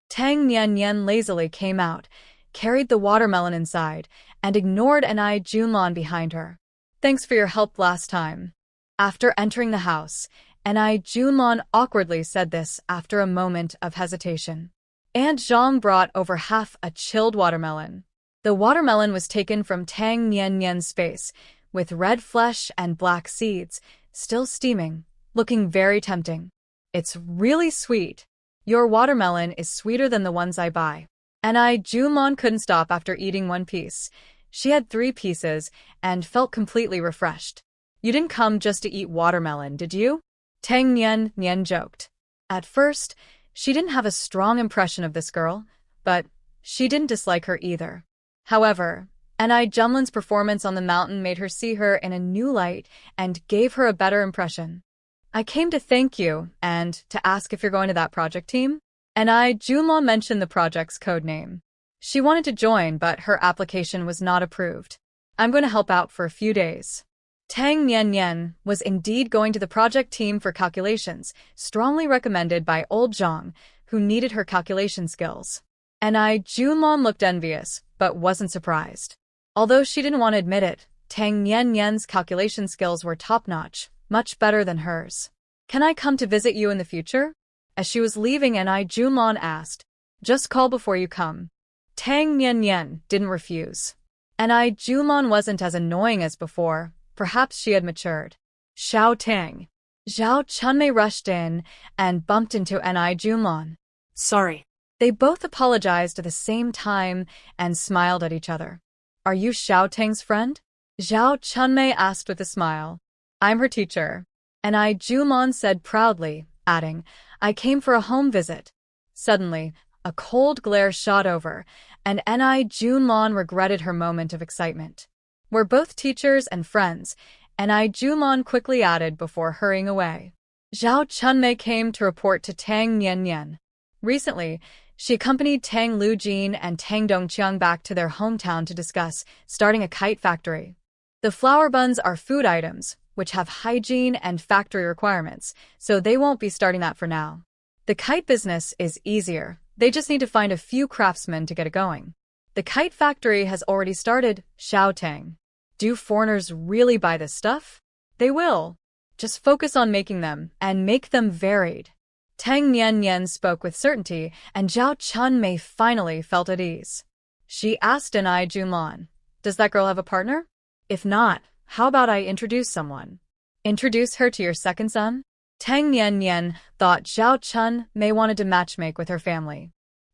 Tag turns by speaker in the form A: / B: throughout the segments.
A: Tang Nian lazily came out, carried the watermelon inside, and ignored Anai Junlon behind her. Thanks for your help last time. After entering the house, Anai Junlon awkwardly said this after a moment of hesitation. Aunt Zhang brought over half a chilled watermelon. The watermelon was taken from Tang Nian's face, with red flesh and black seeds, still steaming, looking very tempting. It's really sweet. Your watermelon is sweeter than the ones I buy. Anai Junlon couldn't stop after eating one piece. She had 3 pieces and felt completely refreshed. You didn't come just to eat watermelon, did you? Tang Nian joked. At first, she didn't have a strong impression of this girl, but she didn't dislike her either. However, Anai Junlon's performance on the mountain made her see her in a new light and gave her a better impression. I came to thank you and to ask if you're going to that project team. Anai Junlon mentioned the project's code name. She wanted to join, but her application was not approved. I'm going to help out for a few days. Tang Nian was indeed going to the project team for calculations, strongly recommended by old Zhang, who needed her calculation skills. Anai Junlon looked envious, but wasn't surprised. Although she didn't want to admit it, Tang Nian's calculation skills were top-notch, much better than hers. Can I come to visit you in the future? As she was leaving, Anai Junlon asked, just call before you come. Tang Nian didn't refuse. Anai Junlon wasn't as annoying as before. Perhaps she had matured. Xiao Tang. Zhao Chunmei rushed in and bumped into Anai Junlon.
B: Sorry.
A: They both apologized at the same time and smiled at each other. Are you Xiao Tang's friend? Zhao Chunmei asked with a smile. I'm her teacher. Anai Junlon said proudly, adding, I came for a home visit. Suddenly, a cold glare shot over, and Anai Junlon regretted her moment of excitement. We're both teachers and friends, Anai Junlon quickly added before hurrying away. Zhao Chunmei came to report to Tang Nian. Recently, she accompanied Tang Lujin and Tang Dongqiang back to their hometown to discuss starting a kite factory. The flower buns are food items, which have hygiene and factory requirements, so they won't be starting that for now. The kite business is easier. They just need to find a few craftsmen to get it going. The kite factory has already started, Xiao Tang. Do foreigners really buy this stuff? They will. Just focus on making them, and make them varied. Tang Nian spoke with certainty, and Zhao Chunmei finally felt at ease. She asked Anai Junlon, does that girl have a partner? If not, how about I introduce someone? Introduce her to your second son? Tang Nian thought Zhao Chunmei wanted to matchmake with her family.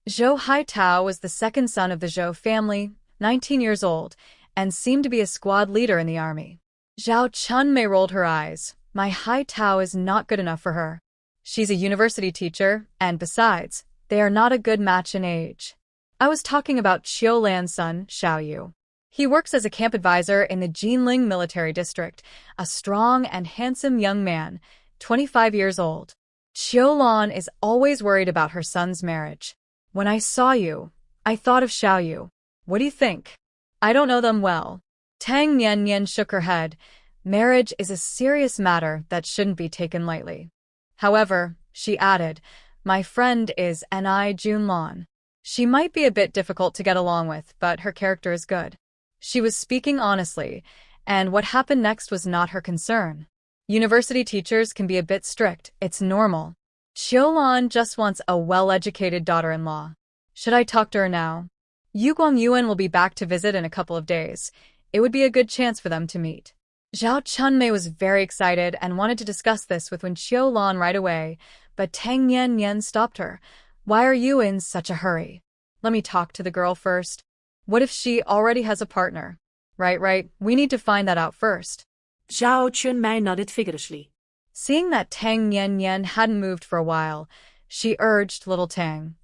A: Zhou Haitao was the second son of the Zhou family, 19 years old, and seemed to be a squad leader in the army. Zhao Chunmei rolled her eyes. My Haitao is not good enough for her. She's a university teacher, and besides, they are not a good match in age. I was talking about Qiu Lan's son, Xiaoyu. He works as a camp advisor in the Jinling military district, a strong and handsome young man, 25 years old. Qiu Lan is always worried about her son's marriage. When I saw you, I thought of Xiaoyu. What do you think? I don't know them well. Tang Nian shook her head. Marriage is a serious matter that shouldn't be taken lightly. However, she added, my friend is Anai Junlon. She might be a bit difficult to get along with, but her character is good. She was speaking honestly, and what happened next was not her concern. University teachers can be a bit strict, it's normal. Qiu Lan just wants a well-educated daughter-in-law. Should I talk to her now? Yu Guangyuan will be back to visit in a couple of days. It would be a good chance for them to meet. Zhao Chunmei was very excited and wanted to discuss this with Qiu Lan right away, but Tang Nian stopped her. Why are you in such a hurry? Let me talk to the girl first. What if she already has a partner? Right, we need to find that out first.
B: Zhao Chunmei nodded vigorously.
A: Seeing that Tang Nian hadn't moved for a while, she urged little Tang.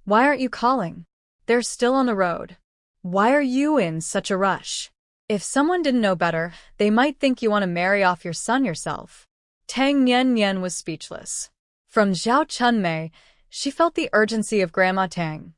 A: Why aren't you calling? They're still on the road. Why are you in such a rush? If someone didn't know better, they might think you want to marry off your son yourself. Tang Nian was speechless. From Zhao Chunmei, she felt the urgency of Grandma Tang,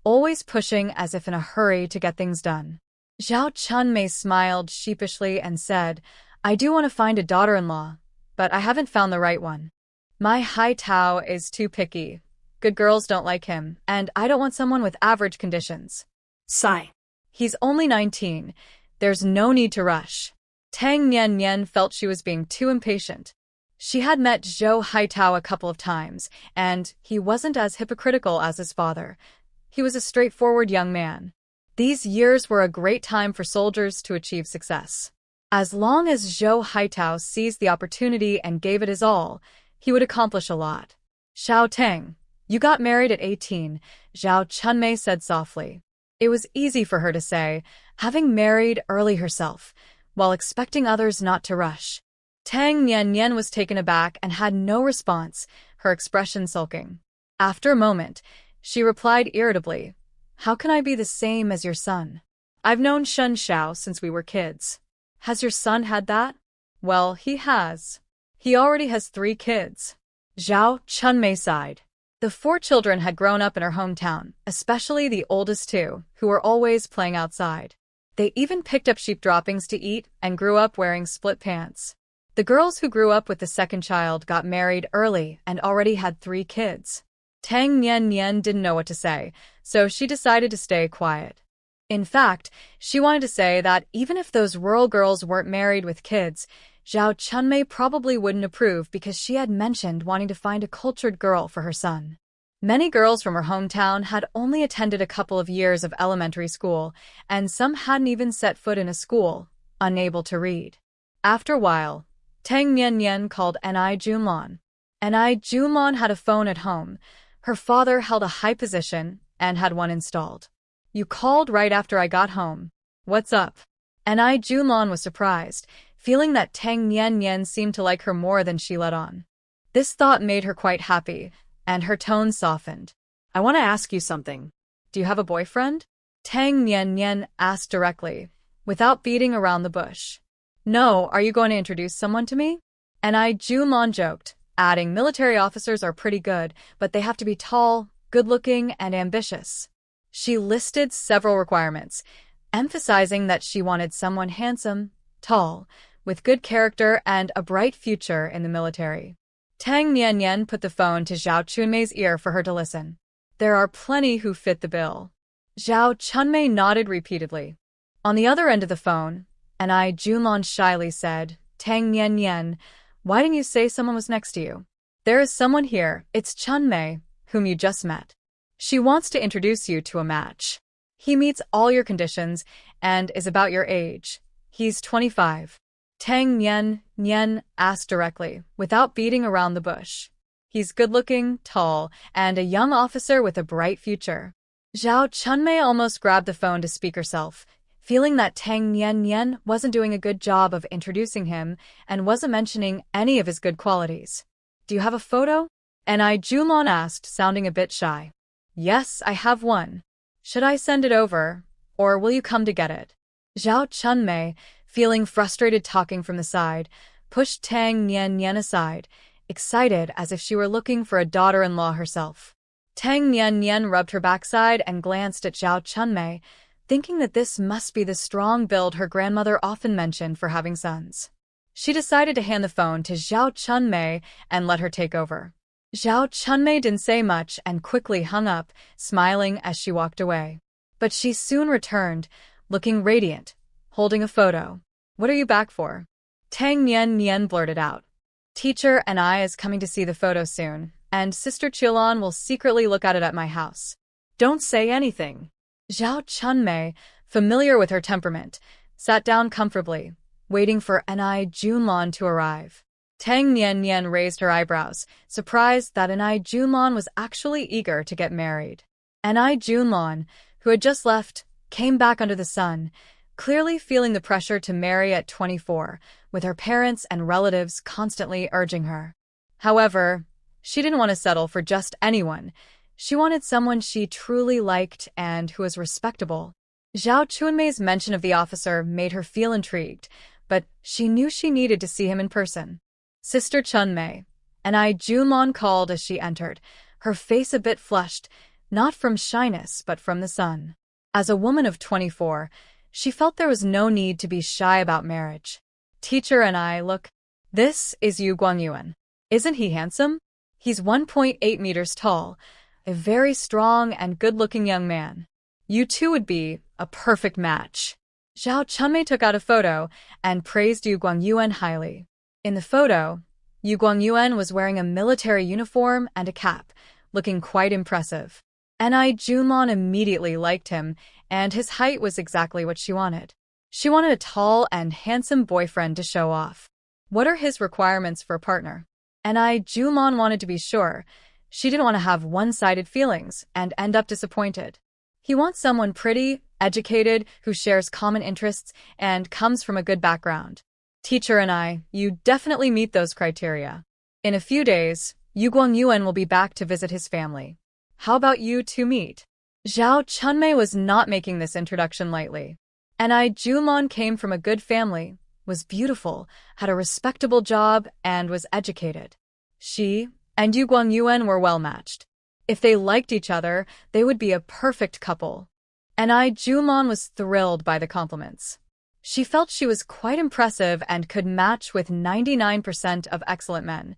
A: always pushing as if in a hurry to get things done. Zhao Chunmei smiled sheepishly and said, I do want to find a daughter-in-law, but I haven't found the right one. My Haitao is too picky. Good girls don't like him, and I don't want someone with average conditions.
B: Sigh.
A: He's only 19. There's no need to rush. Tang Nian Nian felt she was being too impatient. She had met Zhou Haitao a couple of times, and he wasn't as hypocritical as his father. He was a straightforward young man. These years were a great time for soldiers to achieve success. As long as Zhou Haitao seized the opportunity and gave it his all, he would accomplish a lot. Xiao Teng, you got married at 18, Zhao Chunmei said softly. It was easy for her to say, having married early herself, while expecting others not to rush. Tang Nian Nian was taken aback and had no response, her expression sulking. After a moment, she replied irritably, How can I be the same as your son? I've known Shun Xiao since we were kids. Has your son had that? Well, he has. He already has 3 kids. Zhao Chunmei sighed. The 4 children had grown up in her hometown, especially the oldest 2, who were always playing outside. They even picked up sheep droppings to eat and grew up wearing split pants. The girls who grew up with the second child got married early and already had 3 kids. Tang Nian Nian didn't know what to say, so she decided to stay quiet. In fact, she wanted to say that even if those rural girls weren't married with kids, Zhao Chunmei probably wouldn't approve because she had mentioned wanting to find a cultured girl for her son. Many girls from her hometown had only attended a couple of years of elementary school, and some hadn't even set foot in a school, unable to read. After a while, Tang Nian Nian called Ni Junlon. Ni Junlon had a phone at home. Her father held a high position and had one installed. You called right after I got home. What's up? Ni Junlon was surprised, feeling that Tang Nian Nian seemed to like her more than she let on. This thought made her quite happy, and her tone softened.
B: I want to ask you something.
A: Do you have a boyfriend? Tang Nian Nian asked directly, without beating around the bush. No, are you going to introduce someone to me? Ni Junlon joked, adding military officers are pretty good, but they have to be tall, good-looking, and ambitious. She listed several requirements, emphasizing that she wanted someone handsome, tall, with good character and a bright future in the military. Tang Nian Nian put the phone to Zhao Chunmei's ear for her to listen. There are plenty who fit the bill. Zhao Chunmei nodded repeatedly. On the other end of the phone, Ni Junlon shyly said, Tang Nian Nian, why didn't you say someone was next to you? There is someone here, it's Chunmei, whom you just met. She wants to introduce you to a match. He meets all your conditions and is about your age. He's 25. Tang Nian Nian asked directly, without beating around the bush. He's good-looking, tall, and a young officer with a bright future. Zhao Chunmei almost grabbed the phone to speak herself, feeling that Tang Nian Nian wasn't doing a good job of introducing him and wasn't mentioning any of his good qualities. Do you have a photo? Ni Junlon asked, sounding a bit shy. Yes, I have one. Should I send it over, or will you come to get it? Zhao Chunmei, feeling frustrated talking from the side, pushed Tang Nian Nian aside, excited as if she were looking for a daughter-in-law herself. Tang Nian Nian rubbed her backside and glanced at Zhao Chunmei, thinking that this must be the strong build her grandmother often mentioned for having sons. She decided to hand the phone to Zhao Chunmei and let her take over. Zhao Chunmei didn't say much and quickly hung up, smiling as she walked away. But she soon returned, looking radiant, holding a photo. What are you back for? Tang Nian Nian blurted out. Teacher and I is coming to see the photo soon, and Sister Qilan will secretly look at it at my house. Don't say anything. Zhao Chunmei, familiar with her temperament, sat down comfortably, waiting for Ni Junlon to arrive. Tang Nian Nian raised her eyebrows, surprised that Ni Junlon was actually eager to get married. Ni Junlon, who had just left, came back under the sun, clearly feeling the pressure to marry at 24, with her parents and relatives constantly urging her. However, she didn't want to settle for just anyone. She wanted someone she truly liked and who was respectable. Zhao Chunmei's mention of the officer made her feel intrigued, but she knew she needed to see him in person. Sister Chunmei, Ni Junlon called as she entered, her face a bit flushed, not from shyness but from the sun. As a woman of 24, she felt there was no need to be shy about marriage. Teacher and I look. This is Yu Guangyuan. Isn't he handsome? He's 1.8 meters tall, a very strong and good-looking young man. You two would be a perfect match. Zhao Chunmei took out a photo and praised Yu Guangyuan highly. In the photo, Yu Guangyuan was wearing a military uniform and a cap, looking quite impressive. Ni Junlon immediately liked him, and his height was exactly what she wanted. She wanted a tall and handsome boyfriend to show off. What are his requirements for a partner? Ni Junlon wanted to be sure. She didn't want to have one-sided feelings and end up disappointed. He wants someone pretty, educated, who shares common interests, and comes from a good background. Teacher and I, you definitely meet those criteria. In a few days, Yu Guangyuan will be back to visit his family. How about you two meet? Zhao Chunmei was not making this introduction lightly. Ni Junlon came from a good family, was beautiful, had a respectable job, and was educated. She and Yu Guangyuan were well matched. If they liked each other, they would be a perfect couple. Ni Junlon was thrilled by the compliments. She felt she was quite impressive and could match with 99% of excellent men.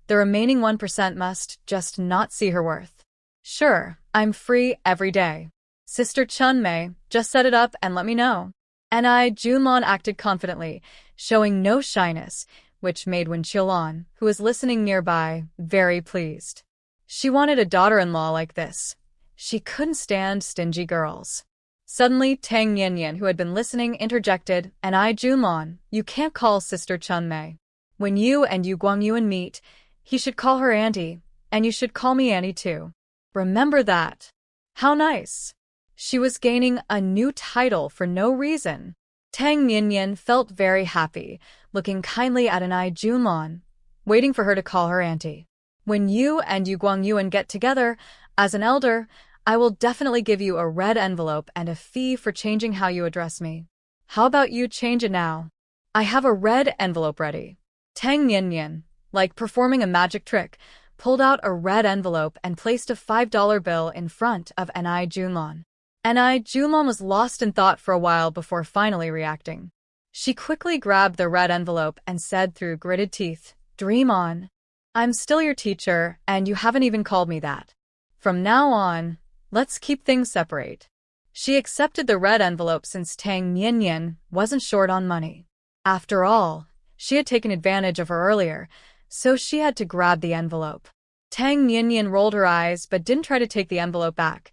A: The remaining 1% must just not see her worth. Sure, I'm free every day. Sister Chunmei, just set it up and let me know. Ni Junlon acted confidently, showing no shyness, which made Wen Qiulan, who was listening nearby, very pleased. She wanted a daughter-in-law like this. She couldn't stand stingy girls. Suddenly, Tang Yanyan, who had been listening, interjected, Ni Junlon, you can't call Sister Chunmei. When you and Yu Guangyuan meet, he should call her Auntie, and you should call me Auntie too. Remember that. How nice. She was gaining a new title for no reason. Tang Yanyan felt very happy, looking kindly at Ni Junlon, waiting for her to call her Auntie. When you and Yu Guangyuan get together, as an elder, I will definitely give you a red envelope and a fee for changing how you address me. How about you change it now? I have a red envelope ready. Tang Yanyan, like performing a magic trick, pulled out a red envelope and placed a $5 bill in front of Ni Junlon. Ni Junlon was lost in thought for a while before finally reacting. She quickly grabbed the red envelope and said through gritted teeth, "Dream on. I'm still your teacher, and you haven't even called me that. From now on, let's keep things separate." She accepted the red envelope since Tang Yanyan wasn't short on money. After all, she had taken advantage of her earlier, so she had to grab the envelope. Tang Yanyan rolled her eyes but didn't try to take the envelope back.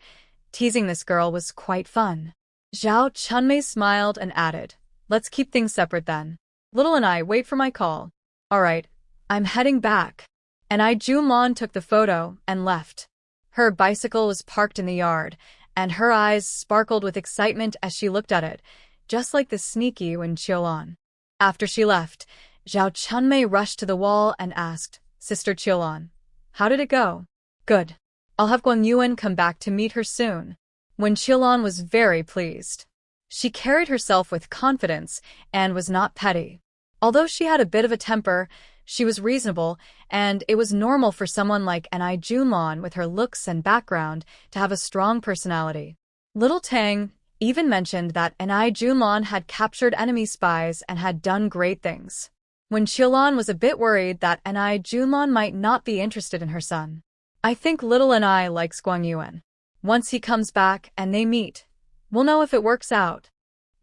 A: Teasing this girl was quite fun. Zhao Chunmei smiled and added, "Let's keep things separate then. Little and I wait for my call." "All right, I'm heading back." Ni Junlon took the photo and left. Her bicycle was parked in the yard, and her eyes sparkled with excitement as she looked at it, just like the sneaky Wen Qiulan. After she left, Zhao Chunmei rushed to the wall and asked, "Sister Qiulan, how did it go?" "Good. I'll have Guangyuan come back to meet her soon." Wen Qiulan was very pleased. She carried herself with confidence and was not petty. Although she had a bit of a temper, she was reasonable, and it was normal for someone like Ni Junlon with her looks and background to have a strong personality. Little Tang even mentioned that Ni Junlon had captured enemy spies and had done great things. Wen Qiulan was a bit worried that Ni Junlon might not be interested in her son. "I think little Ni likes Guangyuan. Once he comes back and they meet, we'll know if it works out,"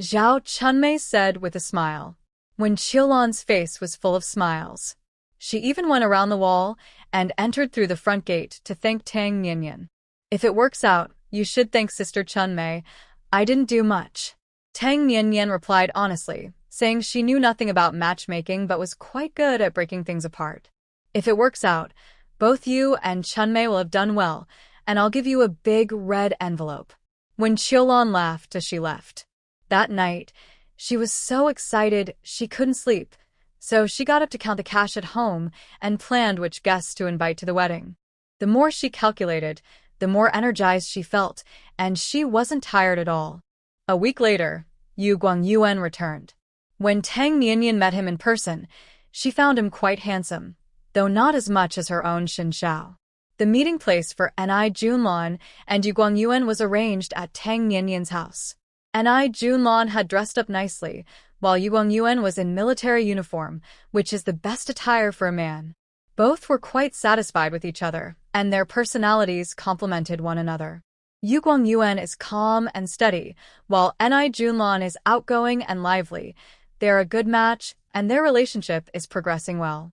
A: Zhao Chunmei said with a smile. Wen Qiulan's face was full of smiles. She even went around the wall and entered through the front gate to thank Tang Yanyan. "If it works out, you should thank Sister Chunmei. I didn't do much." Tang Yanyan replied honestly, saying she knew nothing about matchmaking but was quite good at breaking things apart. "If it works out, both you and Chunmei will have done well, and I'll give you a big red envelope." Wen Qiulan laughed as she left. That night, she was so excited she couldn't sleep, so she got up to count the cash at home and planned which guests to invite to the wedding. The more she calculated, the more energized she felt, and she wasn't tired at all. A week later, Yu Guangyuan returned. When Tang Yanyan met him in person, she found him quite handsome, though not as much as her own Xin Shao. The meeting place for Ni Junlon and Yu Guangyuan was arranged at Tang Yanyan's house. Ni Junlon had dressed up nicely, while Yu Guangyuan was in military uniform, which is the best attire for a man. Both were quite satisfied with each other, and their personalities complemented one another. Yu Guangyuan is calm and steady, while Ni Junlon is outgoing and lively. They're a good match, and their relationship is progressing well.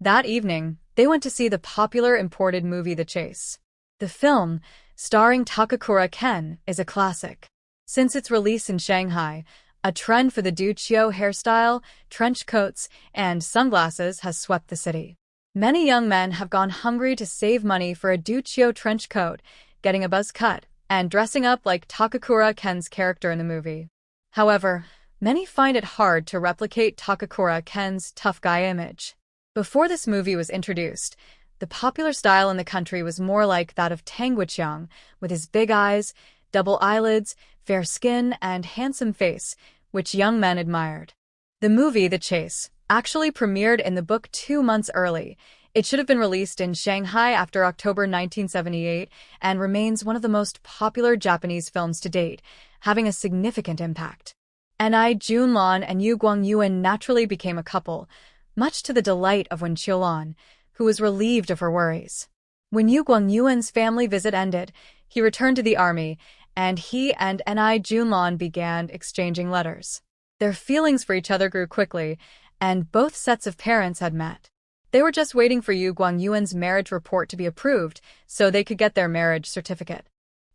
A: That evening, they went to see the popular imported movie The Chase. The film, starring Takakura Ken, is a classic. Since its release in Shanghai, a trend for the duchio hairstyle, trench coats, and sunglasses has swept the city. Many young men have gone hungry to save money for a duchio trench coat, getting a buzz cut, and dressing up like Takakura Ken's character in the movie. However, many find it hard to replicate Takakura Ken's tough guy image. Before this movie was introduced, the popular style in the country was more like that of Tang Guiqiang, with his big eyes, double eyelids, fair skin, and handsome face, which young men admired. The movie The Chase actually premiered in the book 2 months early. It should have been released in Shanghai after October 1978 and remains one of the most popular Japanese films to date, having a significant impact. Ni Junlon and Yu Guangyuan naturally became a couple, much to the delight of Wen Qiulan, who was relieved of her worries. When Yu Guangyuan's family visit ended, he returned to the army, and he and Ni Junlon began exchanging letters. Their feelings for each other grew quickly, and both sets of parents had met. They were just waiting for Yu Guangyuan's marriage report to be approved so they could get their marriage certificate.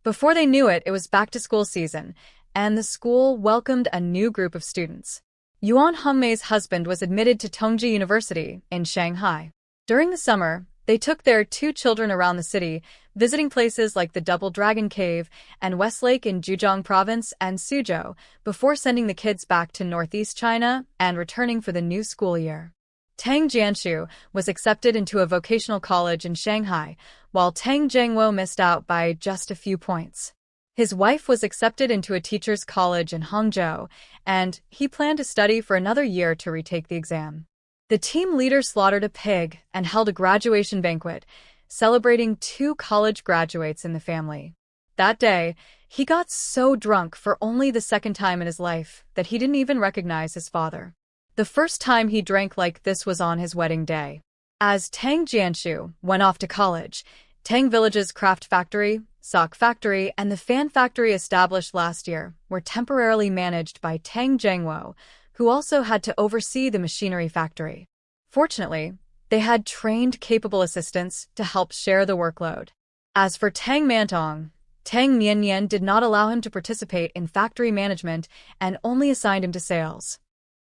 A: Before they knew it, it was back-to-school season, and the school welcomed a new group of students. Yuan Hongmei's husband was admitted to Tongji University in Shanghai. During the summer, they took their 2 children around the city, visiting places like the Double Dragon Cave and Westlake in Zhejiang Province and Suzhou, before sending the kids back to northeast China and returning for the new school year. Tang Jianshu was accepted into a vocational college in Shanghai, while Tang Zhengwo missed out by just a few points. His wife was accepted into a teacher's college in Hangzhou, and he planned to study for another year to retake the exam. The team leader slaughtered a pig and held a graduation banquet, celebrating 2 college graduates in the family. That day, he got so drunk for only the second time in his life that he didn't even recognize his father. The first time he drank like this was on his wedding day. As Tang Jianshu went off to college, Tang Village's craft factory, sock factory, and the fan factory established last year were temporarily managed by Tang Zhengwo, who also had to oversee the machinery factory. Fortunately, they had trained, capable assistants to help share the workload. As for Tang Mantong, Tang Niannian did not allow him to participate in factory management and only assigned him to sales.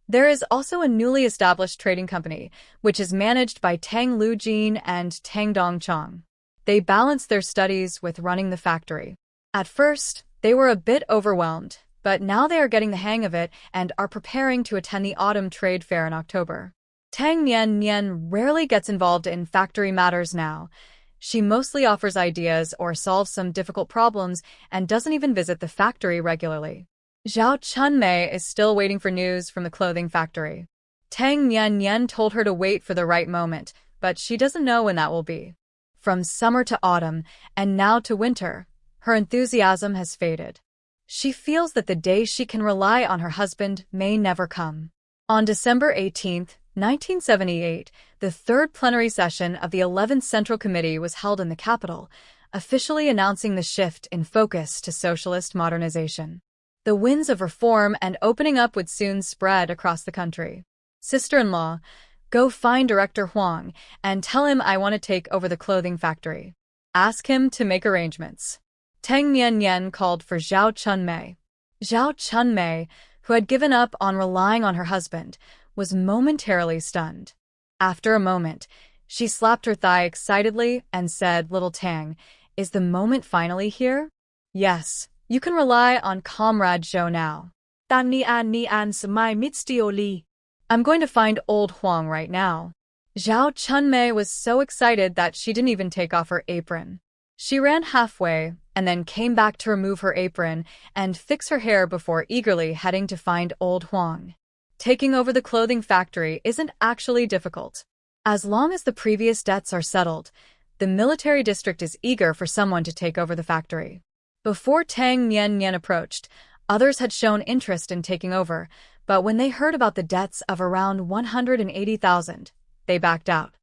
A: There is also a newly established trading company, which is managed by Tang Lujin and Tang Dongchang. They balance their studies with running the factory. At first, they were a bit overwhelmed, but now they are getting the hang of it and are preparing to attend the autumn trade fair in October. Tang Nian rarely gets involved in factory matters now. She mostly offers ideas or solves some difficult problems and doesn't even visit the factory regularly. Zhao Chunmei is still waiting for news from the clothing factory. Tang Nian told her to wait for the right moment, but she doesn't know when that will be. From summer to autumn, and now to winter, her enthusiasm has faded. She feels that the day she can rely on her husband may never come. On December 18, 1978, the 3rd plenary session of the 11th Central Committee was held in the capital, officially announcing the shift in focus to socialist modernization. The winds of reform and opening up would soon spread across the country. Sister-in-law, go find Director Huang and tell him I want to take over the clothing factory. Ask him to make arrangements. Tang Nian called for Zhao Chunmei. Zhao Chunmei, who had given up on relying on her husband, was momentarily stunned. After a moment, she slapped her thigh excitedly and said, "Little Tang, is the moment finally here? Yes, you can rely on Comrade Zhou now." I'm going to find old Huang right now. Zhao Chunmei was so excited that she didn't even take off her apron. She ran halfway and then came back to remove her apron and fix her hair before eagerly heading to find old Huang. Taking over the clothing factory isn't actually difficult. As long as the previous debts are settled, the military district is eager for someone to take over the factory. Before Tang Nian approached, others had shown interest in taking over, but when they heard about the debts of around 180,000, they backed out.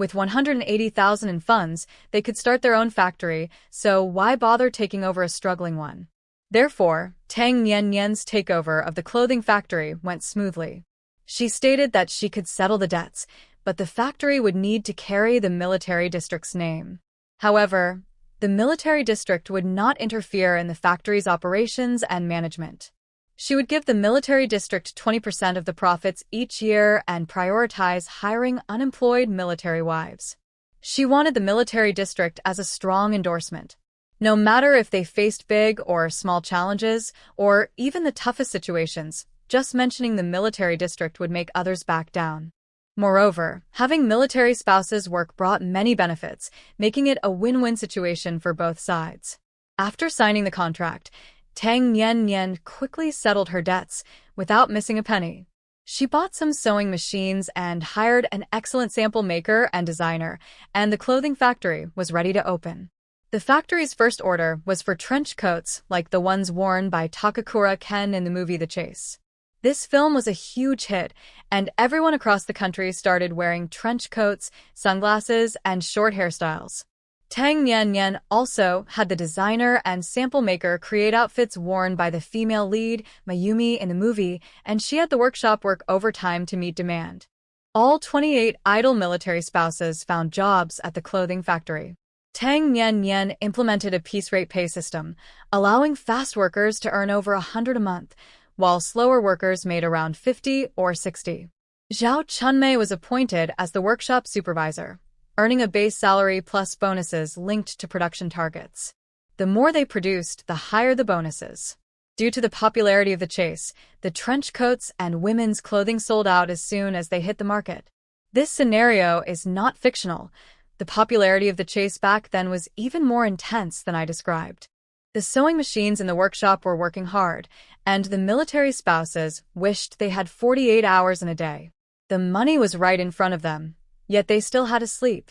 A: With 180,000 in funds, they could start their own factory, so why bother taking over a struggling one? Therefore, Tang Niannian's takeover of the clothing factory went smoothly. She stated that she could settle the debts, but the factory would need to carry the military district's name. However, the military district would not interfere in the factory's operations and management. She would give the military district 20% of the profits each year and prioritize hiring unemployed military wives. She wanted the military district as a strong endorsement. No matter if they faced big or small challenges, or even the toughest situations, just mentioning the military district would make others back down. Moreover, having military spouses work brought many benefits, making it a win-win situation for both sides. After signing the contract, Tang Niannian quickly settled her debts without missing a penny. She bought some sewing machines and hired an excellent sample maker and designer, and the clothing factory was ready to open. The factory's first order was for trench coats like the ones worn by Takakura Ken in the movie The Chase. This film was a huge hit, and everyone across the country started wearing trench coats, sunglasses, and short hairstyles. Tang Niannian also had the designer and sample maker create outfits worn by the female lead, Mayumi, in the movie, and she had the workshop work overtime to meet demand. All 28 idle military spouses found jobs at the clothing factory. Tang Niannian implemented a piece rate pay system, allowing fast workers to earn over 100 a month, while slower workers made around 50 or 60. Zhao Chunmei was appointed as the workshop supervisor, earning a base salary plus bonuses linked to production targets. The more they produced, the higher the bonuses. Due to the popularity of the chase, the trench coats and women's clothing sold out as soon as they hit the market. This scenario is not fictional. The popularity of the chase back then was even more intense than I described. The sewing machines in the workshop were working hard, and the military spouses wished they had 48 hours in a day. The money was right in front of them, yet they still had to sleep.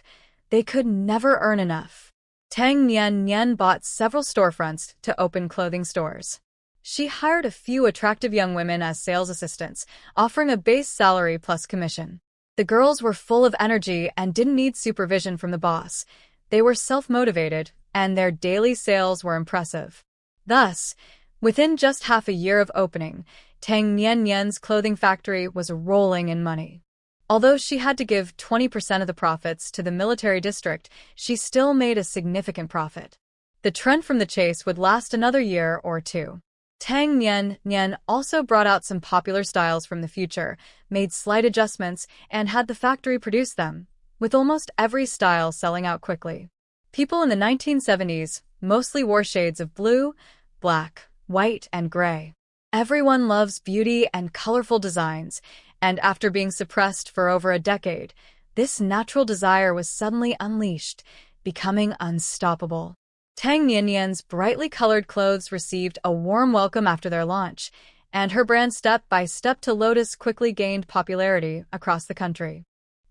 A: They could never earn enough. Tang Niannian bought several storefronts to open clothing stores. She hired a few attractive young women as sales assistants, offering a base salary plus commission. The girls were full of energy and didn't need supervision from the boss. They were self-motivated, and their daily sales were impressive. Thus, within just half a year of opening, Tang Niannian's clothing factory was rolling in money. Although she had to give 20% of the profits to the military district, she still made a significant profit. The trend from the chase would last another year or two. Tang Niannian also brought out some popular styles from the future, made slight adjustments, and had the factory produce them, with almost every style selling out quickly. People in the 1970s mostly wore shades of blue, black, white, and gray. Everyone loves beauty and colorful designs, and after being suppressed for over a decade, this natural desire was suddenly unleashed, becoming unstoppable. Tang Niannian's brightly colored clothes received a warm welcome after their launch, and her brand Step by Step to Lotus quickly gained popularity across the country.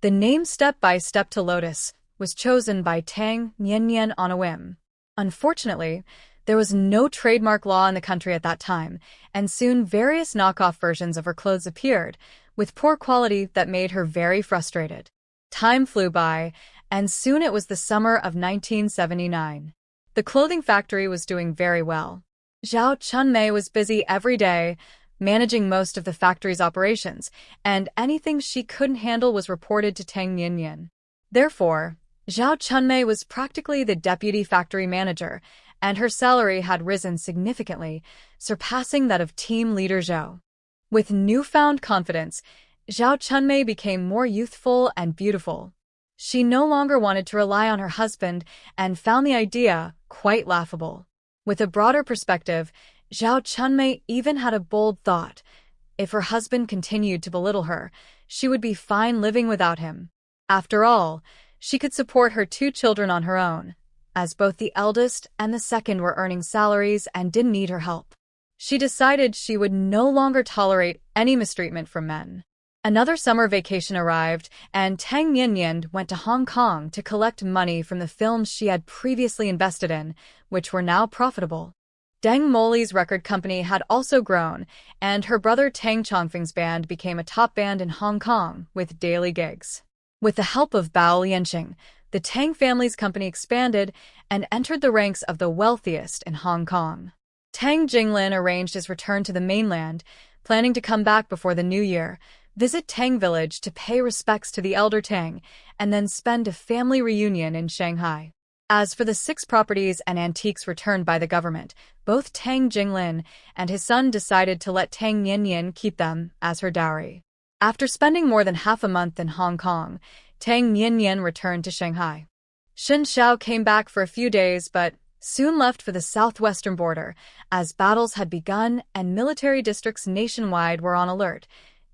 A: The name Step by Step to Lotus was chosen by Tang Niannian on a whim. Unfortunately, there was no trademark law in the country at that time, and soon various knockoff versions of her clothes appeared, with poor quality that made her very frustrated. Time flew by, and soon it was the summer of 1979. The clothing factory was doing very well. Zhao Chunmei was busy every day, managing most of the factory's operations, and anything she couldn't handle was reported to Tang Niannian. Therefore, Zhao Chunmei was practically the deputy factory manager, and her salary had risen significantly, surpassing that of team leader Zhao. With newfound confidence, Zhao Chunmei became more youthful and beautiful. She no longer wanted to rely on her husband and found the idea quite laughable. With a broader perspective, Zhao Chunmei even had a bold thought. If her husband continued to belittle her, she would be fine living without him. After all, she could support her 2 children on her own, as both the eldest and the second were earning salaries and didn't need her help. She decided she would no longer tolerate any mistreatment from men. Another summer vacation arrived, and Tang Niannian went to Hong Kong to collect money from the films she had previously invested in, which were now profitable. Deng Moli's record company had also grown, and her brother Tang Chongfeng's band became a top band in Hong Kong with daily gigs. With the help of Bao Lianqing, the Tang family's company expanded and entered the ranks of the wealthiest in Hong Kong. Tang Jinglin arranged his return to the mainland, planning to come back before the new year, visit Tang Village to pay respects to the elder Tang, and then spend a family reunion in Shanghai. As for the 6 properties and antiques returned by the government, both Tang Jinglin and his son decided to let Tang Niannian keep them as her dowry. After spending more than half a month in Hong Kong, Tang Niannian returned to Shanghai. Shen Xiao came back for a few days but soon left for the southwestern border, as battles had begun and military districts nationwide were on alert,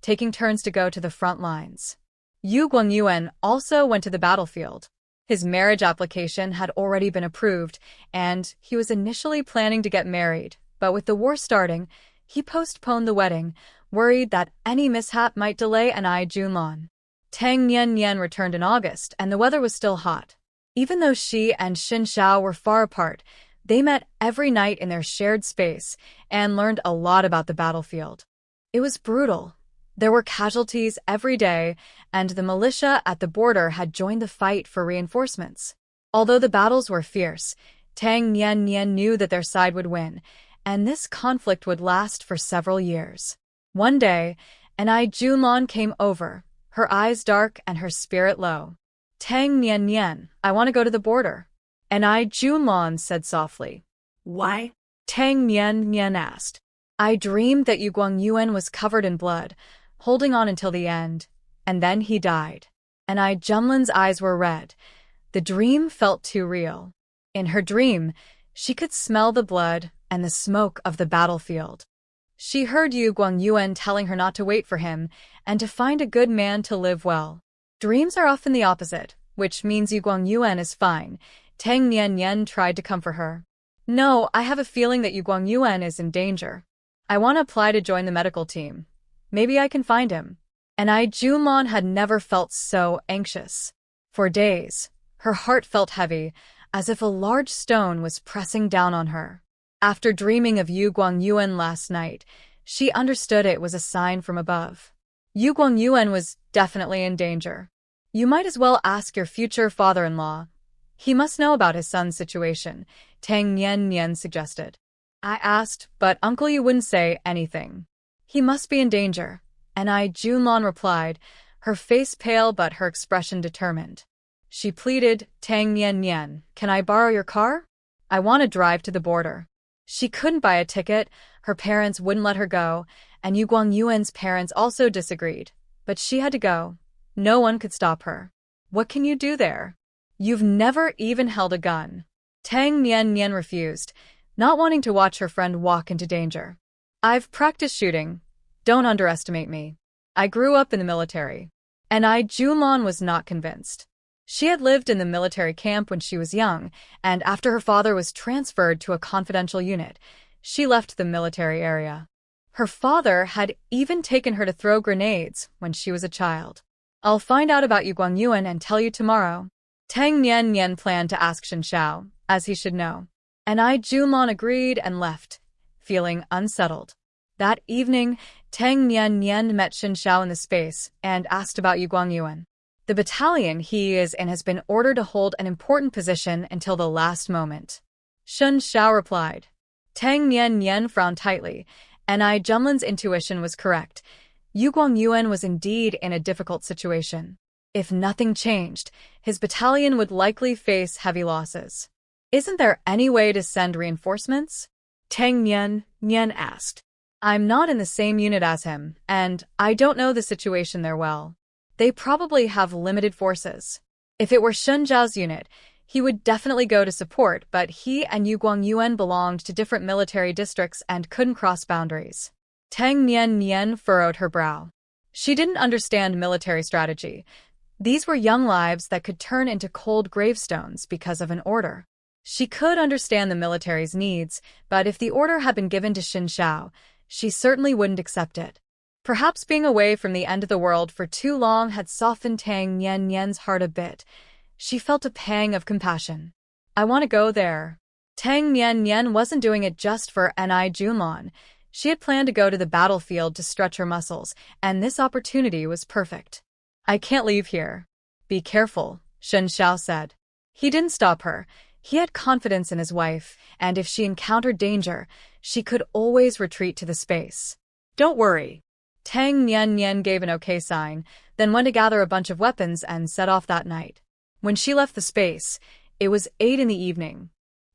A: taking turns to go to the front lines. Yu Guangyuan also went to the battlefield. His marriage application had already been approved, and he was initially planning to get married, but with the war starting, he postponed the wedding, worried that any mishap might delay Anai Junlon. Tang Niannian returned in August, and the weather was still hot. Even though she and Shen Xiao were far apart, they met every night in their shared space and learned a lot about the battlefield. It was brutal. There were casualties every day, and the militia at the border had joined the fight for reinforcements. Although the battles were fierce, Tang Niannian knew that their side would win, and this conflict would last for several years. One day, Anai Junlon came over, her eyes dark and her spirit low. Tang Niannian, I want to go to the border. Anai Junlon said softly.
B: Why?
A: Tang Niannian asked. I dreamed that Yu Guangyuan was covered in blood, holding on until the end, and then he died. Anai Junlin's eyes were red. The dream felt too real. In her dream, she could smell the blood and the smoke of the battlefield. She heard Yu Guangyuan telling her not to wait for him and to find a good man to live well. Dreams are often the opposite, which means Yu Guangyuan is fine. Tang Niannian tried to comfort her. No, I have a feeling that Yu Guangyuan is in danger. I want to apply to join the medical team. Maybe I can find him. Anai Junlon had never felt so anxious. For days, her heart felt heavy, as if a large stone was pressing down on her. After dreaming of Yu Guangyuan last night, she understood it was a sign from above. Yu Guangyuan was definitely in danger. You might as well ask your future father-in-law. He must know about his son's situation, Tang Niannian suggested. I asked, but Uncle Yu wouldn't say anything. He must be in danger, Anai Junlon replied, her face pale but her expression determined. She pleaded, Tang Niannian, can I borrow your car? I want to drive to the border. She couldn't buy a ticket, her parents wouldn't let her go, and Yu Guangyuan's parents also disagreed. But she had to go. No one could stop her. What can you do there? You've never even held a gun. Tang Niannian refused, not wanting to watch her friend walk into danger. I've practiced shooting. Don't underestimate me. I grew up in the military. Anai Junlon was not convinced. She had lived in the military camp when she was young, and after her father was transferred to a confidential unit, she left the military area. Her father had even taken her to throw grenades when she was a child. I'll find out about Yu Guangyuan and tell you tomorrow. Tang Niannian planned to ask Shen Xiao, as he should know. Anai Junlon agreed and left, feeling unsettled. That evening, Tang Niannian met Shen Xiao in the space and asked about Yu Guangyuan. The battalion he is in has been ordered to hold an important position until the last moment. Shen Xiao replied. Tang Niannian frowned tightly. Anai Junlin's intuition was correct. Yu Guangyuan was indeed in a difficult situation. If nothing changed, his battalion would likely face heavy losses. Isn't there any way to send reinforcements? Tang Niannian asked. I'm not in the same unit as him, and I don't know the situation there well. They probably have limited forces. If it were Shen Zhao's unit, he would definitely go to support, but he and Yu Guangyuan belonged to different military districts and couldn't cross boundaries. Tang Niannian furrowed her brow. She didn't understand military strategy. These were young lives that could turn into cold gravestones because of an order. She could understand the military's needs, but if the order had been given to Shen Xiao, she certainly wouldn't accept it. Perhaps being away from the end of the world for too long had softened Tang Niannian's heart a bit. She felt a pang of compassion. I want to go there. Tang Niannian wasn't doing it just for Anai Junlon. She had planned to go to the battlefield to stretch her muscles, and this opportunity was perfect. I can't leave here. Be careful, Shen Xiao said. He didn't stop her. He had confidence in his wife, and if she encountered danger, she could always retreat to the space.
B: Don't worry.
A: Tang Nian gave an okay sign, then went to gather a bunch of weapons and set off that night. When she left the space, it was 8 in the evening.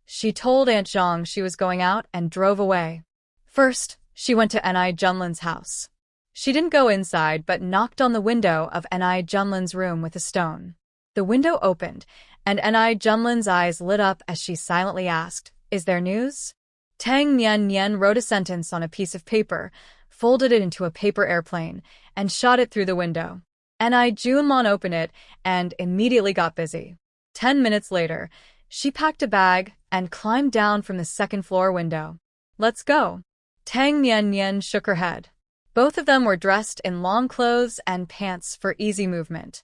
A: She told Aunt Zhang she was going out and drove away. First, she went to Ni Junlin's house. She didn't go inside but knocked on the window of Ni Junlin's room with a stone. The window opened, and Ni Junlin's eyes lit up as she silently asked, "Is there news?" Tang Nian wrote a sentence on a piece of paper, folded it into a paper airplane, and shot it through the window. Ni Junlin opened it and immediately got busy. 10 minutes later, she packed a bag and climbed down from the second-floor window. "Let's go." Tang Nian shook her head. Both of them were dressed in long clothes and pants for easy movement.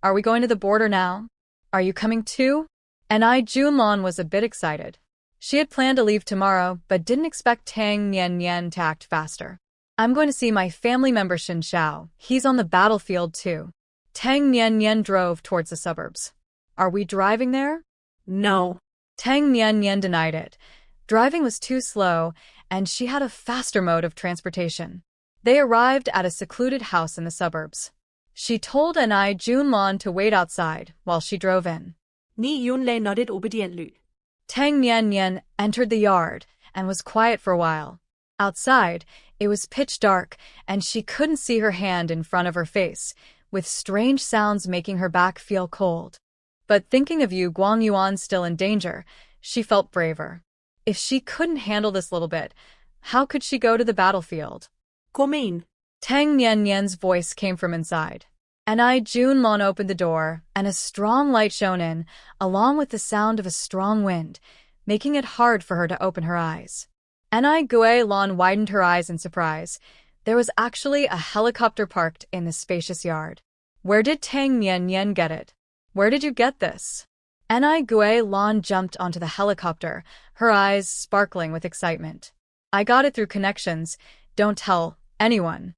A: "Are we going to the border now? Are you coming too?" Ni Junlin was a bit excited. She had planned to leave tomorrow, but didn't expect Tang Nian to act faster. "I'm going to see my family member Shen Xiao. He's on the battlefield too." Tang Nian drove towards the suburbs. "Are we driving there?"
B: No.
A: Tang Nian denied it. Driving was too slow, and she had a faster mode of transportation. They arrived at a secluded house in the suburbs. She told Ni Junlin to wait outside while she drove in.
B: Ni Yunlei nodded obediently.
A: Tang Nian entered the yard and was quiet for a while. Outside, it was pitch dark, and she couldn't see her hand in front of her face, with strange sounds making her back feel cold. But thinking of Yu Guangyuan still in danger, she felt braver. If she couldn't handle this little bit, how could she go to the battlefield?
B: Come in.
A: Tang Nian's voice came from inside. Ni Junlin opened the door, and a strong light shone in, along with the sound of a strong wind, making it hard for her to open her eyes. Ni Guilin widened her eyes in surprise. There was actually a helicopter parked in the spacious yard. "Where did Tang Nian get it? Where did you get this?" Ni Guilin jumped onto the helicopter, her eyes sparkling with excitement. "I got it through connections. Don't tell anyone."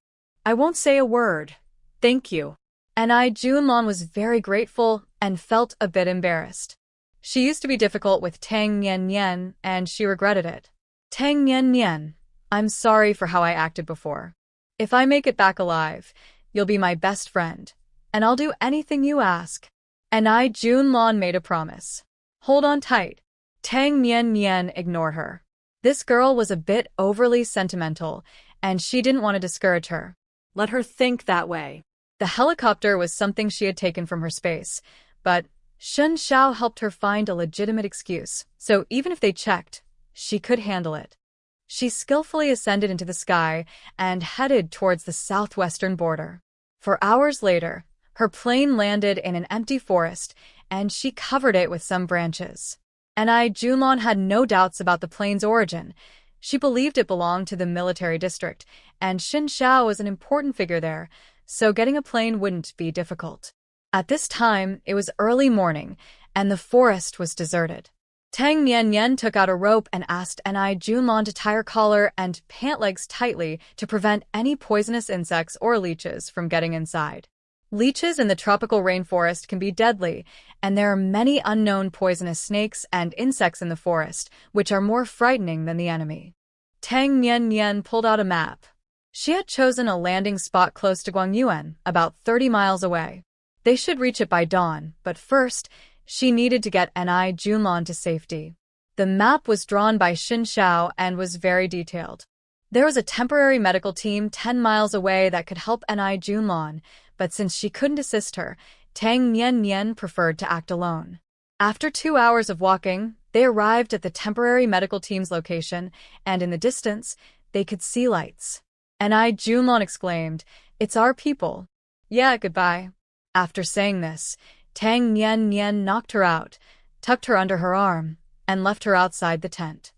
B: I won't say a word. Thank you.
A: Ni Junlin was very grateful and felt a bit embarrassed. She used to be difficult with Tang Nian, and she regretted it. "Tang Nian, I'm sorry for how I acted before. If I make it back alive, you'll be my best friend, and I'll do anything you ask." Ni Junlin made a promise. "Hold on tight." Tang Nian ignored her. This girl was a bit overly sentimental, and she didn't want to discourage her.
B: Let her think that way.
A: The helicopter was something she had taken from her space, but Shen Xiao helped her find a legitimate excuse, so even if they checked, she could handle it. She skillfully ascended into the sky and headed towards the southwestern border. For hours later, her plane landed in an empty forest, and she covered it with some branches. Ni Junlin had no doubts about the plane's origin. She believed it belonged to the military district, and Shen Xiao was an important figure there, so getting a plane wouldn't be difficult. At this time, it was early morning, and the forest was deserted. Tang Nian took out a rope and asked Ni Junlin to tie her collar and pant legs tightly to prevent any poisonous insects or leeches from getting inside. Leeches in the tropical rainforest can be deadly, and there are many unknown poisonous snakes and insects in the forest, which are more frightening than the enemy. Tang Nian pulled out a map. She had chosen a landing spot close to Guangyuan, about 30 miles away. They should reach it by dawn, but first, she needed to get Ni Junlin to safety. The map was drawn by Shen Xiao and was very detailed. There was a temporary medical team 10 miles away that could help Ni Junlin, but since she couldn't assist her, Tang Nian preferred to act alone. After 2 hours of walking, they arrived at the temporary medical team's location, and in the distance, they could see lights. Ni Junlin exclaimed, "It's our people." "Yeah, goodbye." After saying this, Tang Nian knocked her out, tucked her under her arm, and left her outside the tent.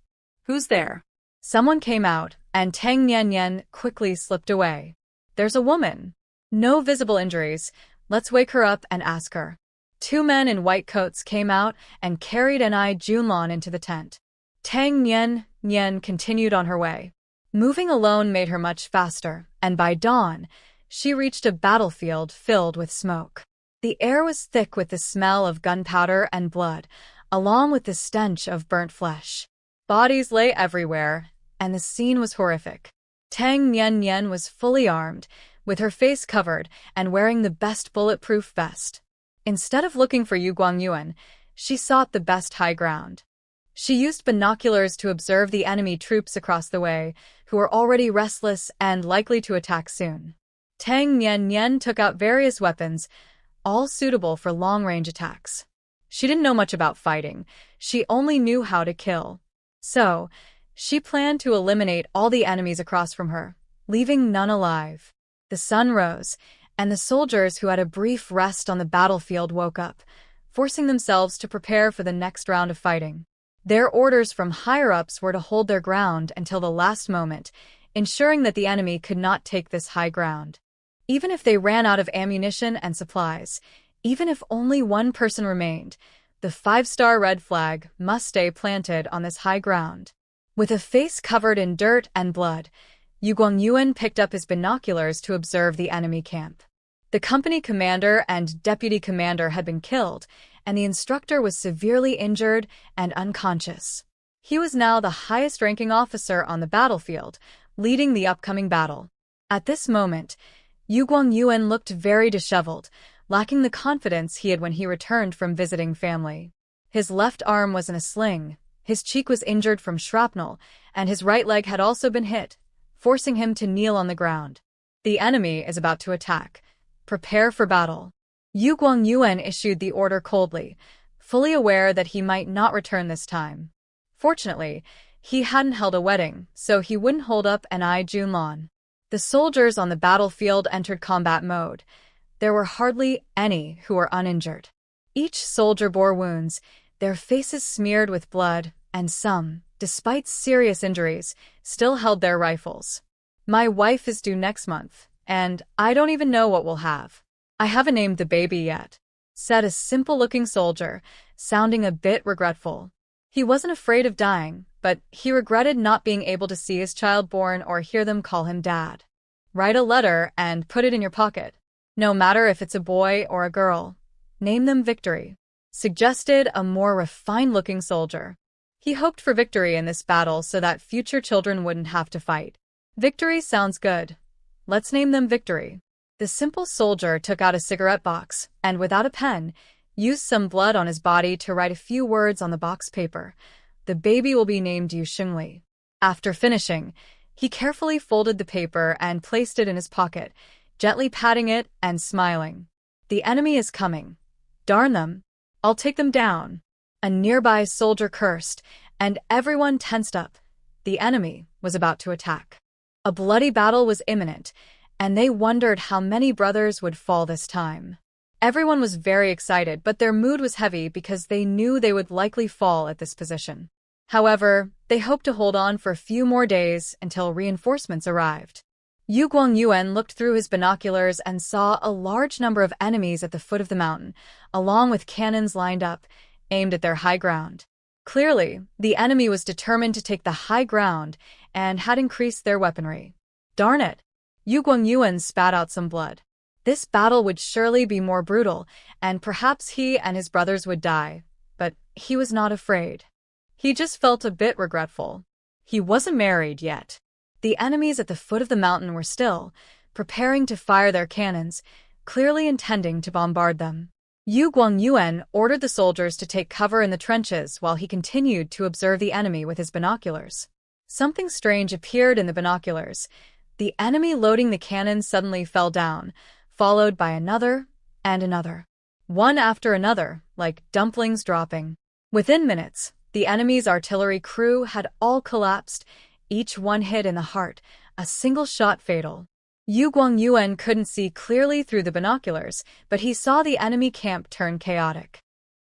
B: Who's there?
A: Someone came out, and Tang Nian quickly slipped away. "There's a woman. No visible injuries. Let's wake her up and ask her." 2 men in white coats came out and carried Ni Junlin into the tent. Tang Nian continued on her way. Moving alone made her much faster, and by dawn, she reached a battlefield filled with smoke. The air was thick with the smell of gunpowder and blood, along with the stench of burnt flesh. Bodies lay everywhere, and the scene was horrific. Tang Nian was fully armed, with her face covered and wearing the best bulletproof vest. Instead of looking for Yu Guangyuan, she sought the best high ground. She used binoculars to observe the enemy troops across the way, who were already restless and likely to attack soon. Tang Nian took out various weapons, all suitable for long-range attacks. She didn't know much about fighting, she only knew how to kill. So, she planned to eliminate all the enemies across from her, leaving none alive. The sun rose, and the soldiers who had a brief rest on the battlefield woke up, forcing themselves to prepare for the next round of fighting. Their orders from higher-ups were to hold their ground until the last moment, ensuring that the enemy could not take this high ground. Even if they ran out of ammunition and supplies, even if only one person remained, the 5-star red flag must stay planted on this high ground. With a face covered in dirt and blood, Yu Guangyuan picked up his binoculars to observe the enemy camp. The company commander and deputy commander had been killed, and the instructor was severely injured and unconscious. He was now the highest-ranking officer on the battlefield, leading the upcoming battle. At this moment, Yu Guangyuan looked very disheveled, lacking the confidence he had when he returned from visiting family. His left arm was in a sling, his cheek was injured from shrapnel, and his right leg had also been hit, forcing him to kneel on the ground. The enemy is about to attack. Prepare for battle. Yu Guangyuan issued the order coldly, fully aware that he might not return this time. Fortunately, he hadn't held a wedding, so he wouldn't hold up an eye Junlon. The soldiers on the battlefield entered combat mode. There were hardly any who were uninjured. Each soldier bore wounds, their faces smeared with blood, and some, despite serious injuries, still held their rifles. My wife is due next month, and I don't even know what we'll have. I haven't named the baby yet, said a simple-looking soldier, sounding a bit regretful. He wasn't afraid of dying, but he regretted not being able to see his child born or hear them call him Dad. Write a letter and put it in your pocket. No matter if it's a boy or a girl. Name them Victory, suggested a more refined-looking soldier. He hoped for victory in this battle so that future children wouldn't have to fight. Victory sounds good. Let's name them Victory. The simple soldier took out a cigarette box and, without a pen, used some blood on his body to write a few words on the box paper. The baby will be named Yu Xingli. After finishing, he carefully folded the paper and placed it in his pocket, gently patting it and smiling. The enemy is coming. Darn them. I'll take them down. A nearby soldier cursed, and everyone tensed up. The enemy was about to attack. A bloody battle was imminent, and they wondered how many brothers would fall this time. Everyone was very excited, but their mood was heavy because they knew they would likely fall at this position. However, they hoped to hold on for a few more days until reinforcements arrived. Yu Guangyuan looked through his binoculars and saw a large number of enemies at the foot of the mountain, along with cannons lined up, aimed at their high ground. Clearly, the enemy was determined to take the high ground and had increased their weaponry. Darn it! Yu Guangyuan spat out some blood. This battle would surely be more brutal, and perhaps he and his brothers would die, but he was not afraid. He just felt a bit regretful. He wasn't married yet. The enemies at the foot of the mountain were still, preparing to fire their cannons, clearly intending to bombard them. Yu Guangyuan ordered the soldiers to take cover in the trenches while he continued to observe the enemy with his binoculars. Something strange appeared in the binoculars. The enemy loading the cannons suddenly fell down, followed by another and another. One after another, like dumplings dropping. Within minutes, the enemy's artillery crew had all collapsed, each one hit in the heart, a single shot fatal. Yu Guangyuan couldn't see clearly through the binoculars, but he saw the enemy camp turn chaotic.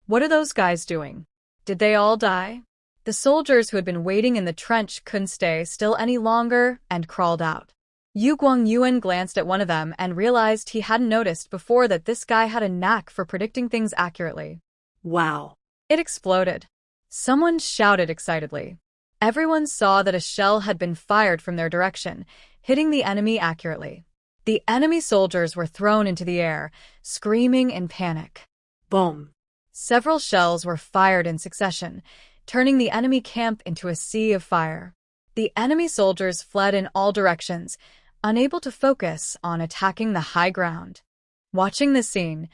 A: What are those guys doing? Did they all die? The soldiers who had been waiting in the trench couldn't stay still any longer and crawled out. Yu Guangyuan glanced at one of them and realized he hadn't noticed before that this guy had a knack for predicting things accurately.
B: Wow.
A: It exploded. Someone shouted excitedly. Everyone saw that a shell had been fired from their direction, hitting the enemy accurately. The enemy soldiers were thrown into the air, screaming in panic.
B: Boom.
A: Several shells were fired in succession, turning the enemy camp into a sea of fire. The enemy soldiers fled in all directions, unable to focus on attacking the high ground. Watching this scene,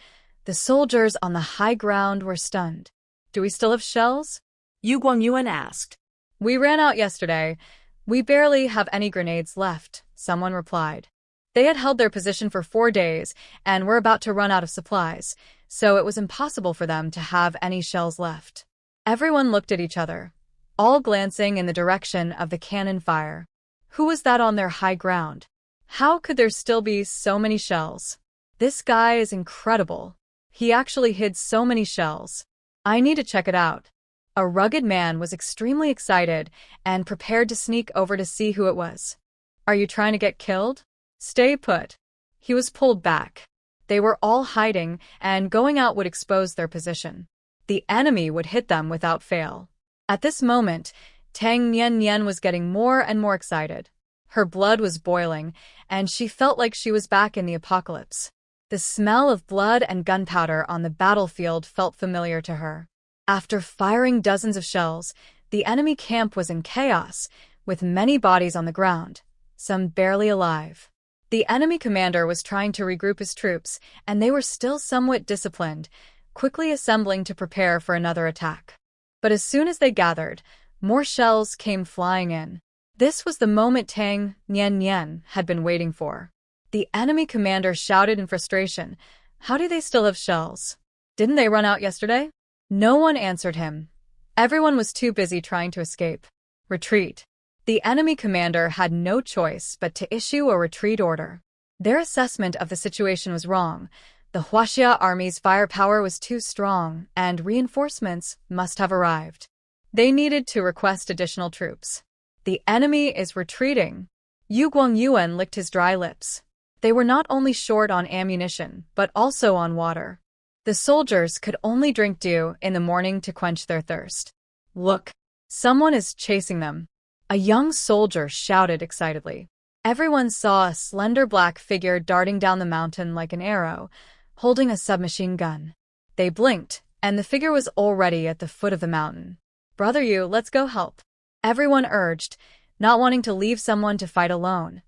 A: the soldiers on the high ground were stunned. Do we still have shells?
B: Yu Guangyuan asked.
A: We ran out yesterday. We barely have any grenades left, someone replied. They had held their position for 4 days and were about to run out of supplies, so it was impossible for them to have any shells left. Everyone looked at each other, all glancing in the direction of the cannon fire. Who was that on their high ground? How could there still be so many shells? This guy is incredible. He actually hid so many shells. I need to check it out. A rugged man was extremely excited and prepared to sneak over to see who it was. Are you trying to get killed? Stay put. He was pulled back. They were all hiding, and going out would expose their position. The enemy would hit them without fail. At this moment, Tang Nian was getting more and more excited. Her blood was boiling, and she felt like she was back in the apocalypse. The smell of blood and gunpowder on the battlefield felt familiar to her. After firing dozens of shells, the enemy camp was in chaos, with many bodies on the ground, some barely alive. The enemy commander was trying to regroup his troops, and they were still somewhat disciplined, quickly assembling to prepare for another attack. But as soon as they gathered, more shells came flying in. This was the moment Tang Nian had been waiting for. The enemy commander shouted in frustration, "How do they still have shells? Didn't they run out yesterday?" No one answered him. Everyone was too busy trying to escape. Retreat. The enemy commander had no choice but to issue a retreat order. Their assessment of the situation was wrong. The Huaxia army's firepower was too strong, and reinforcements must have arrived. They needed to request additional troops. The enemy is retreating. Yu Guangyuan licked his dry lips. They were not only short on ammunition, but also on water. The soldiers could only drink dew in the morning to quench their thirst. Look, someone is chasing them. A young soldier shouted excitedly. Everyone saw a slender black figure darting down the mountain like an arrow, holding a submachine gun. They blinked, and the figure was already at the foot of the mountain. "Brother Yu, let's go help," everyone urged, not wanting to leave someone to fight alone.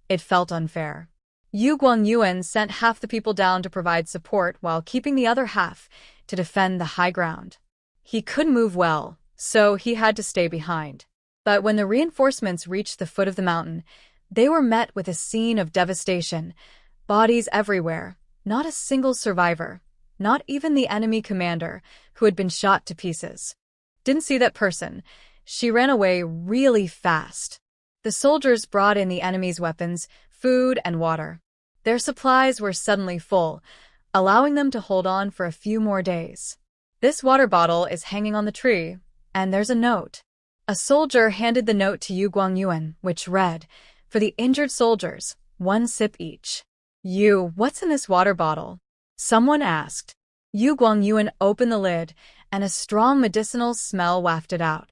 A: It felt unfair. Yu Guangyuan sent half the people down to provide support while keeping the other half to defend the high ground. He couldn't move well, so he had to stay behind. But when the reinforcements reached the foot of the mountain, they were met with a scene of devastation. Bodies everywhere, not a single survivor, not even the enemy commander, who had been shot to pieces. Didn't see that person. She ran away really fast. The soldiers brought in the enemy's weapons, food, and water. Their supplies were suddenly full, allowing them to hold on for a few more days. This water bottle is hanging on the tree, and there's a note. A soldier handed the note to Yu Guangyuan, which read, "For the injured soldiers, 1 sip each." "Yu, what's in this water bottle?" someone asked. Yu Guangyuan opened the lid, and a strong medicinal smell wafted out.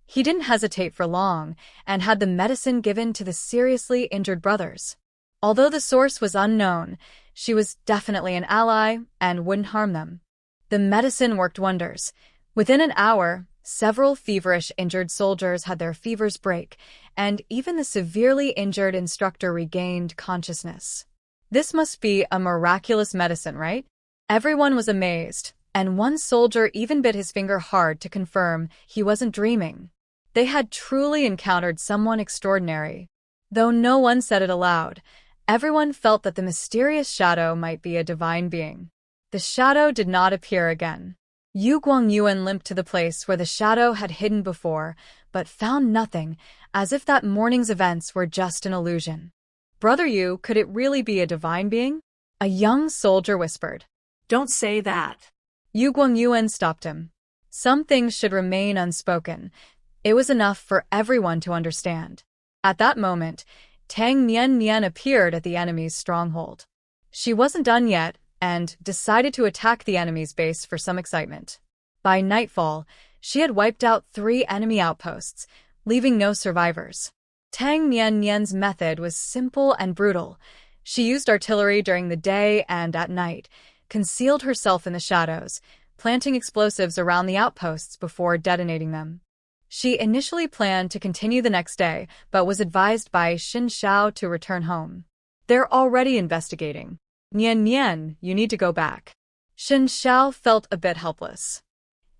A: He didn't hesitate for long, and had the medicine given to the seriously injured brothers. Although the source was unknown, she was definitely an ally and wouldn't harm them. The medicine worked wonders. Within an hour, several feverish injured soldiers had their fevers break, and even the severely injured instructor regained consciousness. This must be a miraculous medicine, right? Everyone was amazed, and one soldier even bit his finger hard to confirm he wasn't dreaming. They had truly encountered someone extraordinary. Though no one said it aloud, everyone felt that the mysterious shadow might be a divine being. The shadow did not appear again. Yu Guangyuan limped to the place where the shadow had hidden before, but found nothing, as if that morning's events were just an illusion. "Brother Yu, could it really be a divine being?" a young soldier whispered.
B: "Don't say that."
A: Yu Guangyuan stopped him. Some things should remain unspoken. It was enough for everyone to understand. At that moment, Tang Nian appeared at the enemy's stronghold. She wasn't done yet, and decided to attack the enemy's base for some excitement. By nightfall, she had wiped out 3 enemy outposts, leaving no survivors. Tang Nian's method was simple and brutal. She used artillery during the day and at night, concealed herself in the shadows, planting explosives around the outposts before detonating them. She initially planned to continue the next day, but was advised by Xin Xiao to return home. They're already investigating. Nian Nian, you need to go back. Xin Xiao felt a bit helpless.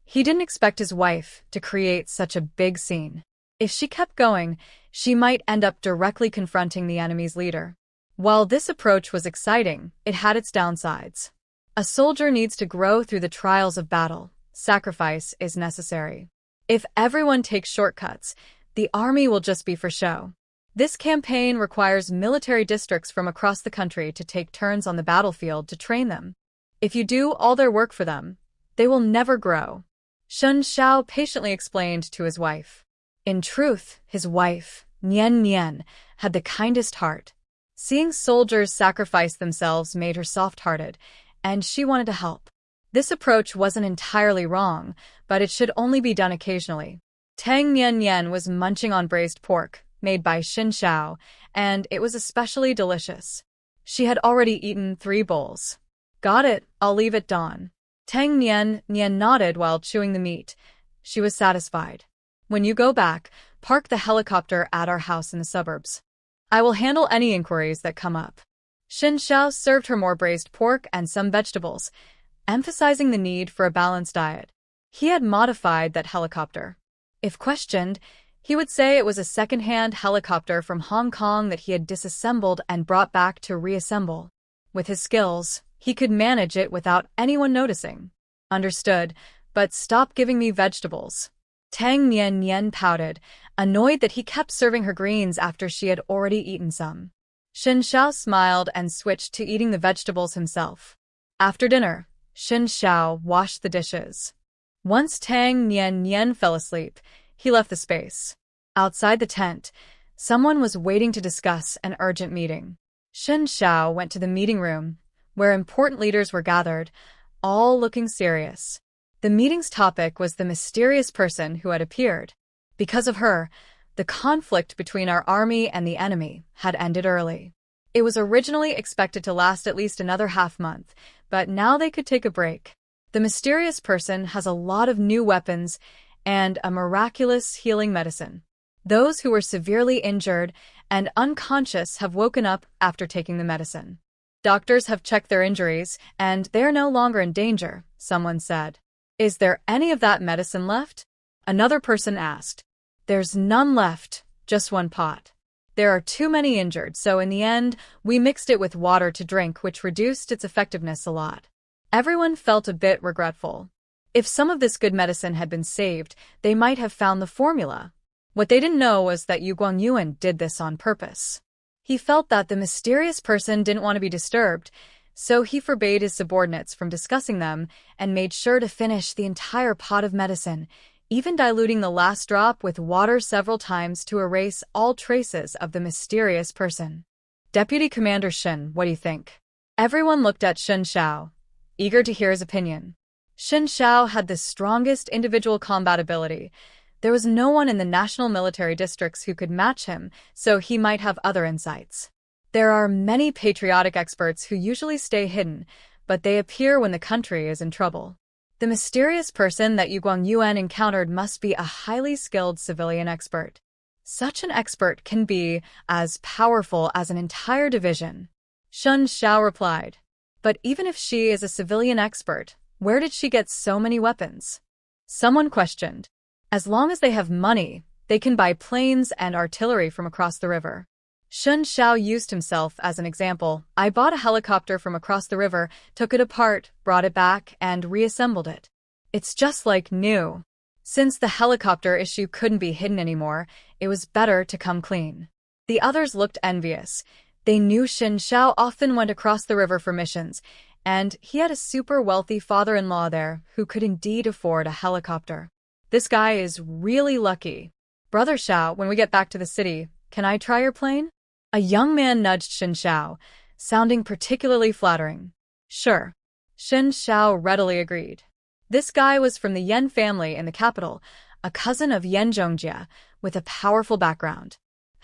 A: He didn't expect his wife to create such a big scene. If she kept going, she might end up directly confronting the enemy's leader. While this approach was exciting, it had its downsides. A soldier needs to grow through the trials of battle. Sacrifice is necessary. If everyone takes shortcuts, the army will just be for show. This campaign requires military districts from across the country to take turns on the battlefield to train them. If you do all their work for them, they will never grow. Xin Xiao patiently explained to his wife. In truth, his wife, Nian Nian, had the kindest heart. Seeing soldiers sacrifice themselves made her soft-hearted, and she wanted to help. This approach wasn't entirely wrong, but it should only be done occasionally. Tang Nian Nian was munching on braised pork, made by Xin Xiao, and it was especially delicious. She had already eaten 3 bowls. Got it, I'll leave at dawn. Tang Nian Nian nodded while chewing the meat. She was satisfied. When you go back, park the helicopter at our house in the suburbs. I will handle any inquiries that come up. Xin Xiao served her more braised pork and some vegetables, emphasizing the need for a balanced diet. He had modified that helicopter. If questioned, he would say it was a second-hand helicopter from Hong Kong that he had disassembled and brought back to reassemble. With his skills, he could manage it without anyone noticing. Understood, but stop giving me vegetables. Tang Nian Nian pouted, annoyed that he kept serving her greens after she had already eaten some. Xin Xiao smiled and switched to eating the vegetables himself. After dinner, Xin Xiao washed the dishes. Once Tang Nian Nian fell asleep, he left the space. Outside the tent, someone was waiting to discuss an urgent meeting. Xin Xiao went to the meeting room, where important leaders were gathered, all looking serious. The meeting's topic was the mysterious person who had appeared. Because of her, the conflict between our army and the enemy had ended early. It was originally expected to last at least another half-month, but now they could take a break. The mysterious person has a lot of new weapons and a miraculous healing medicine. Those who were severely injured and unconscious have woken up after taking the medicine. Doctors have checked their injuries, and they are no longer in danger, someone said. Is there any of that medicine left? Another person asked. There's none left, just 1 pot. There are too many injured, so in the end, we mixed it with water to drink, which reduced its effectiveness a lot. Everyone felt a bit regretful. If some of this good medicine had been saved, they might have found the formula. What they didn't know was that Yu Guangyuan did this on purpose. He felt that the mysterious person didn't want to be disturbed, so he forbade his subordinates from discussing them and made sure to finish the entire pot of medicine, even diluting the last drop with water several times to erase all traces of the mysterious person. Deputy Commander Shin, what do you think? Everyone looked at Xin Xiao, eager to hear his opinion. Xin Xiao had the strongest individual combat ability. There was no one in the national military districts who could match him, so he might have other insights. There are many patriotic experts who usually stay hidden, but they appear when the country is in trouble. The mysterious person that Yu Guangyuan encountered must be a highly skilled civilian expert. Such an expert can be as powerful as an entire division. Xin Xiao replied. But even if she is a civilian expert, where did she get so many weapons? Someone questioned. As long as they have money, they can buy planes and artillery from across the river. Xin Xiao used himself as an example. I bought a helicopter from across the river, took it apart, brought it back, and reassembled it. It's just like new. Since the helicopter issue couldn't be hidden anymore, it was better to come clean. The others looked envious. They knew Xin Xiao often went across the river for missions, and he had a super wealthy father-in-law there who could indeed afford a helicopter. This guy is really lucky. Brother Xiao, when we get back to the city, can I try your plane? A young man nudged Xin Xiao, sounding particularly flattering. Sure. Xin Xiao readily agreed. This guy was from the Yan family in the capital, a cousin of Yan Zhongjia, with a powerful background.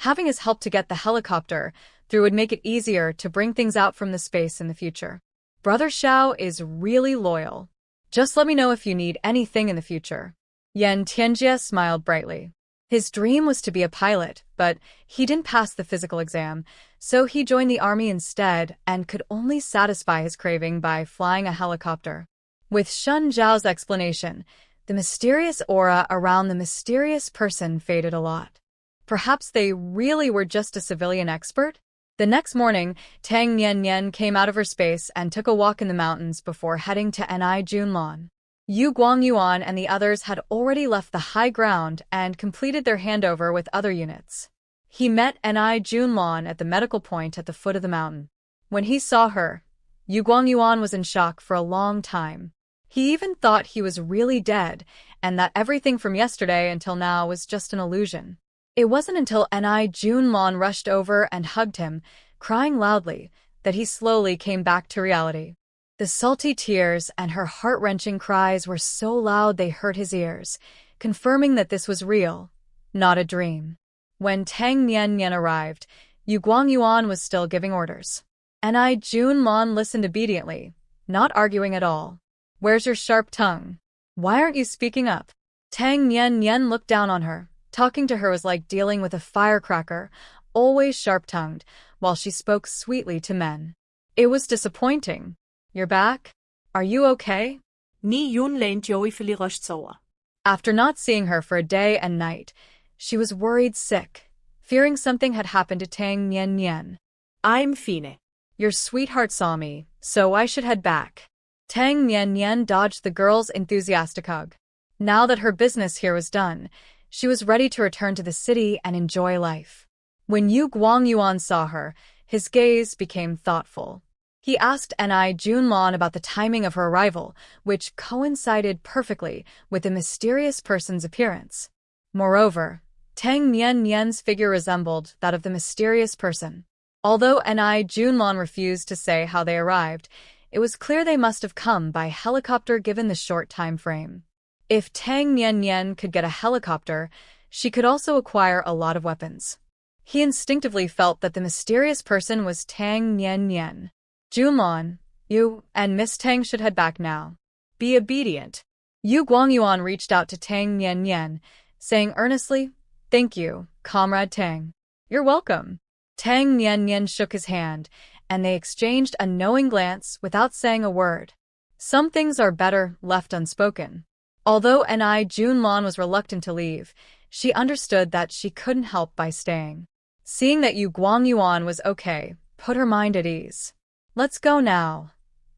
A: Having his help to get the helicopter through would make it easier to bring things out from the space in the future. Brother Xiao is really loyal. Just let me know if you need anything in the future. Yan Tianjie smiled brightly. His dream was to be a pilot, but he didn't pass the physical exam, so he joined the army instead and could only satisfy his craving by flying a helicopter. With Shun Zhao's explanation, the mysterious aura around the mysterious person faded a lot. Perhaps they really were just a civilian expert? The next morning, Tang Nian came out of her space and took a walk in the mountains before heading to Ni Junlan. Yu Guangyuan and the others had already left the high ground and completed their handover with other units. He met Ni Junlan at the medical point at the foot of the mountain. When he saw her, Yu Guangyuan was in shock for a long time. He even thought he was really dead and that everything from yesterday until now was just an illusion. It wasn't until Ni Junlan rushed over and hugged him, crying loudly, that he slowly came back to reality. The salty tears and her heart-wrenching cries were so loud they hurt his ears, confirming that this was real, not a dream. When Tang Nian arrived, Yu Guangyuan was still giving orders. Ni Junlan listened obediently, not arguing at all. Where's your sharp tongue? Why aren't you speaking up? Tang Nian looked down on her. Talking to her was like dealing with a firecracker, always sharp-tongued, while she spoke sweetly to men. It was disappointing. You're back? Are you okay?
B: Ni Yun lane Joey Filiroshzoa.
A: After not seeing her for a day and night, she was worried sick, fearing something had happened to Tang Nian.
B: I'm fine.
A: Your sweetheart saw me, so I should head back. Tang Nian dodged the girl's enthusiastic hug. Now that her business here was done, she was ready to return to the city and enjoy life. When Yu Guangyuan saw her, his gaze became thoughtful. He asked Ni Junlan about the timing of her arrival, which coincided perfectly with the mysterious person's appearance. Moreover, Tang Nian's figure resembled that of the mysterious person. Although Ni Junlan refused to say how they arrived, it was clear they must have come by helicopter given the short time frame. If Tang Nian could get a helicopter, she could also acquire a lot of weapons. He instinctively felt that the mysterious person was Tang Nian. Junlan, you and Miss Tang should head back now. Be obedient. Yu Guangyuan reached out to Tang Nian, saying earnestly, Thank you, Comrade Tang. You're welcome. Tang Nian shook his hand, and they exchanged a knowing glance without saying a word. Some things are better left unspoken. Although Ni Junlan was reluctant to leave, she understood that she couldn't help by staying. Seeing that Yu Guangyuan was okay, put her mind at ease. Let's go now.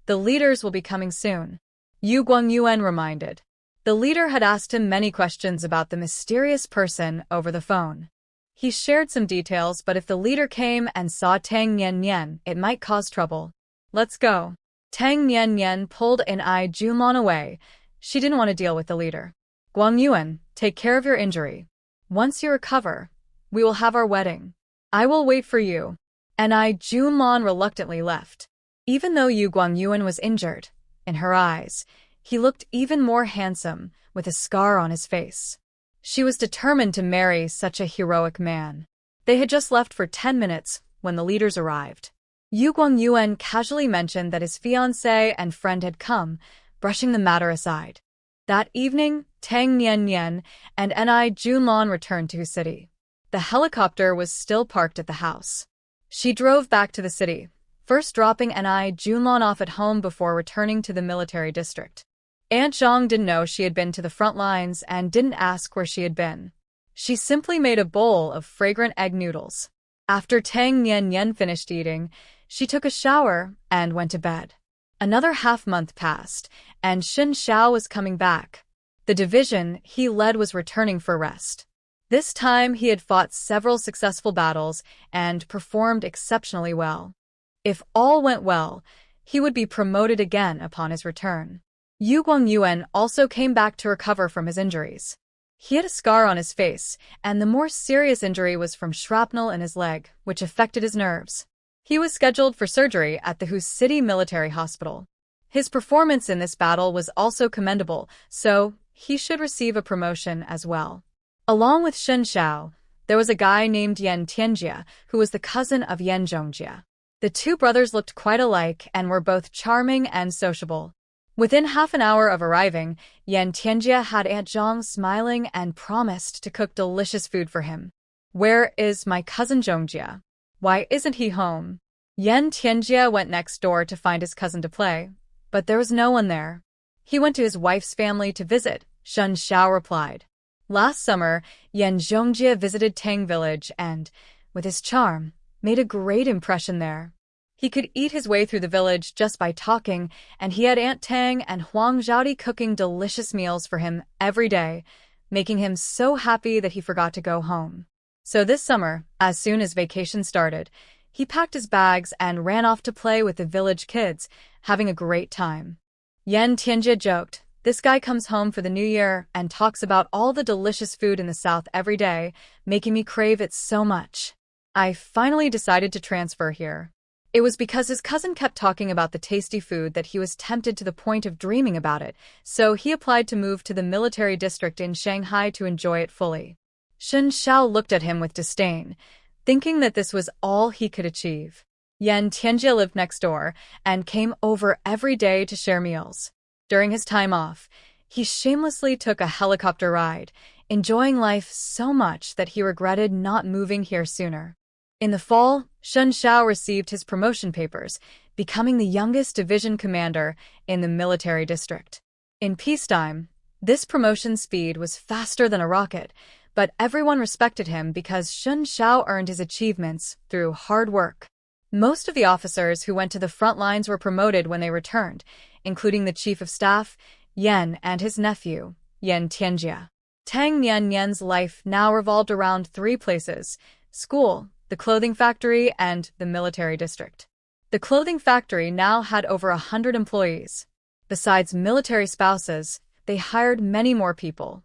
A: The leaders will be coming soon. Yu Guangyuan reminded. The leader had asked him many questions about the mysterious person over the phone. He shared some details, but if the leader came and saw Tang Nian, it might cause trouble. Let's go. Tang Nian pulled Ni Junlan away. She didn't want to deal with the leader. Guangyuan, take care of your injury. Once you recover, we will have our wedding. I will wait for you. Ni Junlan reluctantly left. Even though Yu Guangyuan was injured, in her eyes, he looked even more handsome with a scar on his face. She was determined to marry such a heroic man. They had just left for 10 minutes when the leaders arrived. Yu Guangyuan casually mentioned that his fiancé and friend had come, brushing the matter aside. That evening, Tang Nian and Ni Junlan returned to his city. The helicopter was still parked at the house. She drove back to the city, first dropping Ni Junlan off at home before returning to the military district. Aunt Zhang didn't know she had been to the front lines and didn't ask where she had been. She simply made a bowl of fragrant egg noodles. After Tang Nian finished eating, she took a shower and went to bed. Another half-month passed, and Xin Xiao was coming back. The division he led was returning for rest. This time he had fought several successful battles and performed exceptionally well. If all went well, he would be promoted again upon his return. Yu Guangyuan also came back to recover from his injuries. He had a scar on his face, and the more serious injury was from shrapnel in his leg, which affected his nerves. He was scheduled for surgery at the Hu City Military Hospital. His performance in this battle was also commendable, so he should receive a promotion as well. Along with Xin Xiao, There was a guy named Yan Tianjia, who was the cousin of Yan Zhongjia. The two brothers looked quite alike and were both charming and sociable. Within half an hour of arriving, Yan Tianjia had Aunt Zhong smiling and promised to cook delicious food for him. "Where is my cousin Zhongjia? Why isn't he home?" Yan Tianjia went next door to find his cousin to play, but there was no one there. "He went to his wife's family to visit," Shen Xiao replied. Last summer, Yan Zhongjia visited Tang village and, with his charm, made a great impression there. He could eat his way through the village just by talking, and he had Aunt Tang and Huang Zhaodi cooking delicious meals for him every day, making him so happy that he forgot to go home. So this summer, as soon as vacation started, he packed his bags and ran off to play with the village kids, having a great time. Yan Tianjia joked, "This guy comes home for the new year and talks about all the delicious food in the south every day, making me crave it so much. I finally decided to transfer here." It was because his cousin kept talking about the tasty food that he was tempted to the point of dreaming about it, so he applied to move to the military district in Shanghai to enjoy it fully. Shen Xiao looked at him with disdain, thinking that this was all he could achieve. Yan Tianjia lived next door and came over every day to share meals. During his time off, he shamelessly took a helicopter ride, enjoying life so much that he regretted not moving here sooner. In the fall, Shen Xiao received his promotion papers, becoming the youngest division commander in the military district. In peacetime, this promotion speed was faster than a rocket, but everyone respected him because Shen Xiao earned his achievements through hard work. Most of the officers who went to the front lines were promoted when they returned, including the chief of staff, Yan, and his nephew, Yan Tianjia. Tang Nian's life now revolved around three places: school, the clothing factory, and the military district. The clothing factory now had over 100 employees. Besides military spouses, they hired many more people.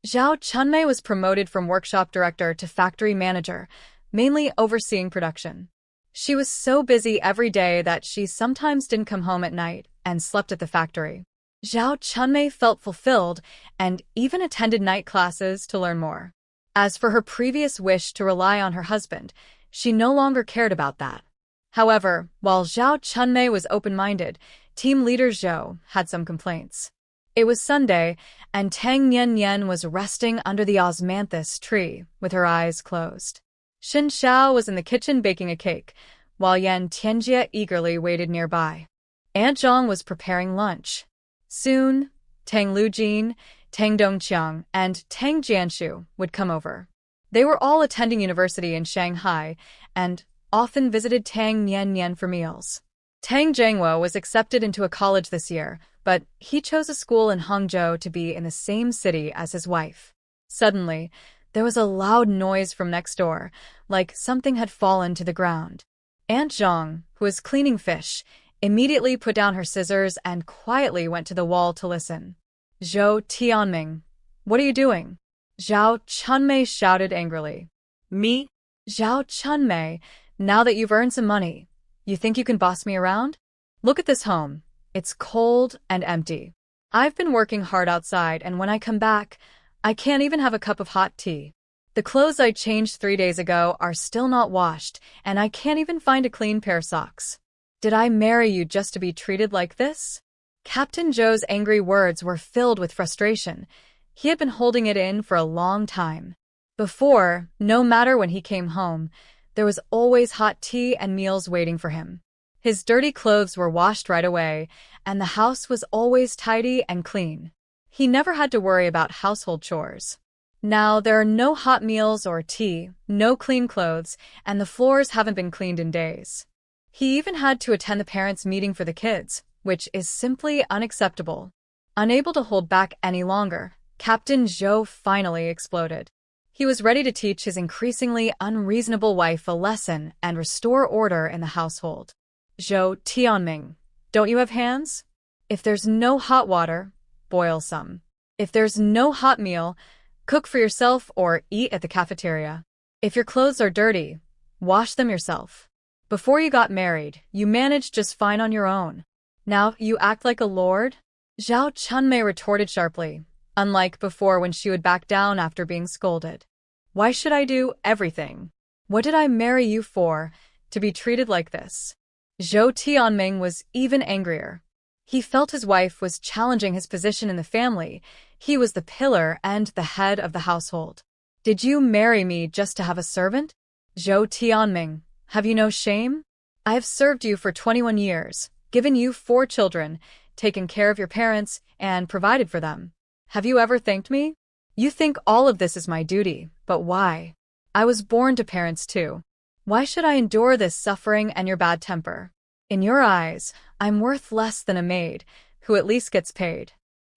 A: Zhao Chunmei was promoted from workshop director to factory manager, mainly overseeing production. She was so busy every day that she sometimes didn't come home at night and slept at the factory. Zhao Chunmei felt fulfilled and even attended night classes to learn more. As for her previous wish to rely on her husband, she no longer cared about that. However, while Zhao Chunmei was open-minded, team leader Zhou had some complaints. It was Sunday, and Tang Nian was resting under the osmanthus tree with her eyes closed. Shen Xiao was in the kitchen baking a cake, while Yan Tianjia eagerly waited nearby. Aunt Zhong was preparing lunch. Soon, Tang Lujin, Tang Dongqiang, and Tang Jianshu would come over. They were all attending university in Shanghai and often visited Tang Nian for meals. Tang Zhengwo was accepted into a college this year, but he chose a school in Hangzhou to be in the same city as his wife. Suddenly, there was a loud noise from next door, like something had fallen to the ground. Aunt Zhong, who was cleaning fish, immediately put down her scissors and quietly went to the wall to listen. "Zhou Tianming, what are you doing?" Zhao Chunmei shouted angrily.
B: Me?
A: "Zhao Chunmei, now that you've earned some money, you think you can boss me around? Look at this home. It's cold and empty. I've been working hard outside, and when I come back, I can't even have a cup of hot tea. The clothes I changed 3 days ago are still not washed, and I can't even find a clean pair of socks. Did I marry you just to be treated like this?" Captain Zhou's angry words were filled with frustration. He had been holding it in for a long time. Before, no matter when he came home, there was always hot tea and meals waiting for him. His dirty clothes were washed right away, and the house was always tidy and clean. He never had to worry about household chores. Now there are no hot meals or tea, no clean clothes, and the floors haven't been cleaned in days. He even had to attend the parents' meeting for the kids, which is simply unacceptable. Unable to hold back any longer, Captain Zhou finally exploded. He was ready to teach his increasingly unreasonable wife a lesson and restore order in the household. "Zhou Tianming, don't you have hands? If there's no hot water, boil some. If there's no hot meal, cook for yourself or eat at the cafeteria. If your clothes are dirty, wash them yourself. Before you got married, you managed just fine on your own. Now you act like a lord?" Zhao Chunmei retorted sharply, unlike before when she would back down after being scolded. Why should I do everything? What did I marry you for, to be treated like this? Zhou Tianming was even angrier. He felt his wife was challenging his position in the family. He was the pillar and the head of the household. Did you marry me just to have a servant? Zhou Tianming, have you no shame? I have served you for 21 years, given you 4 children, taken care of your parents, and provided for them. Have you ever thanked me? You think all of this is my duty, but why? I was born to parents too. Why should I endure this suffering and your bad temper? In your eyes, I'm worth less than a maid, who at least gets paid.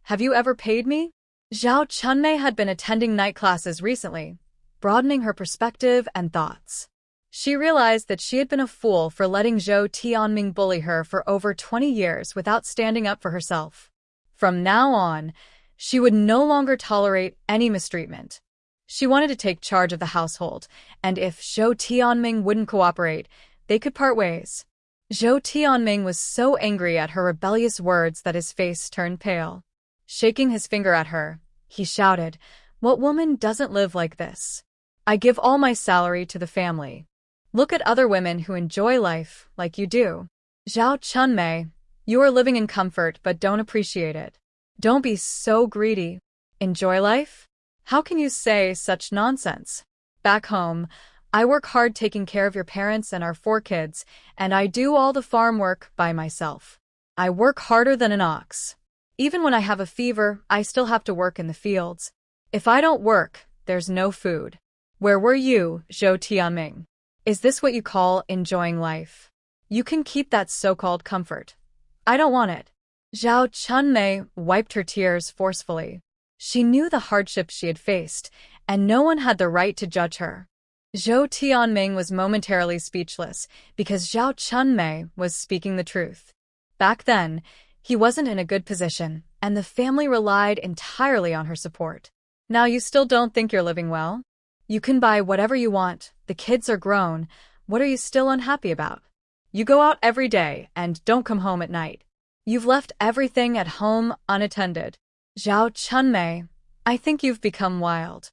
A: Have you ever paid me? Zhao Chunmei had been attending night classes recently, broadening her perspective and thoughts. She realized that she had been a fool for letting Zhou Tianming bully her for over 20 years without standing up for herself. From now on, she would no longer tolerate any mistreatment. She wanted to take charge of the household, and if Zhou Tianming wouldn't cooperate, they could part ways. Zhou Tianming was so angry at her rebellious words that his face turned pale. Shaking his finger at her, he shouted, "What woman doesn't live like this? I give all my salary to the family. Look at other women who enjoy life like you do. Zhao Chunmei, you are living in comfort but don't appreciate it. Don't be so greedy. Enjoy life? How can you say such nonsense? Back home, I work hard taking care of your parents and our 4 kids, and I do all the farm work by myself. I work harder than an ox. Even when I have a fever, I still have to work in the fields. If I don't work, there's no food. Where were you, Zhou Tianming? Is this what you call enjoying life? You can keep that so-called comfort. I don't want it." Zhao Chunmei wiped her tears forcefully. She knew the hardships she had faced, and no one had the right to judge her. Zhou Tianming was momentarily speechless because Zhao Chunmei was speaking the truth. Back then, he wasn't in a good position, and the family relied entirely on her support. Now you still don't think you're living well? You can buy whatever you want, the kids are grown, what are you still unhappy about? You go out every day and don't come home at night. You've left everything at home unattended. Zhao Chunmei, I think you've become wild.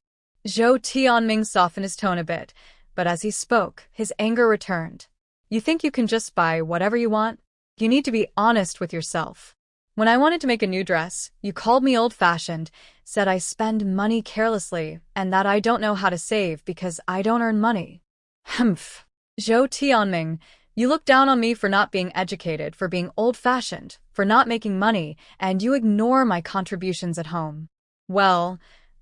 A: Zhou Tianming softened his tone a bit, but as he spoke, his anger returned. You think you can just buy whatever you want? You need to be honest with yourself. When I wanted to make a new dress, you called me old-fashioned, said I spend money carelessly, and that I don't know how to save because I don't earn money. Humph. Zhou Tianming, you look down on me for not being educated, for being old-fashioned, for not making money, and you ignore my contributions at home. Well,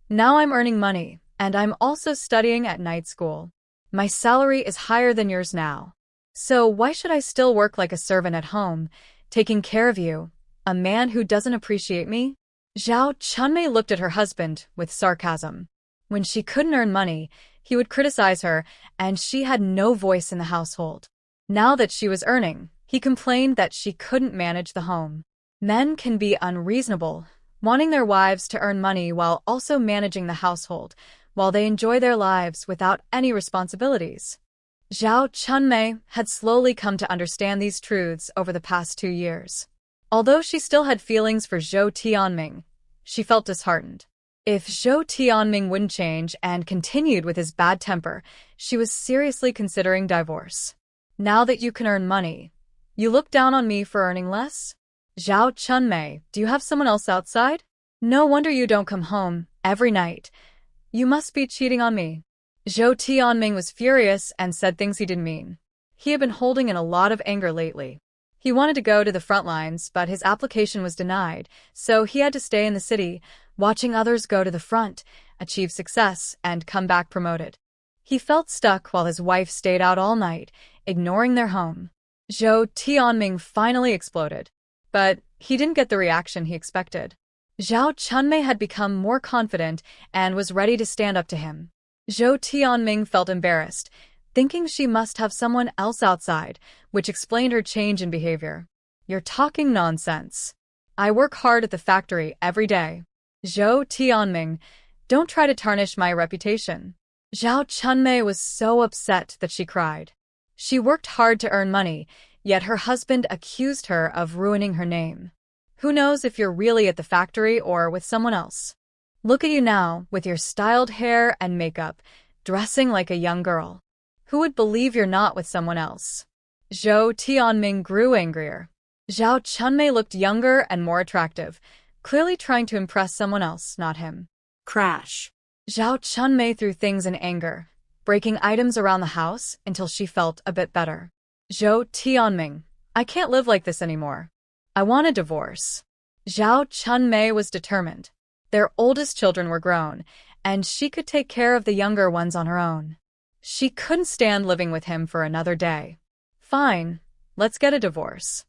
A: now I'm earning money, and I'm also studying at night school. My salary is higher than yours now. So why should I still work like a servant at home, taking care of you, a man who doesn't appreciate me? Zhao Chunmei looked at her husband with sarcasm. When she couldn't earn money, he would criticize her, and she had no voice in the household. Now that she was earning, he complained that she couldn't manage the home. Men can be unreasonable, wanting their wives to earn money while also managing the household, while they enjoy their lives without any responsibilities. Zhao Chunmei had slowly come to understand these truths over the past 2 years. Although she still had feelings for Zhou Tianming, she felt disheartened. If Zhou Tianming wouldn't change and continued with his bad temper, she was seriously considering divorce. Now that you can earn money, you look down on me for earning less? Zhao Chunmei, do you have someone else outside? No wonder you don't come home every night. You must be cheating on me. Zhou Tianming was furious and said things he didn't mean. He had been holding in a lot of anger lately. He wanted to go to the front lines, but his application was denied, so he had to stay in the city, watching others go to the front, achieve success, and come back promoted. He felt stuck while his wife stayed out all night, ignoring their home. Zhou Tianming finally exploded, but he didn't get the reaction he expected. Zhao Chunmei had become more confident and was ready to stand up to him. Zhou Tianming felt embarrassed, thinking she must have someone else outside, which explained her change in behavior. You're talking nonsense. I work hard at the factory every day. Zhou Tianming, don't try to tarnish my reputation. Zhao Chunmei was so upset that she cried. She worked hard to earn money, yet her husband accused her of ruining her name. Who knows if you're really at the factory or with someone else? Look at you now, with your styled hair and makeup. dressing like a young girl. Who would believe you're not with someone else? Zhou Tianming grew angrier. Zhao Chunmei looked younger and more attractive, clearly trying to impress someone else, not him.
B: Crash.
A: Zhao Chunmei threw things in anger, breaking items around the house until she felt a bit better. Zhou Tianming, I can't live like this anymore. I want a divorce. Zhao Chunmei was determined. Their oldest children were grown, and she could take care of the younger ones on her own. She couldn't stand living with him for another day. Fine, let's get a divorce.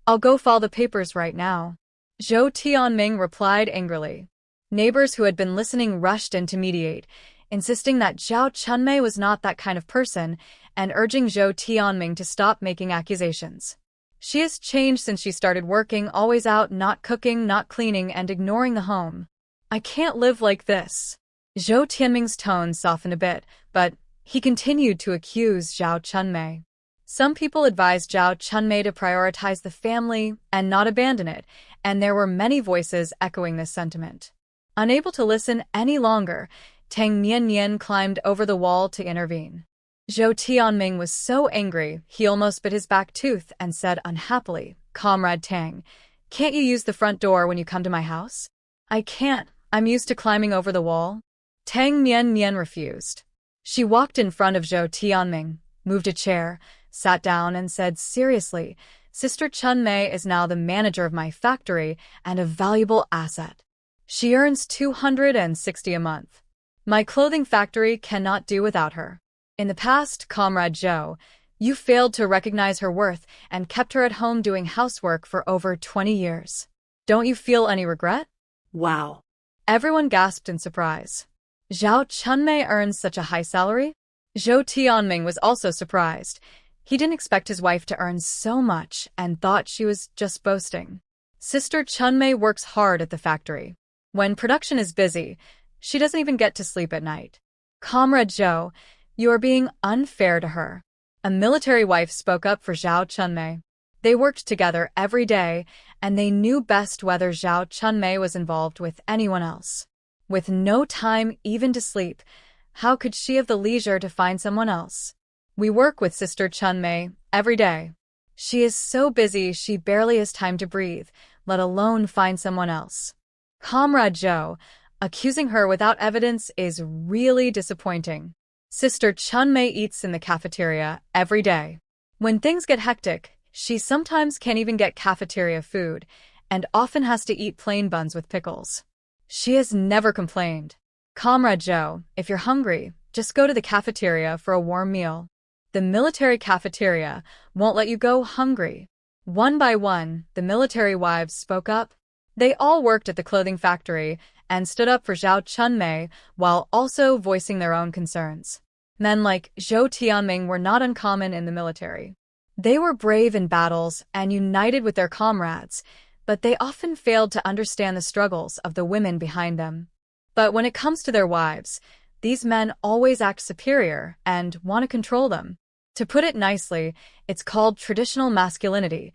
A: I'll go file the papers right now. Zhou Tianming replied angrily. Neighbors who had been listening rushed in to mediate, insisting that Zhao Chunmei was not that kind of person and urging Zhou Tianming to stop making accusations. She has changed since she started working, always out, not cooking, not cleaning, and ignoring the home. I can't live like this. Zhou Tianming's tone softened a bit, but he continued to accuse Zhao Chunmei. Some people advised Zhao Chunmei to prioritize the family and not abandon it, and there were many voices echoing this sentiment. Unable to listen any longer, Tang Nian climbed over the wall to intervene. Zhou Tianming was so angry he almost bit his back tooth and said unhappily, "Comrade Tang, can't you use the front door when you come to my house?" "I can't, I'm used to climbing over the wall." Tang Nian refused. She walked in front of Zhou Tianming, moved a chair, sat down and said seriously, "Sister Chunmei is now the manager of my factory and a valuable asset. She earns 260 a month. My clothing factory cannot do without her. In the past, Comrade Zhou, you failed to recognize her worth and kept her at home doing housework for over 20 years. Don't you feel any regret?"
B: Wow.
A: Everyone gasped in surprise. Zhao Chunmei earns such a high salary? Zhou Tianming was also surprised. He didn't expect his wife to earn so much and thought she was just boasting. Sister Chunmei works hard at the factory. When production is busy, she doesn't even get to sleep at night. Comrade Zhou, you are being unfair to her. A military wife spoke up for Zhao Chunmei. They worked together every day, and they knew best whether Zhao Chunmei was involved with anyone else. With no time even to sleep, how could she have the leisure to find someone else? We work with Sister Chunmei every day. She is so busy she barely has time to breathe, let alone find someone else. Comrade Zhou, accusing her without evidence is really disappointing. Sister Chunmei eats in the cafeteria every day. When things get hectic, she sometimes can't even get cafeteria food, and often has to eat plain buns with pickles. She has never complained. Comrade Zhou, if you're hungry, just go to the cafeteria for a warm meal. The military cafeteria won't let you go hungry. One by one, the military wives spoke up. They all worked at the clothing factory and stood up for Zhao Chunmei while also voicing their own concerns. Men like Zhou Tianming were not uncommon in the military. They were brave in battles and united with their comrades, but they often failed to understand the struggles of the women behind them. But when it comes to their wives, these men always act superior and want to control them. To put it nicely, it's called traditional masculinity.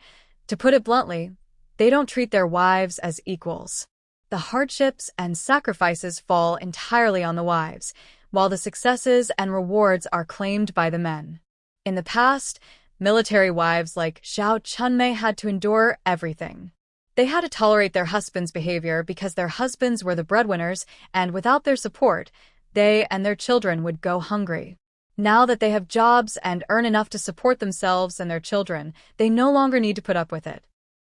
A: To put it bluntly, they don't treat their wives as equals. The hardships and sacrifices fall entirely on the wives, while the successes and rewards are claimed by the men. In the past, military wives like Zhao Chunmei had to endure everything. They had to tolerate their husbands' behavior because their husbands were the breadwinners, and without their support, they and their children would go hungry. Now that they have jobs and earn enough to support themselves and their children, they no longer need to put up with it.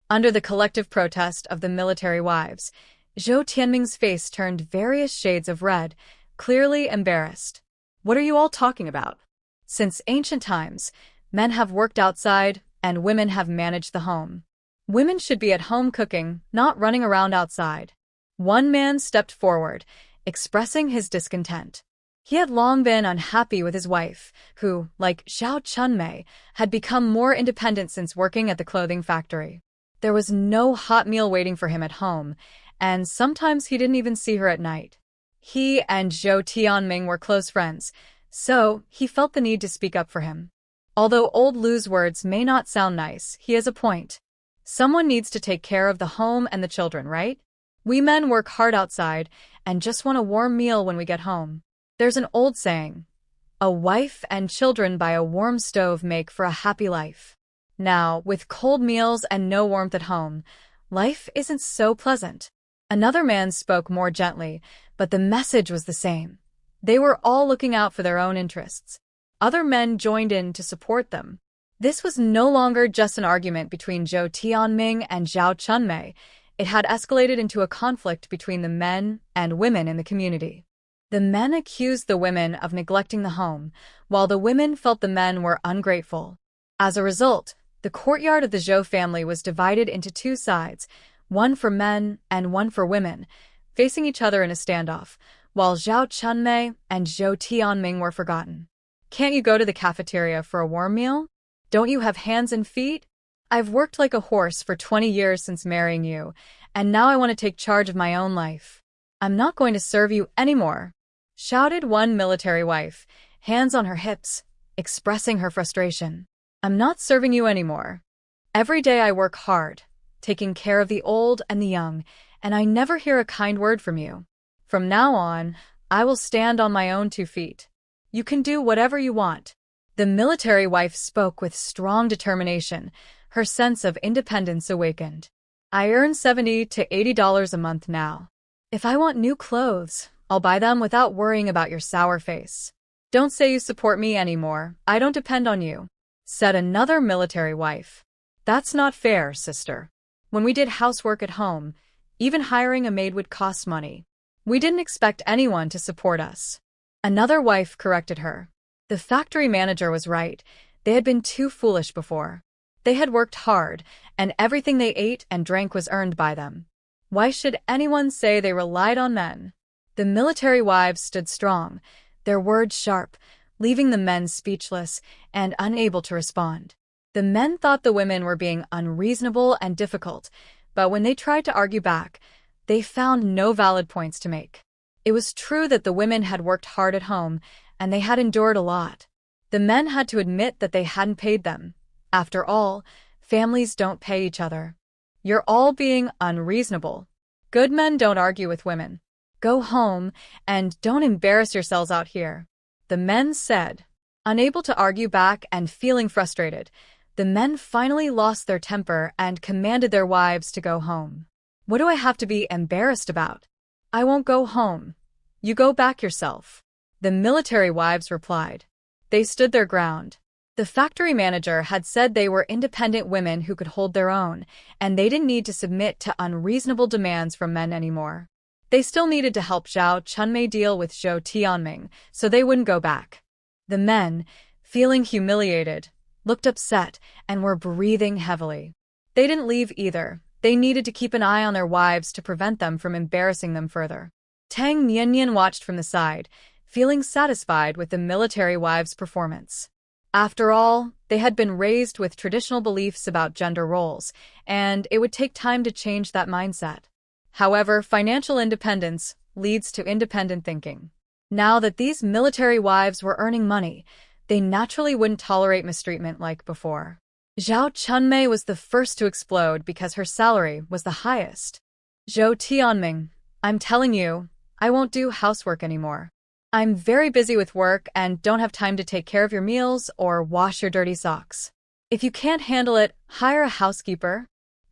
A: Under the collective protest of the military wives, Zhou Tianming's face turned various shades of red, clearly embarrassed. "What are you all talking about? Since ancient times, men have worked outside and women have managed the home. Women should be at home cooking, not running around outside." One man stepped forward, expressing his discontent. He had long been unhappy with his wife, who, like Zhao Chunmei, had become more independent since working at the clothing factory. There was no hot meal waiting for him at home, and sometimes he didn't even see her at night. He and Zhou Tianming were close friends, so he felt the need to speak up for him. Although old Lu's words may not sound nice, he has a point. Someone needs to take care of the home and the children, right? We men work hard outside and just want a warm meal when we get home. There's an old saying, A wife and children by a warm stove make for a happy life. Now, with cold meals and no warmth at home, life isn't so pleasant. Another man spoke more gently, but the message was the same. They were all looking out for their own interests. Other men joined in to support them. This was no longer just an argument between Zhou Tianming and Zhao Chunmei. It had escalated into a conflict between the men and women in the community. The men accused the women of neglecting the home, while the women felt the men were ungrateful. As a result, the courtyard of the Zhou family was divided into two sides, one for men and one for women, facing each other in a standoff, while Zhao Chunmei and Zhou Tianming were forgotten. Can't you go to the cafeteria for a warm meal? Don't you have hands and feet? I've worked like a horse for 20 years since marrying you, and now I want to take charge of my own life. I'm not going to serve you anymore, shouted one military wife, hands on her hips, expressing her frustration. I'm not serving you anymore. Every day I work hard, taking care of the old and the young, and I never hear a kind word from you. From now on, I will stand on my own 2 feet. You can do whatever you want. The military wife spoke with strong determination, her sense of independence awakened. I earn $70 to $80 a month now. If I want new clothes, I'll buy them without worrying about your sour face. Don't say you support me anymore. I don't depend on you, said another military wife. That's not fair, sister. When we did housework at home, even hiring a maid would cost money. We didn't expect anyone to support us. Another wife corrected her. The factory manager was right. They had been too foolish before. They had worked hard, and everything they ate and drank was earned by them. Why should anyone say they relied on men? The military wives stood strong, their words sharp, leaving the men speechless and unable to respond. The men thought the women were being unreasonable and difficult, but when they tried to argue back, they found no valid points to make. It was true that the women had worked hard at home, and they had endured a lot. The men had to admit that they hadn't paid them. After all, families don't pay each other. You're all being unreasonable. Good men don't argue with women. Go home and don't embarrass yourselves out here, the men said. Unable to argue back and feeling frustrated, the men finally lost their temper and commanded their wives to go home. What do I have to be embarrassed about? I won't go home. You go back yourself, the military wives replied. They stood their ground. The factory manager had said they were independent women who could hold their own, and they didn't need to submit to unreasonable demands from men anymore. They still needed to help Zhao Chunmei deal with Zhou Tianming, so they wouldn't go back. The men, feeling humiliated, looked upset and were breathing heavily. They didn't leave either. They needed to keep an eye on their wives to prevent them from embarrassing them further. Tang Nianyan watched from the side, feeling satisfied with the military wives' performance. After all, they had been raised with traditional beliefs about gender roles, and it would take time to change that mindset. However, financial independence leads to independent thinking. Now that these military wives were earning money, they naturally wouldn't tolerate mistreatment like before. Zhao Chunmei was the first to explode because her salary was the highest. Zhou Tianming, I'm telling you, I won't do housework anymore. I'm very busy with work and don't have time to take care of your meals or wash your dirty socks. If you can't handle it, hire a housekeeper.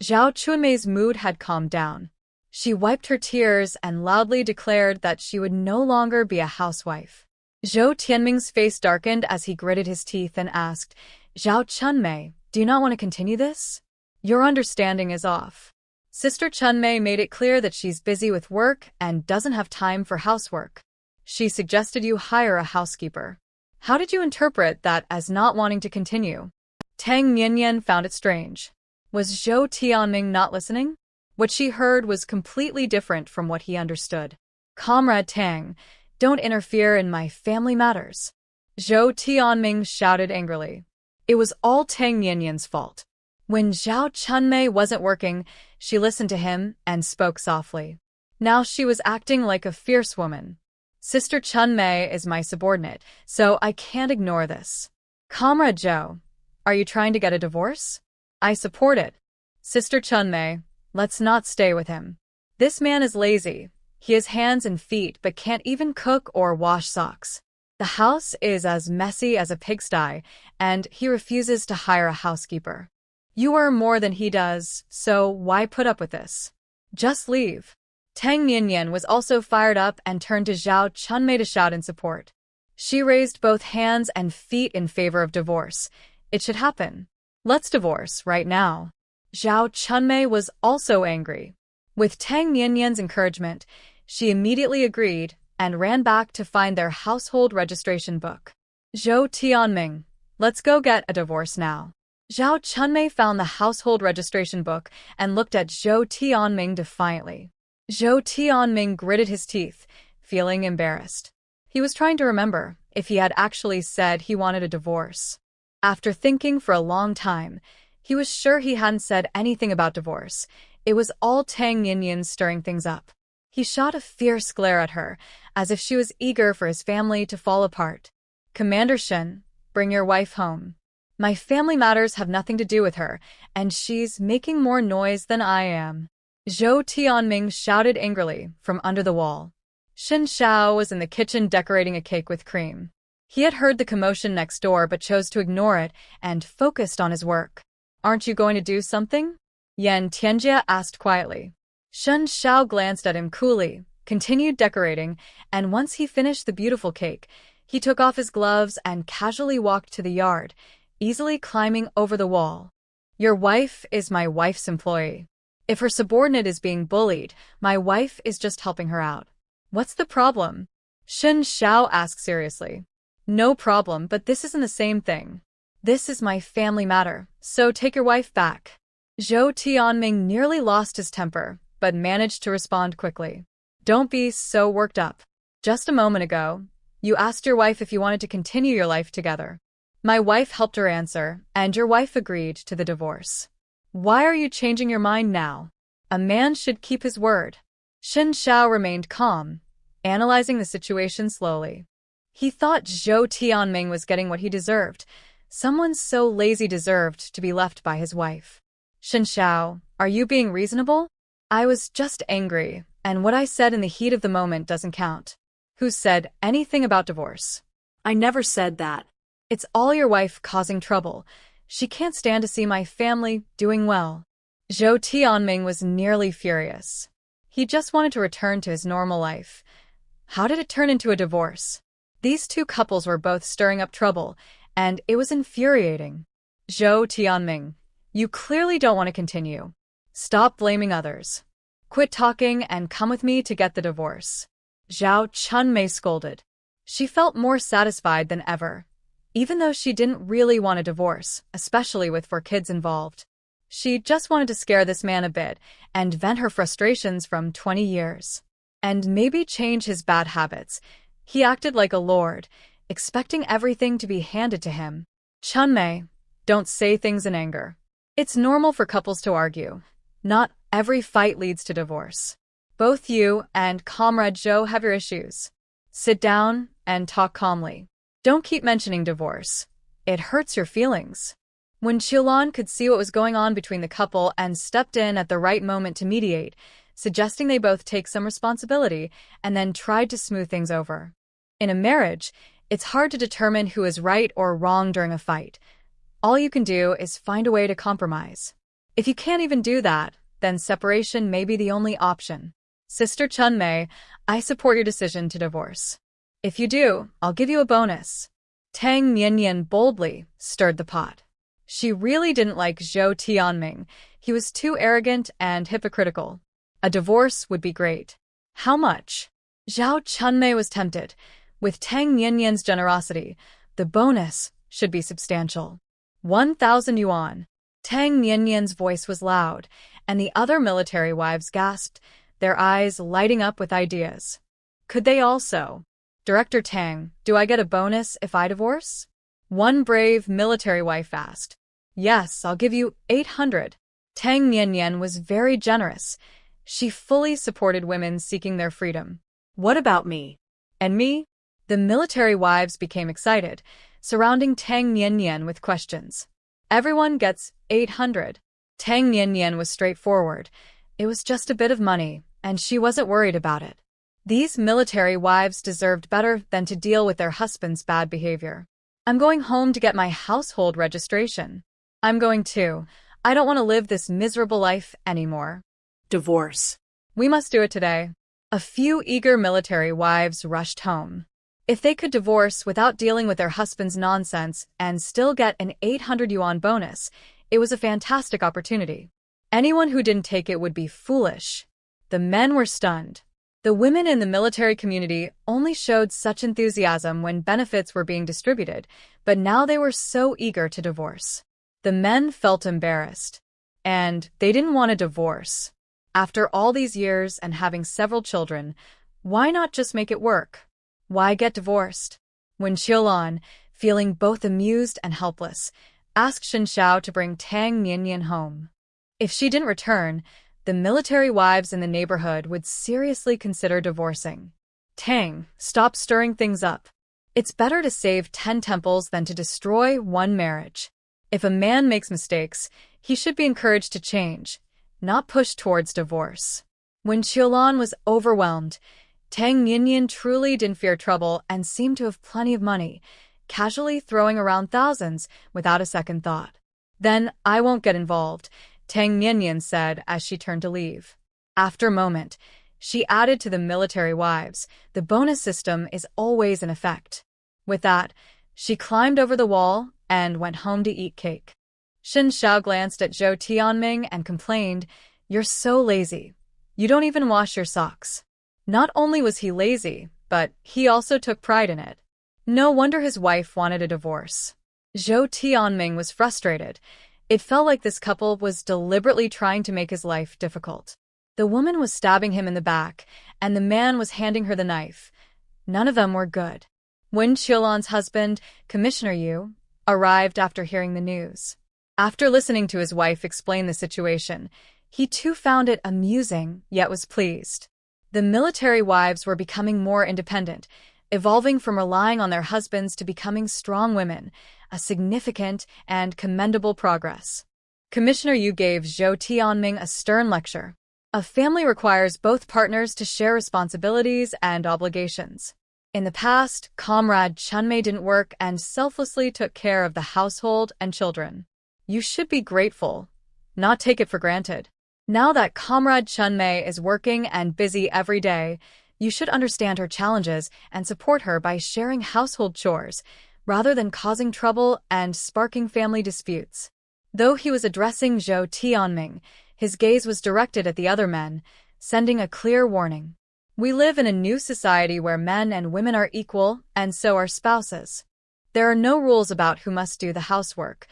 A: Zhao Chunmei's mood had calmed down. She wiped her tears and loudly declared that she would no longer be a housewife. Zhou Tianming's face darkened as he gritted his teeth and asked, Zhao Chunmei, do you not want to continue this? Your understanding is off. Sister Chunmei made it clear that she's busy with work and doesn't have time for housework. She suggested you hire a housekeeper. How did you interpret that as not wanting to continue? Tang Nianyan found it strange. Was Zhou Tianming not listening? What she heard was completely different from what he understood. Comrade Tang, don't interfere in my family matters. Zhou Tianming shouted angrily. It was all Tang Nianyan's fault. When Zhao Chunmei wasn't working, she listened to him and spoke softly. Now she was acting like a fierce woman. Sister Chunmei is my subordinate, so I can't ignore this. Comrade Zhou, are you trying to get a divorce? I support it. Sister Chunmei, let's not stay with him. This man is lazy. He has hands and feet but can't even cook or wash socks. The house is as messy as a pigsty, and he refuses to hire a housekeeper. You earn more than he does, so why put up with this? Just leave. Tang Nianyan was also fired up and turned to Zhao Chunmei to shout in support. She raised both hands and feet in favor of divorce. It should happen. Let's divorce right now. Zhao Chunmei was also angry. With Tang Nianyan's encouragement, she immediately agreed and ran back to find their household registration book. Zhou Tianming, let's go get a divorce now. Zhao Chunmei found the household registration book and looked at Zhou Tianming defiantly. Zhou Tianming gritted his teeth, feeling embarrassed. He was trying to remember if he had actually said he wanted a divorce. After thinking for a long time, he was sure he hadn't said anything about divorce. It was all Tang Nianyan stirring things up. He shot a fierce glare at her, as if she was eager for his family to fall apart. Commander Shen, bring your wife home. My family matters have nothing to do with her, and she's making more noise than I am. Zhou Tianming shouted angrily from under the wall. Shen Xiao was in the kitchen decorating a cake with cream. He had heard the commotion next door but chose to ignore it and focused on his work. Aren't you going to do something? Yan Tianjia asked quietly. Shen Xiao glanced at him coolly, continued decorating, and once he finished the beautiful cake, he took off his gloves and casually walked to the yard, easily climbing over the wall. Your wife is my wife's employee. If her subordinate is being bullied, my wife is just helping her out. What's the problem? Shen Xiao asked seriously. No problem, but this isn't the same thing. This is my family matter, so take your wife back. Zhou Tianming nearly lost his temper, but managed to respond quickly. Don't be so worked up. Just a moment ago, you asked your wife if you wanted to continue your life together. My wife helped her answer, and your wife agreed to the divorce. Why are you changing your mind now? A man should keep his word. Shen Xiao remained calm, analyzing the situation slowly. He thought Zhou Tianming was getting what he deserved. Someone so lazy deserved to be left by his wife. Shen Xiao, are you being reasonable? I was just angry, and what I said in the heat of the moment doesn't count. Who said anything about divorce?
B: I never said that.
A: It's all your wife causing trouble. She can't stand to see my family doing well. Zhou Tianming was nearly furious. He just wanted to return to his normal life. How did it turn into a divorce? These two couples were both stirring up trouble, and it was infuriating. Zhou Tianming, you clearly don't want to continue. Stop blaming others. Quit talking and come with me to get the divorce. Zhao Chunmei scolded. She felt more satisfied than ever, even though she didn't really want a divorce, especially with 4 kids involved. She just wanted to scare this man a bit and vent her frustrations from 20 years. And maybe change his bad habits. He acted like a lord, expecting everything to be handed to him. Chunmei, don't say things in anger. It's normal for couples to argue. Not every fight leads to divorce. Both you and Comrade Zhou have your issues. Sit down and talk calmly. Don't keep mentioning divorce. It hurts your feelings. When Qiulan could see what was going on between the couple and stepped in at the right moment to mediate, suggesting they both take some responsibility and then tried to smooth things over. In a marriage, it's hard to determine who is right or wrong during a fight. All you can do is find a way to compromise. If you can't even do that, then separation may be the only option. Sister Chunmei, I support your decision to divorce. If you do, I'll give you a bonus. Tang Nianyan boldly stirred the pot. She really didn't like Zhou Tianming. He was too arrogant and hypocritical. A divorce would be great. How much? Zhao Chunmei was tempted. With Tang Nianyan's generosity, the bonus should be substantial. 1,000 yuan. Tang Nianyan's voice was loud, and the other military wives gasped, their eyes lighting up with ideas. Could they also? Director Tang, do I get a bonus if I divorce? One brave military wife asked. Yes, I'll give you 800. Tang Nianyan was very generous. She fully supported women seeking their freedom.
B: What about me?
A: And me? The military wives became excited, surrounding Tang Nianyan with questions. Everyone gets 800. Tang Nianyan was straightforward. It was just a bit of money, and she wasn't worried about it. These military wives deserved better than to deal with their husband's bad behavior. I'm going home to get my household registration. I'm going too. I don't want to live this miserable life anymore.
B: Divorce.
A: We must do it today. A few eager military wives rushed home. If they could divorce without dealing with their husband's nonsense and still get an 800 yuan bonus, it was a fantastic opportunity. Anyone who didn't take it would be foolish. The men were stunned. The women in the military community only showed such enthusiasm when benefits were being distributed, but now they were so eager to divorce. The men felt embarrassed. And they didn't want a divorce. After all these years and having several children, why not just make it work? Why get divorced? When Qiulan, feeling both amused and helpless, asked Shen Xiao to bring Tang Niannian home. If she didn't return, the military wives in the neighborhood would seriously consider divorcing. Tang, stop stirring things up. It's better to save 10 temples than to destroy one marriage. If a man makes mistakes, he should be encouraged to change, not pushed towards divorce. When Qiulan was overwhelmed, Tang Niannian truly didn't fear trouble and seemed to have plenty of money, casually throwing around thousands without a second thought. Then I won't get involved, Tang Niannian said as she turned to leave. After a moment, she added to the military wives, the bonus system is always in effect. With that, she climbed over the wall and went home to eat cake. Shen Xiao glanced at Zhou Tianming and complained, "You're so lazy. You don't even wash your socks." Not only was he lazy, but he also took pride in it. No wonder his wife wanted a divorce. Zhou Tianming was frustrated. It felt like this couple was deliberately trying to make his life difficult. The woman was stabbing him in the back, and the man was handing her the knife. None of them were good. When Qiulan's husband, Commissioner Yu, arrived after hearing the news. After listening to his wife explain the situation, he too found it amusing, yet was pleased. The military wives were becoming more independent, evolving from relying on their husbands to becoming strong women, a significant and commendable progress. Commissioner Yu gave Zhou Tianming a stern lecture. A family requires both partners to share responsibilities and obligations. In the past, Comrade Chunmei didn't work and selflessly took care of the household and children. You should be grateful, not take it for granted. Now that Comrade Chunmei is working and busy every day, you should understand her challenges and support her by sharing household chores, rather than causing trouble and sparking family disputes. Though he was addressing Zhou Tianming, his gaze was directed at the other men, sending a clear warning. We live in a new society where men and women are equal, and so are spouses. There are no rules about who must do the housework.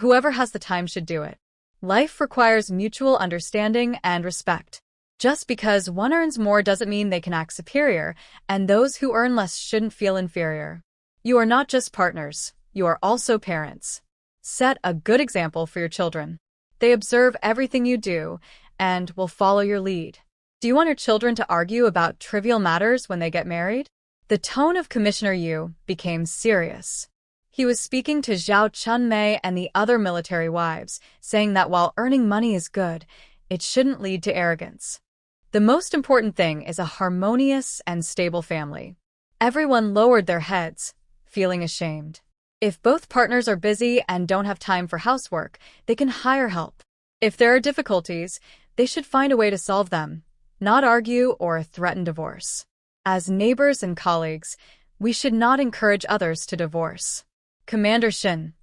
A: Whoever has the time should do it. Life requires mutual understanding and respect. Just because one earns more doesn't mean they can act superior, and those who earn less shouldn't feel inferior. You are not just partners, you are also parents. Set a good example for your children. They observe everything you do and will follow your lead. Do you want your children to argue about trivial matters when they get married? The tone of Commissioner Yu became serious. He was speaking to Zhao Chunmei and the other military wives, saying that while earning money is good, it shouldn't lead to arrogance. The most important thing is a harmonious and stable family. Everyone lowered their heads, feeling ashamed. If both partners are busy and don't have time for housework, they can hire help. If there are difficulties, they should find a way to solve them, not argue or threaten divorce. As neighbors and colleagues, we should not encourage others to divorce. Commander Shin,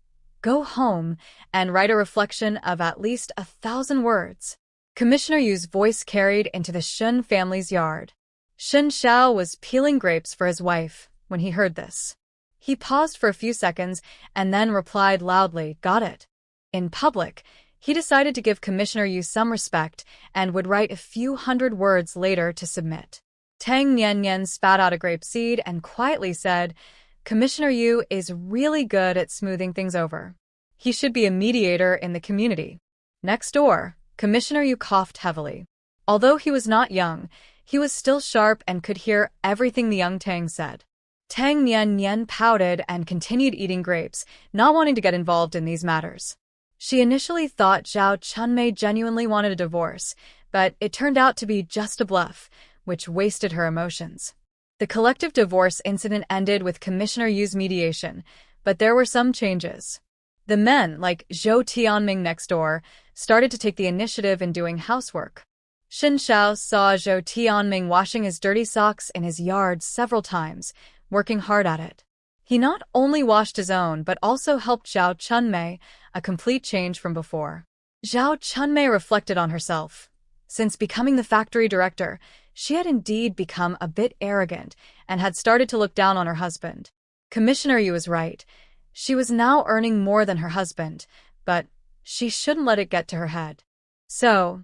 A: go home and write a reflection of at least 1,000 words. Commissioner Yu's voice carried into the Shun family's yard. Shen Xiao was peeling grapes for his wife when he heard this. He paused for a few seconds and then replied loudly, "Got it." In public, he decided to give Commissioner Yu some respect and would write a few hundred words later to submit. Tang Niannian spat out a grape seed and quietly said, "Commissioner Yu is really good at smoothing things over. He should be a mediator in the community." Next door, Commissioner Yu coughed heavily. Although he was not young, he was still sharp and could hear everything the young Tang said. Tang Niannian pouted and continued eating grapes, not wanting to get involved in these matters. She initially thought Zhao Chunmei genuinely wanted a divorce, but it turned out to be just a bluff, which wasted her emotions. The collective divorce incident ended with Commissioner Yu's mediation, but there were some changes. The men, like Zhou Tianming next door, started to take the initiative in doing housework. Xin Xiao saw Zhou Tianming washing his dirty socks in his yard several times, working hard at it. He not only washed his own but also helped Zhao Chunmei, a complete change from before. Zhao Chunmei reflected on herself. Since becoming the factory director, she had indeed become a bit arrogant and had started to look down on her husband. Commissioner Yu was right. She was now earning more than her husband, but she shouldn't let it get to her head. So,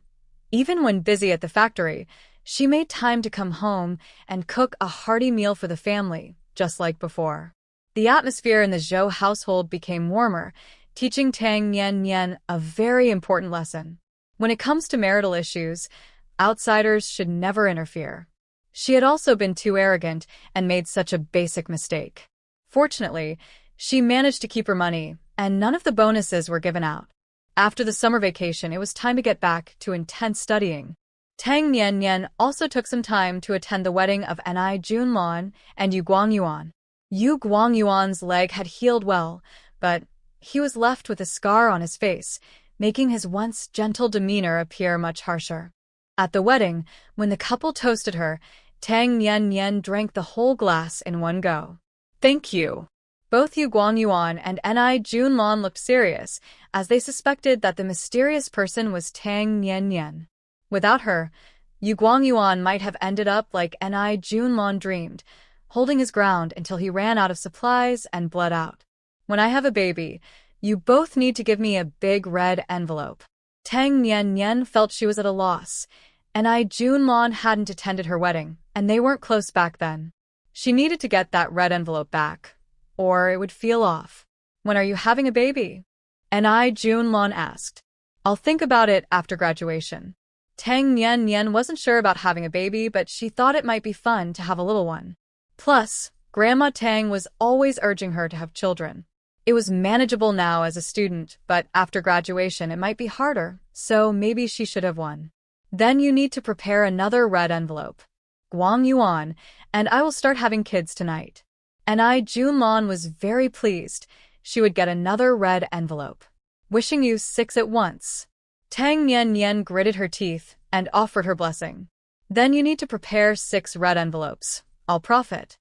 A: even when busy at the factory, she made time to come home and cook a hearty meal for the family, just like before. The atmosphere in the Zhou household became warmer, teaching Tang Nian a very important lesson. When it comes to marital issues, outsiders should never interfere. She had also been too arrogant and made such a basic mistake. Fortunately, she managed to keep her money, and none of the bonuses were given out. After the summer vacation, it was time to get back to intense studying. Tang Nian also took some time to attend the wedding of Ni Junlan and Yu Guangyuan. Yu Guangyuan's leg had healed well, but he was left with a scar on his face, making his once gentle demeanor appear much harsher. At the wedding, when the couple toasted her, Tang Nian drank the whole glass in one go. "Thank you." Both Yu Guangyuan and Ni Junlan looked serious, as they suspected that the mysterious person was Tang Nian. Without her, Yu Guangyuan might have ended up like Ni Junlan dreamed, holding his ground until he ran out of supplies and bled out. "When I have a baby, you both need to give me a big red envelope." Tang Nian felt she was at a loss. Ni Junlan hadn't attended her wedding, and they weren't close back then. She needed to get that red envelope back, or it would feel off. "When are you having a baby?" Ni Junlan asked. "I'll think about it after graduation." Tang Nian wasn't sure about having a baby, but she thought it might be fun to have a little one. Plus, Grandma Tang was always urging her to have children. It was manageable now as a student, but after graduation it might be harder, so maybe she should have one. "Then you need to prepare another red envelope. Guangyuan, and I will start having kids tonight." Ni Junlan was very pleased. She would get another red envelope. "Wishing you 6 at once." Tang Nian gritted her teeth and offered her blessing. "Then you need to prepare 6 red envelopes. I'll profit."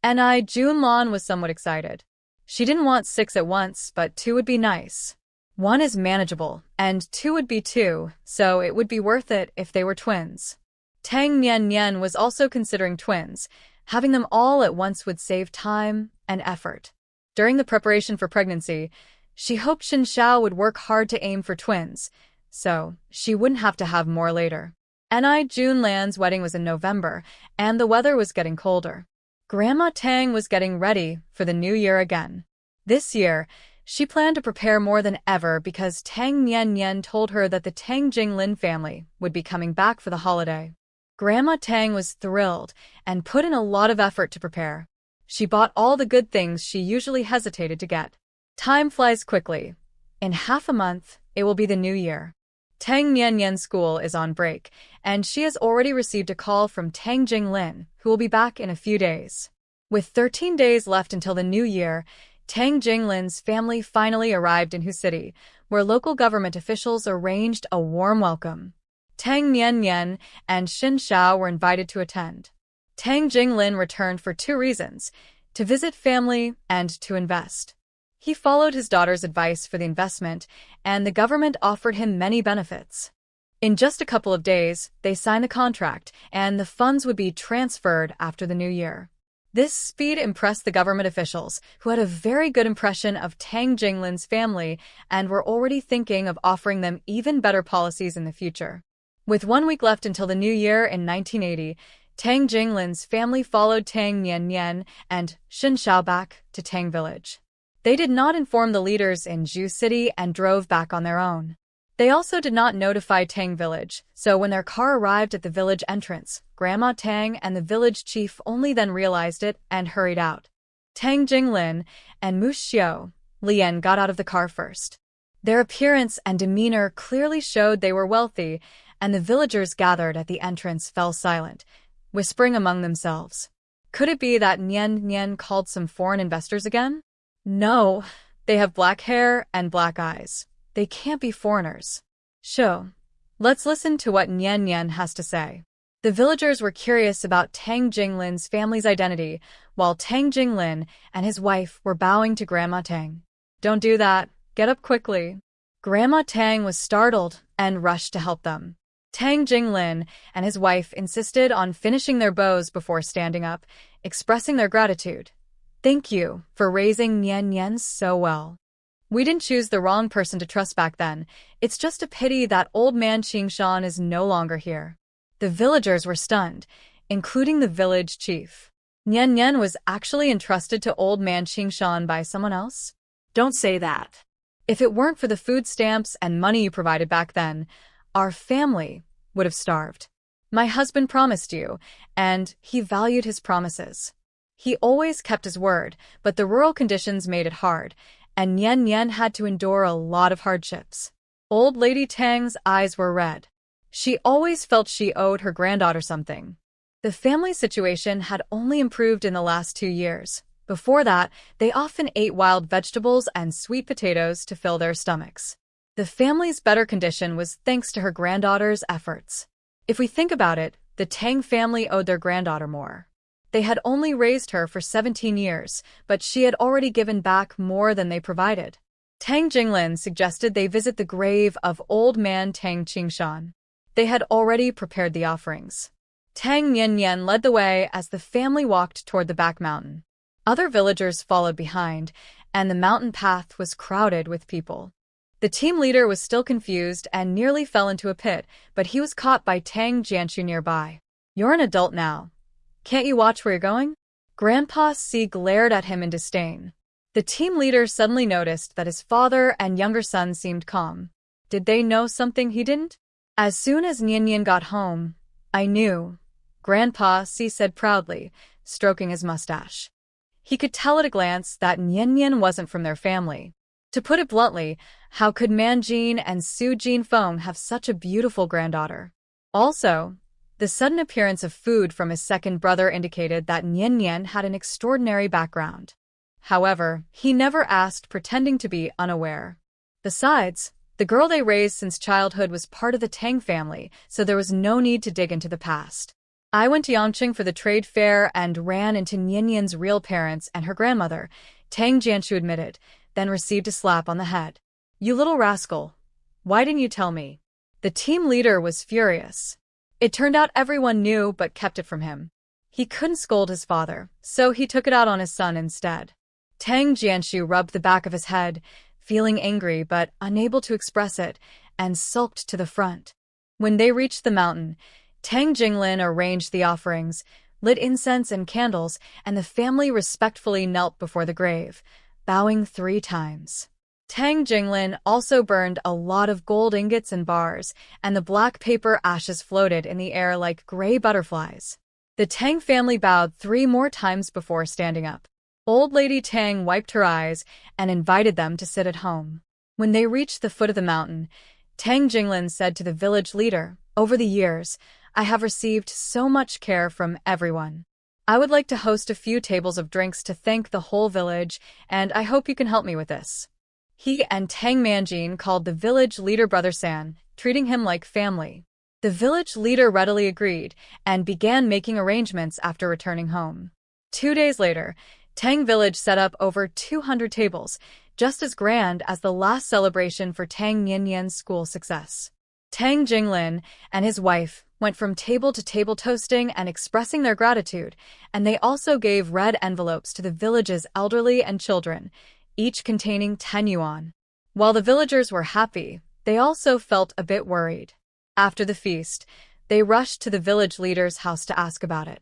A: Ni Junlan was somewhat excited. She didn't want 6 at once, but 2 would be nice. 1 is manageable, and 2 would be 2, so it would be worth it if they were twins. Tang Nian was also considering twins. Having them all at once would save time and effort. During the preparation for pregnancy, she hoped Xin Xiao would work hard to aim for twins, so she wouldn't have to have more later. Ni Junlan's wedding was in November, and the weather was getting colder. Grandma Tang was getting ready for the new year again. This year, she planned to prepare more than ever because Tang Nian told her that the Tang Jinglin family would be coming back for the holiday. Grandma Tang was thrilled and put in a lot of effort to prepare. She bought all the good things she usually hesitated to get. Time flies quickly. In half a month, it will be the new year. Tang Nian's school is on break, and she has already received a call from Tang Jinglin, who will be back in a few days. With 13 days left until the new year, Tang Jinglin's family finally arrived in Hu City, where local government officials arranged a warm welcome. Tang Nian and Xin Xiao were invited to attend. Tang Jinglin returned for 2 reasons: to visit family and to invest. He followed his daughter's advice for the investment, and the government offered him many benefits. In just a couple of days, they signed the contract, and the funds would be transferred after the new year. This speed impressed the government officials, who had a very good impression of Tang Jinglin's family and were already thinking of offering them even better policies in the future. With 1 week left until the new year in 1980, Tang Jinglin's family followed Tang Nian and Xin Xiao back to Tang Village. They did not inform the leaders in Zhu City and drove back on their own. They also did not notify Tang Village, so when their car arrived at the village entrance, Grandma Tang and the village chief only then realized it and hurried out. Tang Jinglin and Mu Xiao, Lian got out of the car first. Their appearance and demeanor clearly showed they were wealthy, and the villagers gathered at the entrance fell silent, whispering among themselves. Could it be that Nian Nian called some foreign investors again? No, they have black hair and black eyes. They can't be foreigners. Sho, let's listen to what Nian Nian has to say. The villagers were curious about Tang Jinglin's family's identity, while Tang Jinglin and his wife were bowing to Grandma Tang. Don't do that. Get up quickly. Grandma Tang was startled and rushed to help them. Tang Jinglin and his wife insisted on finishing their bows before standing up, expressing their gratitude. Thank you for raising Nian Nian so well. We didn't choose the wrong person to trust back then. It's just a pity that old man Qingshan is no longer here. The villagers were stunned, including the village chief. Nian Nian was actually entrusted to old man Qingshan by someone else?
B: Don't say that.
A: If it weren't for the food stamps and money you provided back then, our family would have starved. My husband promised you, and he valued his promises. He always kept his word, but the rural conditions made it hard, and Nian Nian had to endure a lot of hardships. Old Lady Tang's eyes were red. She always felt she owed her granddaughter something. The family situation had only improved in the last 2 years. Before that, they often ate wild vegetables and sweet potatoes to fill their stomachs. The family's better condition was thanks to her granddaughter's efforts. If we think about it, the Tang family owed their granddaughter more. They had only raised her for 17 years, but she had already given back more than they provided. Tang Jinglin suggested they visit the grave of old man Tang Qingshan. They had already prepared the offerings. Tang Nian Nian led the way as the family walked toward the back mountain. Other villagers followed behind, and the mountain path was crowded with people. The team leader was still confused and nearly fell into a pit, but he was caught by Tang Jianshu nearby. You're an adult now. Can't you watch where you're going? Grandpa Si glared at him in disdain. The team leader suddenly noticed that his father and younger son seemed calm. Did they know something he didn't? As soon as Nian Nian got home, I knew, Grandpa Si said proudly, stroking his mustache. He could tell at a glance that Nian Nian wasn't from their family. To put it bluntly, how could Man Jin and Su Jinfeng have such a beautiful granddaughter? Also, the sudden appearance of food from his second brother indicated that Nian Nian had an extraordinary background. However, he never asked, pretending to be unaware. Besides, the girl they raised since childhood was part of the Tang family, so there was no need to dig into the past. I went to Yangqing for the trade fair and ran into Nian Nian's real parents and her grandmother, Tang Jianshu admitted, then received a slap on the head. You little rascal. Why didn't you tell me? The team leader was furious. It turned out everyone knew but kept it from him. He couldn't scold his father, so he took it out on his son instead. Tang Jianshu rubbed the back of his head, feeling angry but unable to express it, and sulked to the front. When they reached the mountain, Tang Jinglin arranged the offerings, lit incense and candles, and the family respectfully knelt before the grave, bowing 3 times. Tang Jinglin also burned a lot of gold ingots and bars, and the black paper ashes floated in the air like gray butterflies. The Tang family bowed 3 more times before standing up. Old Lady Tang wiped her eyes and invited them to sit at home. When they reached the foot of the mountain, Tang Jinglin said to the village leader, "Over the years, I have received so much care from everyone. I would like to host a few tables of drinks to thank the whole village, and I hope you can help me with this." He and Tang Manjin called the village leader Brother San, treating him like family. The village leader readily agreed and began making arrangements after returning home. 2 days later, Tang Village set up over 200 tables, just as grand as the last celebration for Tang Nian Nian's school success. Tang Jinglin and his wife went from table to table toasting and expressing their gratitude, and they also gave red envelopes to the village's elderly and children, each containing 10 yuan. While the villagers were happy, they also felt a bit worried. After the feast, they rushed to the village leader's house to ask about it.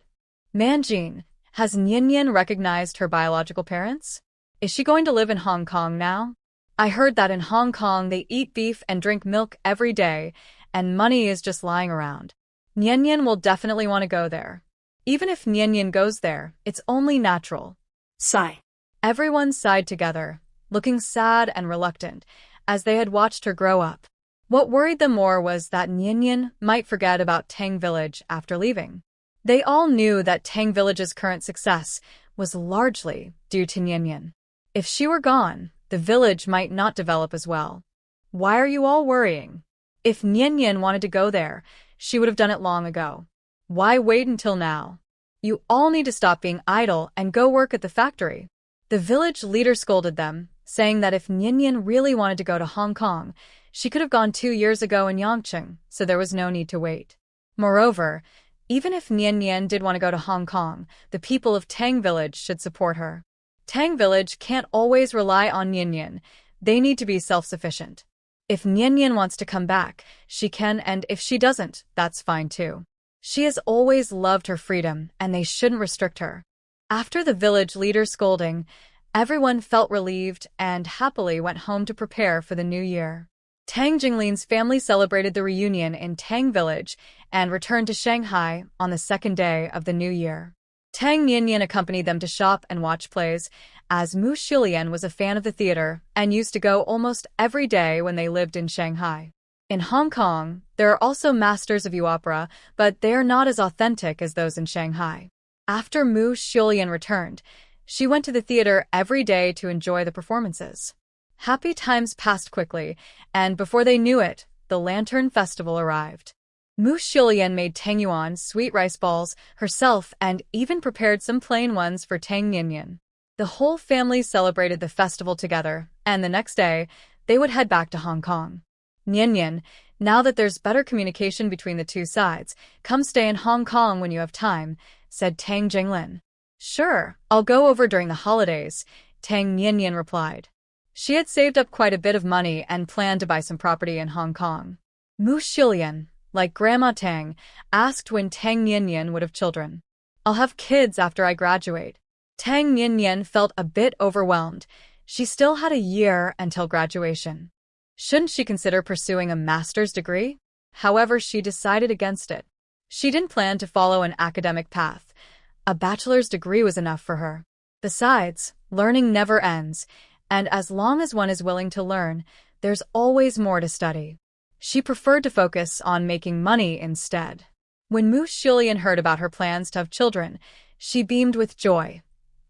A: Manjin, has Nian Nian recognized her biological parents? Is she going to live in Hong Kong now? I heard that in Hong Kong they eat beef and drink milk every day, and money is just lying around. Nian Nian will definitely want to go there. Even if Nian Nian goes there, it's only natural.
B: Sigh.
A: Everyone sighed together, looking sad and reluctant, as they had watched her grow up. What worried them more was that Nian Nian might forget about Tang Village after leaving. They all knew that Tang Village's current success was largely due to Nian. If she were gone, the village might not develop as well. Why are you all worrying? If Nian wanted to go there, she would have done it long ago. Why wait until now? You all need to stop being idle and go work at the factory. The village leader scolded them, saying that if Nian really wanted to go to Hong Kong, she could have gone 2 years ago in Yangcheng, so there was no need to wait. Moreover, even if Nian did want to go to Hong Kong, the people of Tang Village should support her. Tang Village can't always rely on Nian. They need to be self-sufficient. If Nian wants to come back, she can, and if she doesn't, that's fine too. She has always loved her freedom, and they shouldn't restrict her. After the village leader's scolding, everyone felt relieved and happily went home to prepare for the new year. Tang Jinglin's family celebrated the reunion in Tang Village and returned to Shanghai on the second day of the new year. Tang Nian accompanied them to shop and watch plays, as Mu Xulian was a fan of the theater and used to go almost every day when they lived in Shanghai. In Hong Kong, there are also masters of opera, but they are not as authentic as those in Shanghai. After Mu Xulian returned, she went to the theater every day to enjoy the performances. Happy times passed quickly, and before they knew it, the Lantern Festival arrived. Mu Xulian made Tang Yuan sweet rice balls herself and even prepared some plain ones for Tang Nian. The whole family celebrated the festival together, and the next day, they would head back to Hong Kong. Nian, now that there's better communication between the two sides, come stay in Hong Kong when you have time, said Tang Jinglin. Sure, I'll go over during the holidays, Tang Nian replied. She had saved up quite a bit of money and planned to buy some property in Hong Kong. Mu Xulian, like Grandma Tang, asked when Tang Nian would have children. I'll have kids after I graduate. Tang Nian felt a bit overwhelmed. She still had a year until graduation. Shouldn't she consider pursuing a master's degree? However, she decided against it. She didn't plan to follow an academic path. A bachelor's degree was enough for her. Besides, learning never ends, and as long as one is willing to learn, there's always more to study. She preferred to focus on making money instead. When Mu Xulian heard about her plans to have children, she beamed with joy.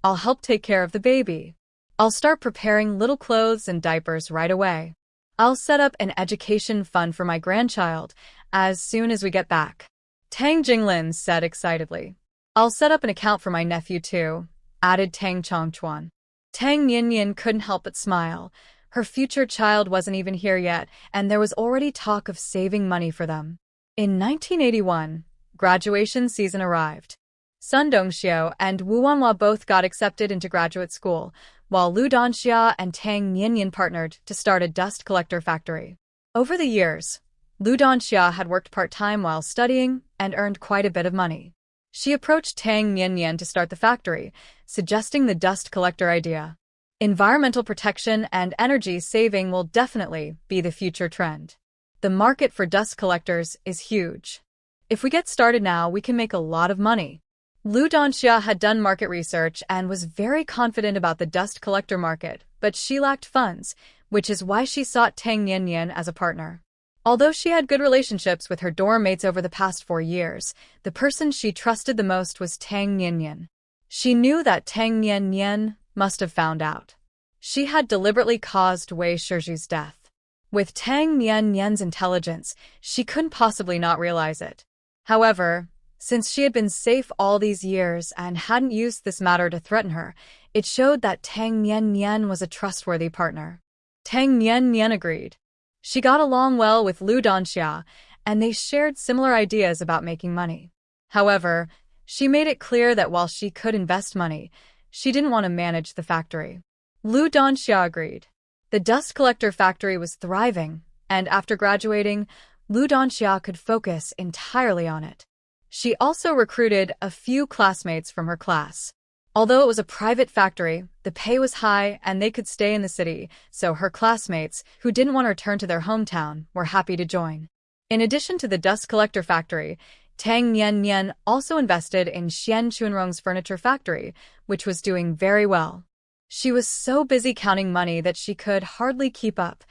A: I'll help take care of the baby. I'll start preparing little clothes and diapers right away. I'll set up an education fund for my grandchild as soon as we get back. Tang Jinglin said excitedly. I'll set up an account for my nephew too, added Tang Chongchuan. Tang Nian couldn't help but smile. Her future child wasn't even here yet, and there was already talk of saving money for them. In 1981, graduation season arrived. Sun Dongxiu and Wu Wanhua both got accepted into graduate school, while Lu Donxia and Tang Nian partnered to start a dust collector factory. Over the years, Lu Donxia had worked part-time while studying and earned quite a bit of money. She approached Tang Nian to start the factory, suggesting the dust collector idea. Environmental protection and energy saving will definitely be the future trend. The market for dust collectors is huge. If we get started now, we can make a lot of money. Lu Donxia had done market research and was very confident about the dust collector market, but she lacked funds, which is why she sought Tang Nian as a partner. Although she had good relationships with her dorm mates over the past 4 years, the person she trusted the most was Tang Nian. She knew that Tang Nian must have found out. She had deliberately caused Wei Shizhu's death. With Tang Nian's intelligence, she couldn't possibly not realize it. However, since she had been safe all these years and hadn't used this matter to threaten her, it showed that Tang Nian was a trustworthy partner. Tang Nian agreed. She got along well with Lu Donxia, and they shared similar ideas about making money. However, she made it clear that while she could invest money, she didn't want to manage the factory. Lu Donxia agreed. The dust collector factory was thriving, and after graduating, Lu Donxia could focus entirely on it. She also recruited a few classmates from her class. Although it was a private factory, the pay was high and they could stay in the city, so her classmates, who didn't want to return to their hometown, were happy to join. In addition to the dust collector factory, Tang Nian also invested in Xian Chunrong's furniture factory, which was doing very well. She was so busy counting money that she could hardly keep up.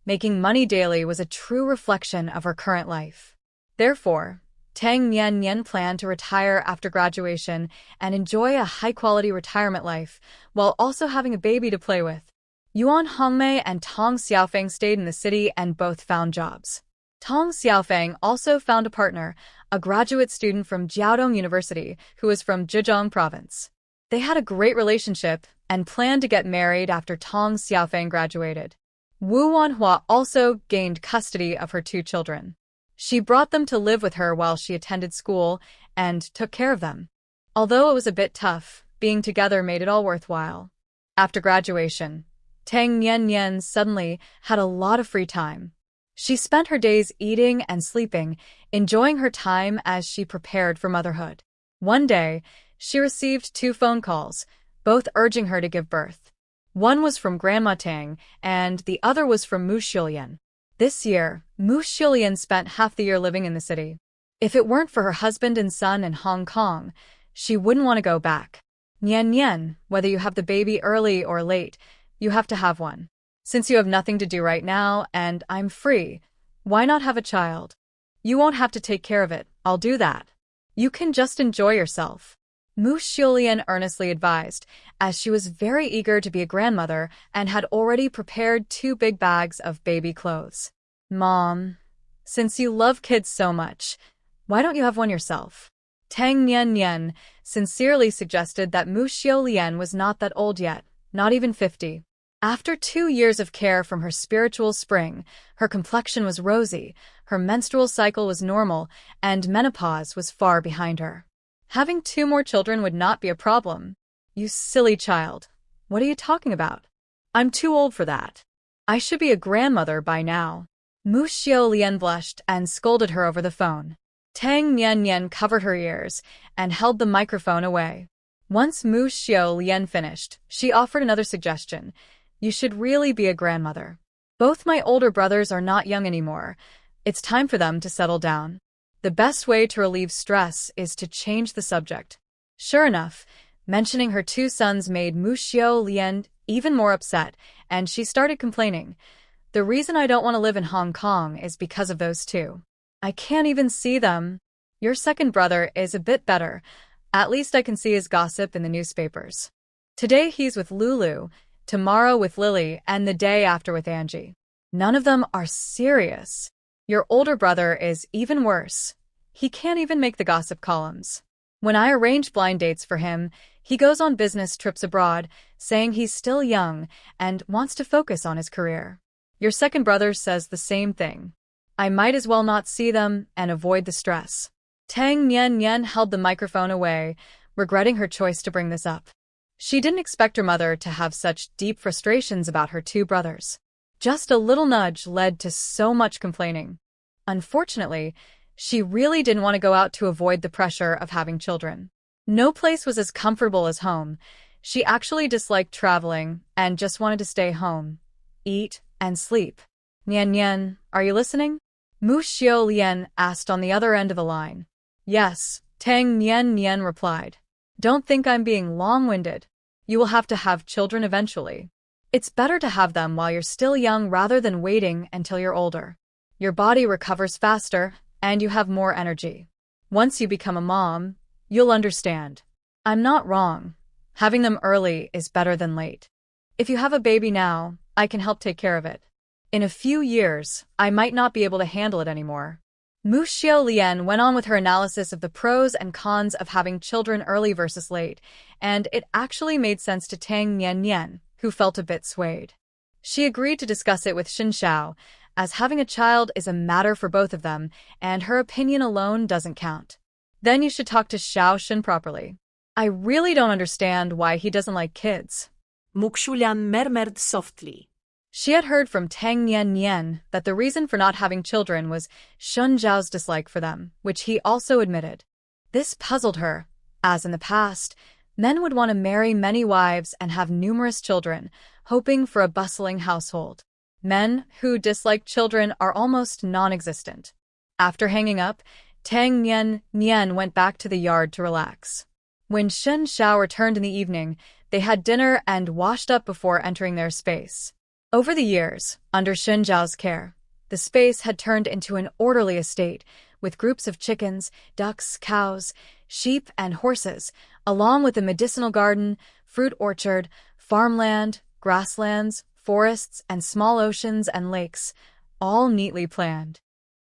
A: Making money daily was a true reflection of her current life. Therefore, Tang Nian planned to retire after graduation and enjoy a high-quality retirement life, while also having a baby to play with. Yuan Hongmei and Tong Xiaofeng stayed in the city and both found jobs. Tong Xiaofeng also found a partner, a graduate student from Jiaodong University who was from Zhejiang Province. They had a great relationship and planned to get married after Tong Xiaofeng graduated. Wu Wanhua also gained custody of her two children. She brought them to live with her while she attended school and took care of them. Although it was a bit tough, being together made it all worthwhile. After graduation, Tang Nian suddenly had a lot of free time. She spent her days eating and sleeping, enjoying her time as she prepared for motherhood. One day, she received 2 phone calls, both urging her to give birth. One was from Grandma Tang, and the other was from Mu Xiulian. This year, Mu Xiulian spent half the year living in the city. If it weren't for her husband and son in Hong Kong, she wouldn't want to go back. Nian, whether you have the baby early or late, you have to have one. Since you have nothing to do right now and I'm free, why not have a child? You won't have to take care of it, I'll do that. You can just enjoy yourself. Mu Xiulian earnestly advised, as she was very eager to be a grandmother and had already prepared 2 big bags of baby clothes. Mom, since you love kids so much, why don't you have one yourself? Tang Nian sincerely suggested that Mu Xiulian was not that old yet, not even 50. After 2 years of care from her spiritual spring, her complexion was rosy, her menstrual cycle was normal, and menopause was far behind her. Having 2 more children would not be a problem. You silly child. What are you talking about? I'm too old for that. I should be a grandmother by now. Mu Xiulian blushed and scolded her over the phone. Tang Nian covered her ears and held the microphone away. Once Mu Xiulian finished, she offered another suggestion. You should really be a grandmother. Both my older brothers are not young anymore. It's time for them to settle down. The best way to relieve stress is to change the subject. Sure enough, mentioning her 2 sons made Mu Xiulian even more upset, and she started complaining. The reason I don't want to live in Hong Kong is because of those 2. I can't even see them. Your second brother is a bit better. At least I can see his gossip in the newspapers. Today he's with Lulu, tomorrow with Lily, and the day after with Angie. None of them are serious. Your older brother is even worse. He can't even make the gossip columns. When I arrange blind dates for him, he goes on business trips abroad, saying he's still young and wants to focus on his career. Your second brother says the same thing. I might as well not see them and avoid the stress. Tang Nian held the microphone away, regretting her choice to bring this up. She didn't expect her mother to have such deep frustrations about her 2 brothers. Just a little nudge led to so much complaining. Unfortunately, she really didn't want to go out to avoid the pressure of having children. No place was as comfortable as home. She actually disliked traveling and just wanted to stay home, eat, and sleep. Nian, are you listening? Mu Xiulian asked on the other end of the line. Yes, Tang Nian replied. Don't think I'm being long-winded. You will have to have children eventually. It's better to have them while you're still young rather than waiting until you're older. Your body recovers faster, and you have more energy. Once you become a mom, you'll understand. I'm not wrong. Having them early is better than late. If you have a baby now, I can help take care of it. In a few years, I might not be able to handle it anymore. Mu Xiulian went on with her analysis of the pros and cons of having children early versus late, and it actually made sense to Tang Nian, who felt a bit swayed. She agreed to discuss it with Xin Xiao, as having a child is a matter for both of them, and her opinion alone doesn't count. Then you should talk to Xiao Xin properly. I really don't understand why he doesn't like kids.
B: Mu Xiulian murmured softly.
A: She had heard from Tang Nian that the reason for not having children was Shun Zhao's dislike for them, which he also admitted. This puzzled her, as in the past, men would want to marry many wives and have numerous children, hoping for a bustling household. Men who dislike children are almost non-existent. After hanging up, Tang Nian went back to the yard to relax. When Shen Xiao returned in the evening, they had dinner and washed up before entering their space. Over the years, under Shen Zhao's care, the space had turned into an orderly estate, with groups of chickens, ducks, cows, sheep, and horses, along with a medicinal garden, fruit orchard, farmland, grasslands, forests, and small oceans and lakes, all neatly planned.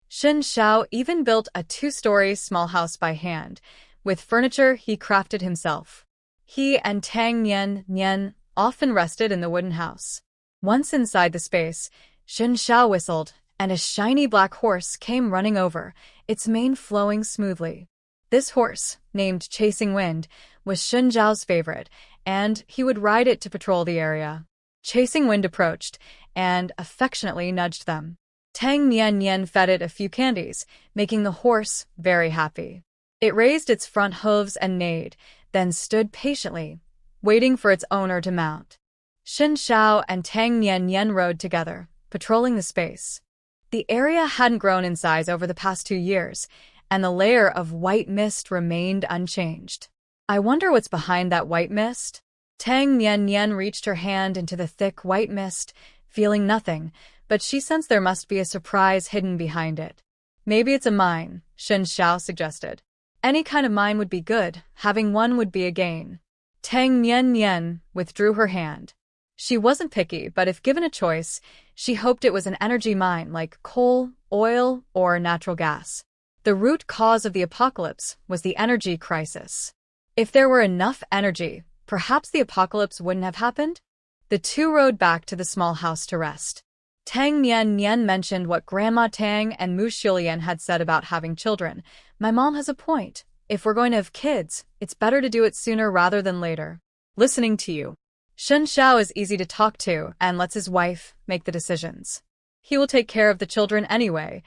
A: Shen Xiao even built a 2-story small house by hand, with furniture he crafted himself. He and Tang Nian often rested in the wooden house. Once inside the space, Shen Xiao whistled, and a shiny black horse came running over, its mane flowing smoothly. This horse, named Chasing Wind, was Shen Zhao's favorite, and he would ride it to patrol the area. Chasing Wind approached and affectionately nudged them. Tang Nian fed it a few candies, making the horse very happy. It raised its front hooves and neighed, then stood patiently, waiting for its owner to mount. Shen Xiao and Tang Nian rode together, patrolling the space. The area hadn't grown in size over the past 2 years, and the layer of white mist remained unchanged. I wonder what's behind that white mist? Tang Nian reached her hand into the thick white mist, feeling nothing, but she sensed there must be a surprise hidden behind it. Maybe it's a mine, Shen Xiao suggested. Any kind of mine would be good, having one would be a gain. Tang Nian withdrew her hand. She wasn't picky, but if given a choice, she hoped it was an energy mine like coal, oil, or natural gas. The root cause of the apocalypse was the energy crisis. If there were enough energy, perhaps the apocalypse wouldn't have happened? The two rode back to the small house to rest. Tang Nian mentioned what Grandma Tang and Mu Xiulian had said about having children. My mom has a point. If we're going to have kids, it's better to do it sooner rather than later. Listening to you. Shen Xiao is easy to talk to and lets his wife make the decisions. He will take care of the children anyway.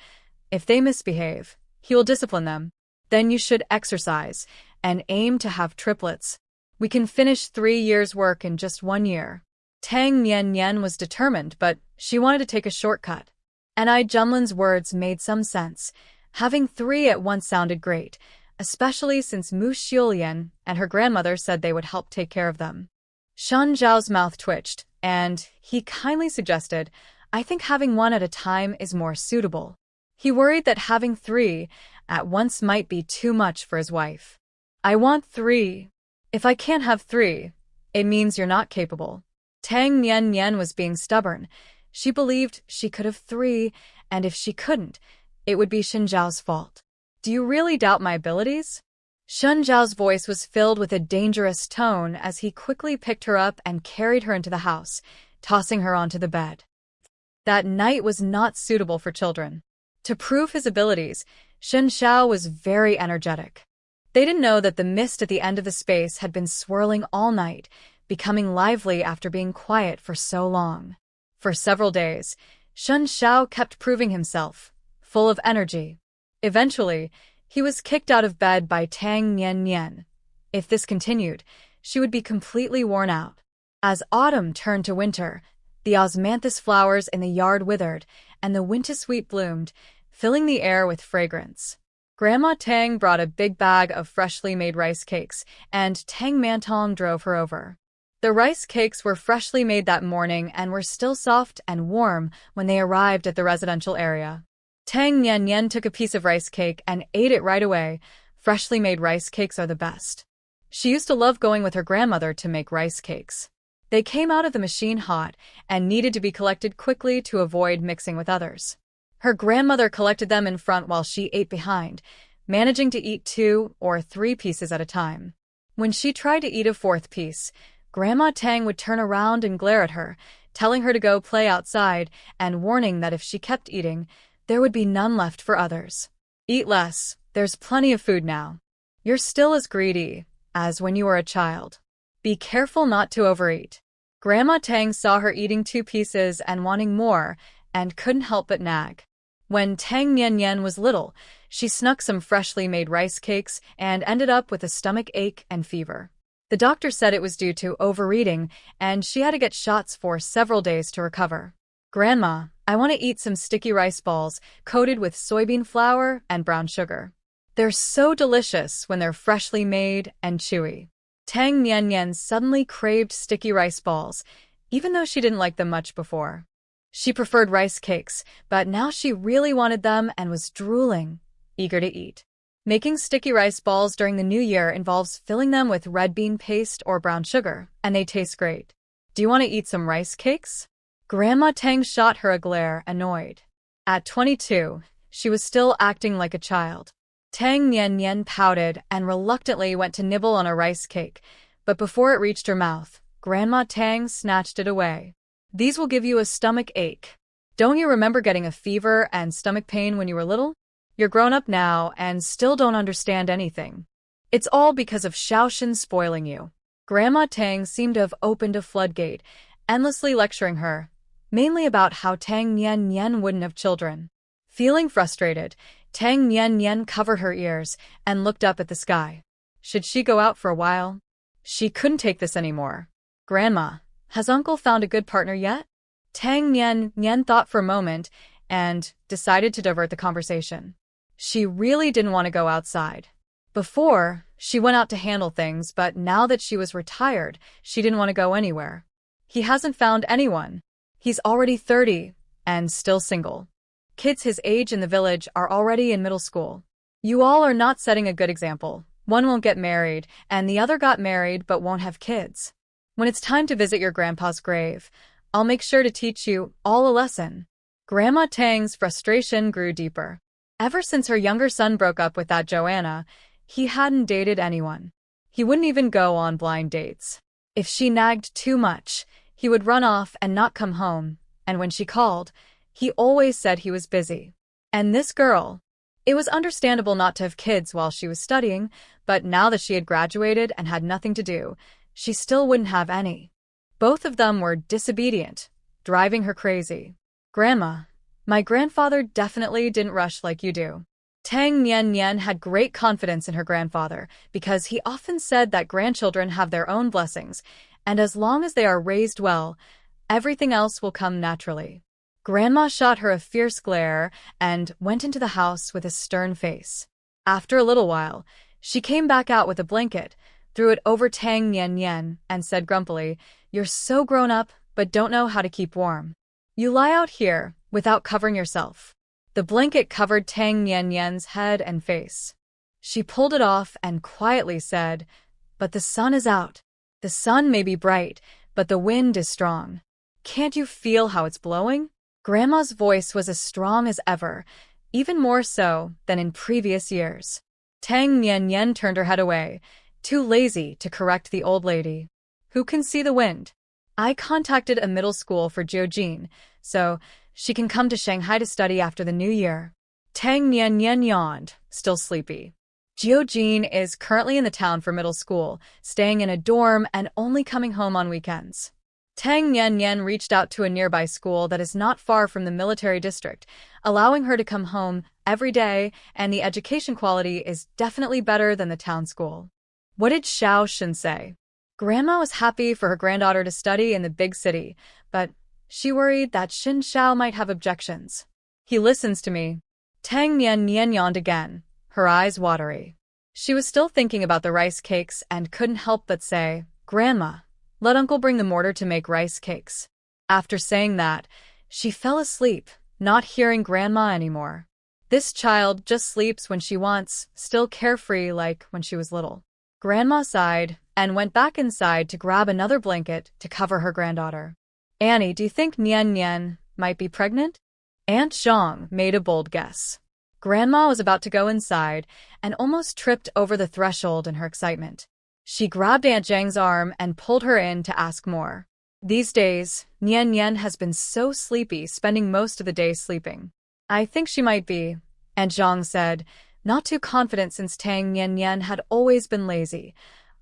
A: If they misbehave, he will discipline them. Then you should exercise and aim to have triplets. We can finish 3 years' work in just 1 year. Tang Nian was determined, but she wanted to take a shortcut. And Junlin's words made some sense. Having 3 at once sounded great, especially since Mu Xiulian and her grandmother said they would help take care of them. Shen Zhao's mouth twitched, and he kindly suggested, I think having 1 at a time is more suitable. He worried that having 3 at once might be too much for his wife. I want 3. If I can't have 3, it means you're not capable. Tang Nian was being stubborn. She believed she could have 3, and if she couldn't, it would be Shen Zhao's fault. Do you really doubt my abilities? Shen Zhao's voice was filled with a dangerous tone as he quickly picked her up and carried her into the house, tossing her onto the bed. That night was not suitable for children. To prove his abilities, Shen Xiao was very energetic. They didn't know that the mist at the end of the space had been swirling all night, becoming lively after being quiet for so long. For several days, Shen Xiao kept proving himself, full of energy. Eventually, he was kicked out of bed by Tang Nian. If this continued, she would be completely worn out. As autumn turned to winter, the osmanthus flowers in the yard withered, and the wintersweet bloomed, filling the air with fragrance. Grandma Tang brought a big bag of freshly made rice cakes, and Tang Mantong drove her over. The rice cakes were freshly made that morning and were still soft and warm when they arrived at the residential area. Tang Nian took a piece of rice cake and ate it right away. Freshly made rice cakes are the best. She used to love going with her grandmother to make rice cakes. They came out of the machine hot and needed to be collected quickly to avoid mixing with others. Her grandmother collected them in front while she ate behind, managing to eat 2 or 3 pieces at a time. When she tried to eat a 4th piece, Grandma Tang would turn around and glare at her, telling her to go play outside and warning that if she kept eating, there would be none left for others. Eat less, there's plenty of food now. You're still as greedy as when you were a child. Be careful not to overeat. Grandma Tang saw her eating 2 pieces and wanting more, and couldn't help but nag. When Tang Nian was little, she snuck some freshly made rice cakes and ended up with a stomach ache and fever. The doctor said it was due to overeating, and she had to get shots for several days to recover. Grandma, I want to eat some sticky rice balls coated with soybean flour and brown sugar. They're so delicious when they're freshly made and chewy. Tang Nian suddenly craved sticky rice balls, even though she didn't like them much before. She preferred rice cakes, but now she really wanted them and was drooling. eager to eat. Making sticky rice balls during the new year involves filling them with red bean paste or brown sugar, and they taste great. Do you want to eat some rice cakes? Grandma Tang shot her a glare, annoyed. At 22, she was still acting like a child. Tang Nian pouted and reluctantly went to nibble on a rice cake, but before it reached her mouth, Grandma Tang snatched it away. These will give you a stomach ache. Don't you remember getting a fever and stomach pain when you were little? You're grown up now and still don't understand anything. It's all because of Xiaoshin spoiling you. Grandma Tang seemed to have opened a floodgate, endlessly lecturing her, mainly about how Tang Nian wouldn't have children. Feeling frustrated, Tang Nian covered her ears and looked up at the sky. Should she go out for a while? She couldn't take this anymore. Grandma, has Uncle found a good partner yet? Tang Nian thought for a moment and decided to divert the conversation. She really didn't want to go outside. Before, she went out to handle things, but now that she was retired, she didn't want to go anywhere. He hasn't found anyone. He's already 30 and still single. Kids his age in the village are already in middle school. You all are not setting a good example. One won't get married, and the other got married but won't have kids. When it's time to visit your grandpa's grave, I'll make sure to teach you all a lesson. Grandma Tang's frustration grew deeper. Ever since her younger son broke up with that Joanna, he hadn't dated anyone. He wouldn't even go on blind dates. If she nagged too much, he would run off and not come home, and when she called, he always said he was busy. And this girl, it was understandable not to have kids while she was studying, but now that she had graduated and had nothing to do, she still wouldn't have any. Both of them were disobedient, driving her crazy. Grandma, my grandfather definitely didn't rush like you do. Tang Nian had great confidence in her grandfather because he often said that grandchildren have their own blessings, and as long as they are raised well, everything else will come naturally. Grandma shot her a fierce glare and went into the house with a stern face. After a little while, she came back out with a blanket, threw it over Tang Nian, and said grumpily, "You're so grown up, but don't know how to keep warm. You lie out here without covering yourself." The blanket covered Tang Nian's head and face. She pulled it off and quietly said, "But the sun is out. The sun may be bright, but the wind is strong. Can't you feel how it's blowing?" Grandma's voice was as strong as ever, even more so than in previous years. Tang Nian turned her head away, too lazy to correct the old lady. "Who can see the wind? I contacted a middle school for Jiujin, so she can come to Shanghai to study after the new year." Tang Nian yawned, still sleepy. Jiujin is currently in the town for middle school, staying in a dorm and only coming home on weekends. Tang Nian reached out to a nearby school that is not far from the military district, allowing her to come home every day, and the education quality is definitely better than the town school. What did Xiaoshin say? Grandma was happy for her granddaughter to study in the big city, but she worried that Xin Xiao might have objections. "He listens to me." Tang Nian yawned again, her eyes watery. She was still thinking about the rice cakes and couldn't help but say, "Grandma, let Uncle bring the mortar to make rice cakes." After saying that, she fell asleep, not hearing Grandma anymore. This child just sleeps when she wants, still carefree like when she was little. Grandma sighed and went back inside to grab another blanket to cover her granddaughter. "Annie, do you think Nian might be pregnant?" Aunt Zhang made a bold guess. Grandma was about to go inside and almost tripped over the threshold in her excitement. She grabbed Aunt Zhang's arm and pulled her in to ask more. These days, Nian has been so sleepy, spending most of the day sleeping. "I think she might be," Aunt Zhang said, not too confident since Tang Nian had always been lazy,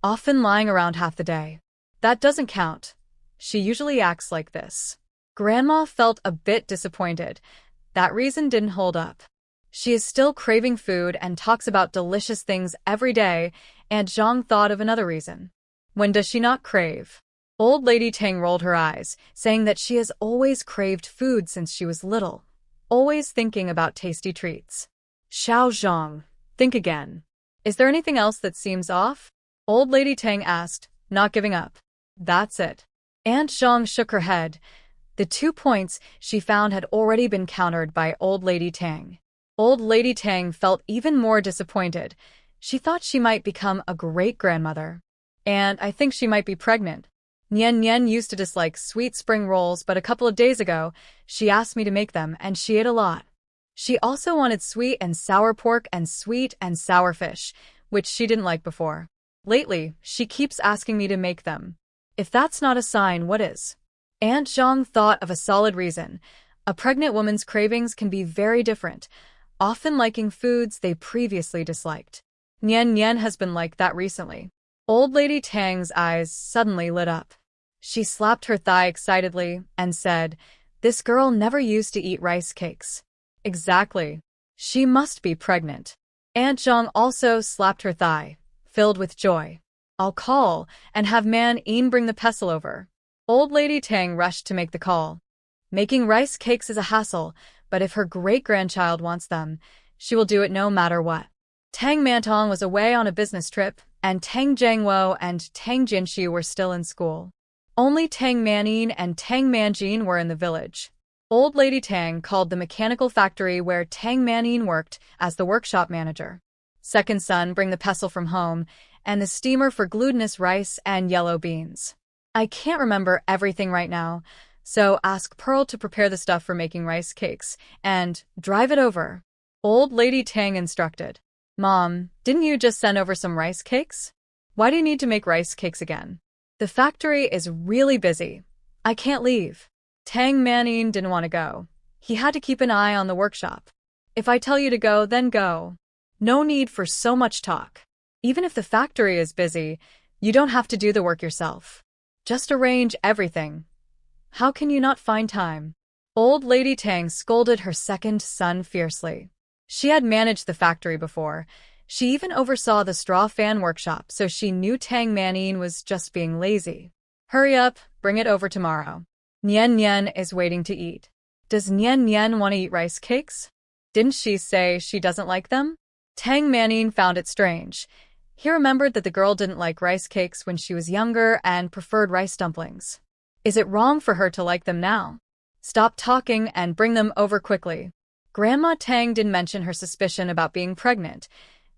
A: often lying around half the day. "That doesn't count. She usually acts like this." Grandma felt a bit disappointed. That reason didn't hold up. She is still craving food and talks about delicious things every day, and Zhang thought of another reason. When does she not crave? Old Lady Tang rolled her eyes, saying that she has always craved food since she was little, always thinking about tasty treats. "Xiao Zhang, think again. Is there anything else that seems off?" Old Lady Tang asked, not giving up. "That's it." Aunt Zhang shook her head. The 2 points she found had already been countered by Old Lady Tang. Old Lady Tang felt even more disappointed. She thought she might become a great-grandmother. And I think she might be pregnant. Nian Nian used to dislike sweet spring rolls, but a couple of days ago, she asked me to make them, and she ate a lot. She also wanted sweet and sour pork and sweet and sour fish, which she didn't like before. Lately, she keeps asking me to make them. If that's not a sign, what is? Aunt Zhang thought of a solid reason. A pregnant woman's cravings can be very different, often liking foods they previously disliked. Nian Nian has been like that recently. Old Lady Tang's eyes suddenly lit up. She slapped her thigh excitedly and said, "This girl never used to eat rice cakes." Exactly. She must be pregnant. Aunt Zhang also slapped her thigh, filled with joy. "I'll call and have Man Yin bring the pestle over." Old Lady Tang rushed to make the call. Making rice cakes is a hassle, but if her great-grandchild wants them, she will do it no matter what. Tang Mantong was away on a business trip, and Tang Jiangwo and Tang Jinxu were still in school. Only Tang Manin and Tang Manjin were in the village. Old Lady Tang called the mechanical factory where Tang Manin worked as the workshop manager. "Second son, bring the pestle from home, and the steamer for glutinous rice and yellow beans. I can't remember everything right now, so ask Pearl to prepare the stuff for making rice cakes, and drive it over." Old Lady Tang instructed. "Mom, didn't you just send over some rice cakes? Why do you need to make rice cakes again?" "The factory is really busy. I can't leave." Tang Manin didn't want to go. He had to keep an eye on the workshop. "If I tell you to go, then go. No need for so much talk. Even if the factory is busy, you don't have to do the work yourself. Just arrange everything. How can you not find time?" Old Lady Tang scolded her second son fiercely. She had managed the factory before. She even oversaw the straw fan workshop, so she knew Tang Manin was just being lazy. "Hurry up, bring it over tomorrow. Nian Nian is waiting to eat." "Does Nian Nian want to eat rice cakes? Didn't she say she doesn't like them?" Tang Manin found it strange. He remembered that the girl didn't like rice cakes when she was younger and preferred rice dumplings. Is it wrong for her to like them now? "Stop talking and bring them over quickly." Grandma Tang didn't mention her suspicion about being pregnant.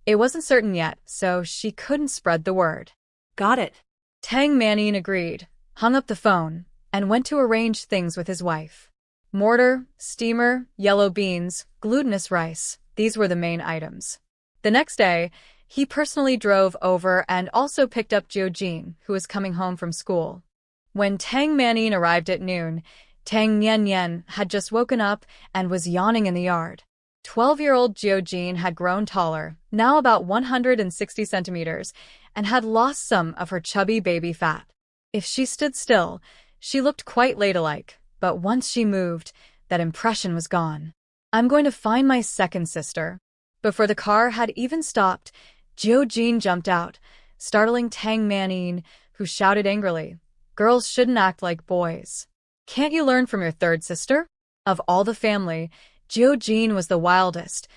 A: It wasn't certain yet, so she couldn't spread the word.
B: Got it.
A: Tang Manin agreed, hung up the phone, and went to arrange things with his wife. Mortar, steamer, yellow beans, glutinous rice, these were the main items. The next day, he personally drove over and also picked up Jiojin, who was coming home from school. When Tang Manin arrived at noon, Tang Nian Nian had just woken up and was yawning in the yard. 12-year-old Jiojin had grown taller, now about 160 centimeters, and had lost some of her chubby baby fat. If she stood still, she looked quite ladylike, but once she moved, that impression was gone. "I'm going to find my second sister." Before the car had even stopped, Jiojin jumped out, startling Tang Manin, who shouted angrily, "Girls shouldn't act like boys. Can't you learn from your third sister?" Of all the family, Jiojin was the wildest.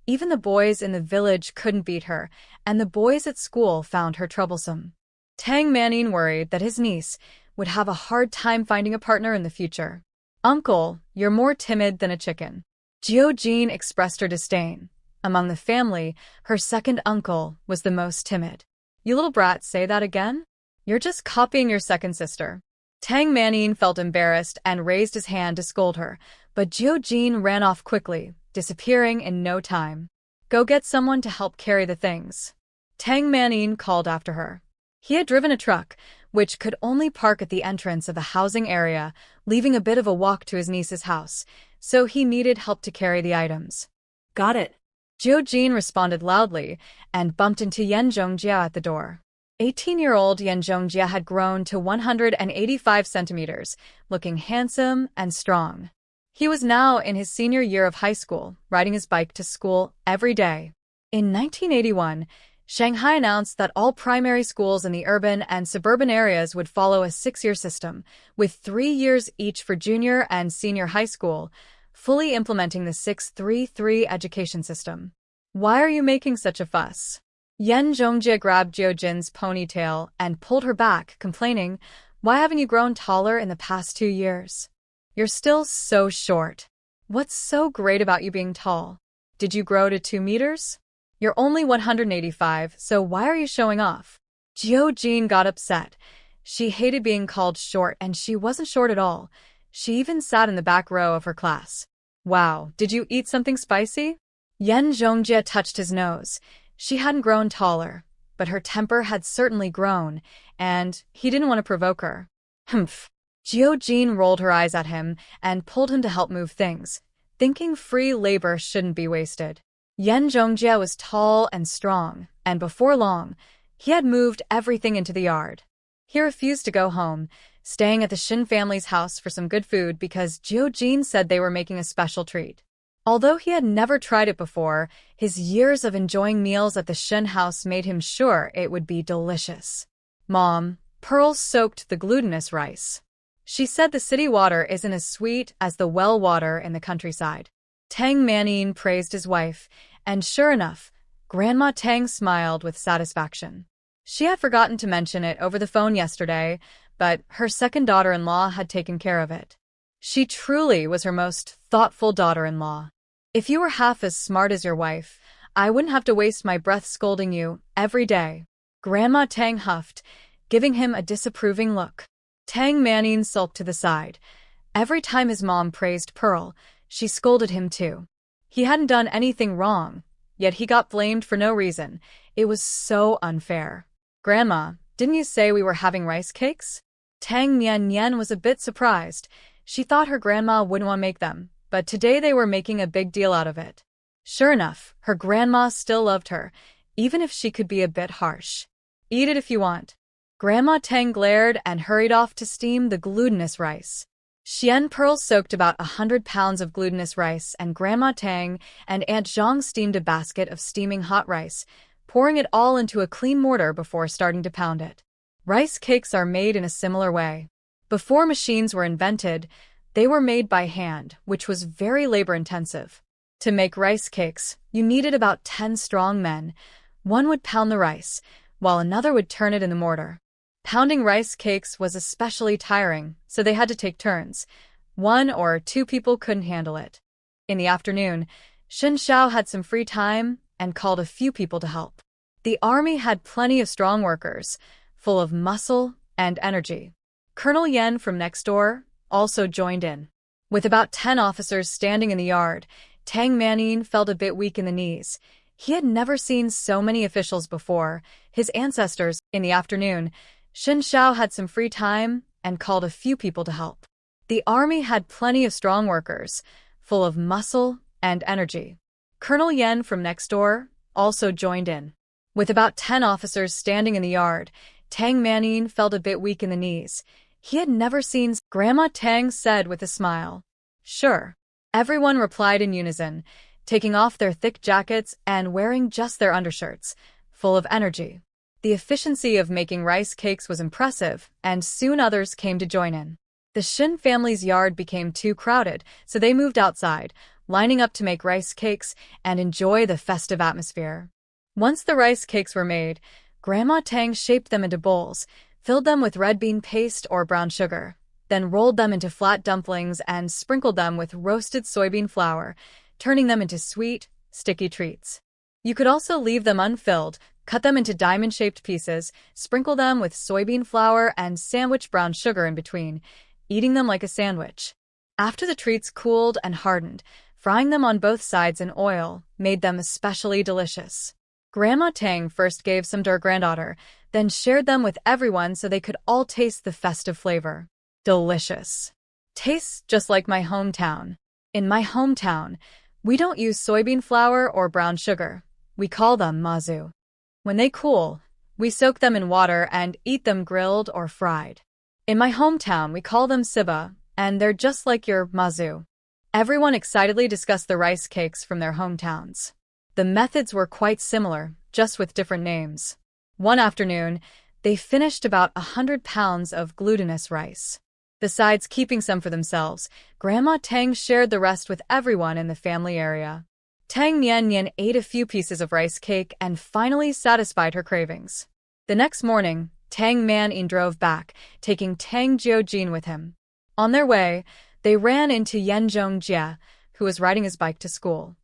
A: Even the boys in the village couldn't beat her, and the boys at school found her troublesome. Tang Manin worried that his niece would have a hard time finding a partner in the future. "Uncle, you're more timid than a chicken." Jiojin expressed her disdain. Among the family, her second uncle was the most timid. "You little brat, say that again? You're just copying your second sister." Tang Manin felt embarrassed and raised his hand to scold her, but Jiojin ran off quickly, disappearing in no time. "Go get someone to help carry the things," Tang Manin called after her. He had driven a truck, which could only park at the entrance of the housing area, leaving a bit of a walk to his niece's house, so he needed help to carry the items.
B: Got it.
A: Jiojin responded loudly and bumped into Yan Zhongjia at the door. 18-year-old Yan Zhongjia had grown to 185 centimeters, looking handsome and strong. He was now in his senior year of high school, riding his bike to school every day. In 1981, Shanghai announced that all primary schools in the urban and suburban areas would follow a 6-year system, with 3 years each for junior and senior high school, fully implementing the 6-3-3 education system. "Why are you making such a fuss?" Yan Zhongjia grabbed Jiojin's ponytail and pulled her back, complaining, "Why haven't you grown taller in the past 2 years? You're still so short. What's so great about you being tall?" Did you grow to 2 meters? You're only 185, so why are you showing off? Jean got upset. She hated being called short, and she wasn't short at all. She even sat in the back row of her class. Wow, did you eat something spicy? Yan Zhongjie touched his nose. She hadn't grown taller, but her temper had certainly grown, and he didn't want to provoke her. Humph. Jean rolled her eyes at him and pulled him to help move things, thinking free labor shouldn't be wasted. Yan Zhongjie was tall and strong, and before long, he had moved everything into the yard. He refused to go home, staying at the Shin family's house for some good food because Jean said they were making a special treat. Although he had never tried it before, his years of enjoying meals at the Shin house made him sure it would be delicious. Mom, Pearl soaked the glutinous rice. She said the city water isn't as sweet as the well water in the countryside. Tang Manin praised his wife, and sure enough, Grandma Tang smiled with satisfaction. She had forgotten to mention it over the phone yesterday, but her second daughter-in-law had taken care of it. She truly was her most thoughtful daughter-in-law. If you were half as smart as your wife, I wouldn't have to waste my breath scolding you every day. Grandma Tang huffed, giving him a disapproving look. Tang Manin sulked to the side. Every time his mom praised Pearl, she scolded him too. He hadn't done anything wrong, yet he got blamed for no reason. It was so unfair. Grandma, didn't you say we were having rice cakes? Tang Mian was a bit surprised. She thought her grandma wouldn't want to make them, but today they were making a big deal out of it. Sure enough, her grandma still loved her, even if she could be a bit harsh. Eat it if you want. Grandma Tang glared and hurried off to steam the glutinous rice. Xian Pearl soaked about 100 pounds of glutinous rice, and Grandma Tang and Aunt Zhang steamed a basket of steaming hot rice, pouring it all into a clean mortar before starting to pound it. Rice cakes are made in a similar way. Before machines were invented, they were made by hand, which was very labor-intensive. To make rice cakes, you needed about 10 strong men. One would pound the rice, while another would turn it in the mortar. Pounding rice cakes was especially tiring, so they had to take turns. 1 or 2 people couldn't handle it. In the afternoon, Shin Xiao had some free time and called a few people to help. The army had plenty of strong workers, full of muscle and energy. Colonel Yen from next door also joined in. With about 10 officers standing in the yard, Tang Manin felt a bit weak in the knees. He had never seen so many officials before, his ancestors. In the afternoon, Shin Xiao had some free time and called a few people to help. The army had plenty of strong workers, full of muscle and energy. Colonel Yen from next door also joined in. With about 10 officers standing in the yard, Tang Manin felt a bit weak in the knees. He had never seen. Grandma Tang said with a smile. Sure. Everyone replied in unison, taking off their thick jackets and wearing just their undershirts, full of energy. The efficiency of making rice cakes was impressive, and soon others came to join in. The Shin family's yard became too crowded, so they moved outside, lining up to make rice cakes and enjoy the festive atmosphere. Once the rice cakes were made, Grandma Tang shaped them into bowls, filled them with red bean paste or brown sugar, then rolled them into flat dumplings and sprinkled them with roasted soybean flour, turning them into sweet, sticky treats. You could also leave them unfilled, cut them into diamond-shaped pieces, sprinkle them with soybean flour and sandwich brown sugar in between, eating them like a sandwich. After the treats cooled and hardened, frying them on both sides in oil made them especially delicious. Grandma Tang first gave some to her granddaughter, then shared them with everyone so they could all taste the festive flavor. Delicious. Tastes just like my hometown. In my hometown, we don't use soybean flour or brown sugar. We call them mazu. When they cool, we soak them in water and eat them grilled or fried. In my hometown, we call them siba, and they're just like your mazu. Everyone excitedly discussed the rice cakes from their hometowns. The methods were quite similar, just with different names. One afternoon, they finished about 100 pounds of glutinous rice. Besides keeping some for themselves, Grandma Tang shared the rest with everyone in the family area. Tang Mian ate a few pieces of rice cake and finally satisfied her cravings. The next morning, Tang Manin drove back, taking Tang Jiojin with him. On their way, they ran into Yan Zhongjie, who was riding his bike to school.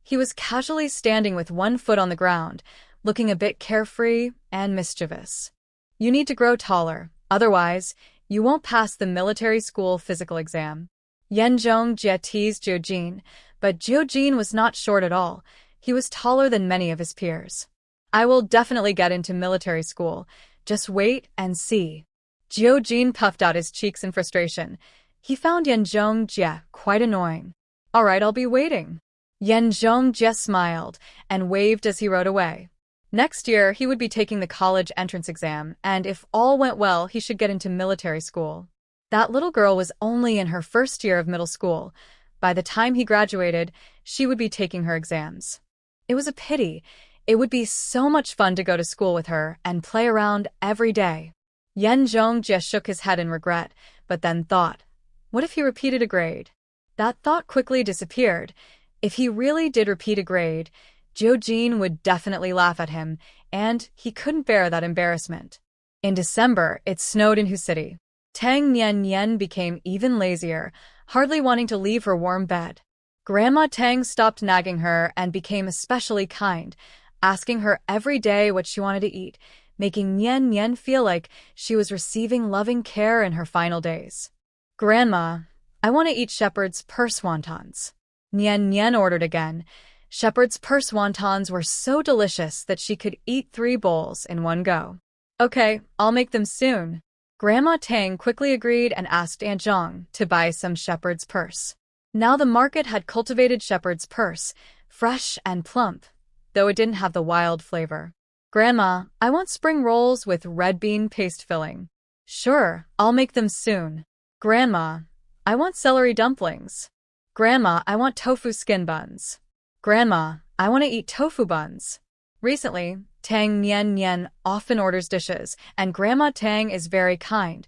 A: He was casually standing with one foot on the ground, looking a bit carefree and mischievous. You need to grow taller, otherwise, you won't pass the military school physical exam. Yanzhong Jie teased Jiujin, but Jiujin was not short at all. He was taller than many of his peers. I will definitely get into military school. Just wait and see. Jiujin puffed out his cheeks in frustration. He found Yanzhong Jie quite annoying. All right, I'll be waiting. Yanzhong Jie smiled and waved as he rode away. Next year, he would be taking the college entrance exam, and if all went well, he should get into military school. That little girl was only in her first year of middle school. By the time he graduated, she would be taking her exams. It was a pity. It would be so much fun to go to school with her and play around every day. Yanzhong Jie shook his head in regret, but then thought, what if he repeated a grade? That thought quickly disappeared. If he really did repeat a grade, Jiujin would definitely laugh at him, and he couldn't bear that embarrassment. In December, it snowed in Hu City. Tang Nian became even lazier, hardly wanting to leave her warm bed. Grandma Tang stopped nagging her and became especially kind, asking her every day what she wanted to eat, making Nian feel like she was receiving loving care in her final days. Grandma, I want to eat shepherd's purse wontons. Nian ordered again. Shepherd's purse wontons were so delicious that she could eat 3 bowls in one go. Okay, I'll make them soon. Grandma Tang quickly agreed and asked Aunt Zhang to buy some shepherd's purse. Now the market had cultivated shepherd's purse, fresh and plump, though it didn't have the wild flavor. Grandma, I want spring rolls with red bean paste filling. Sure, I'll make them soon. Grandma, I want celery dumplings. Grandma, I want tofu skin buns. Grandma, I want to eat tofu buns. Recently, Tang Nian often orders dishes, and Grandma Tang is very kind,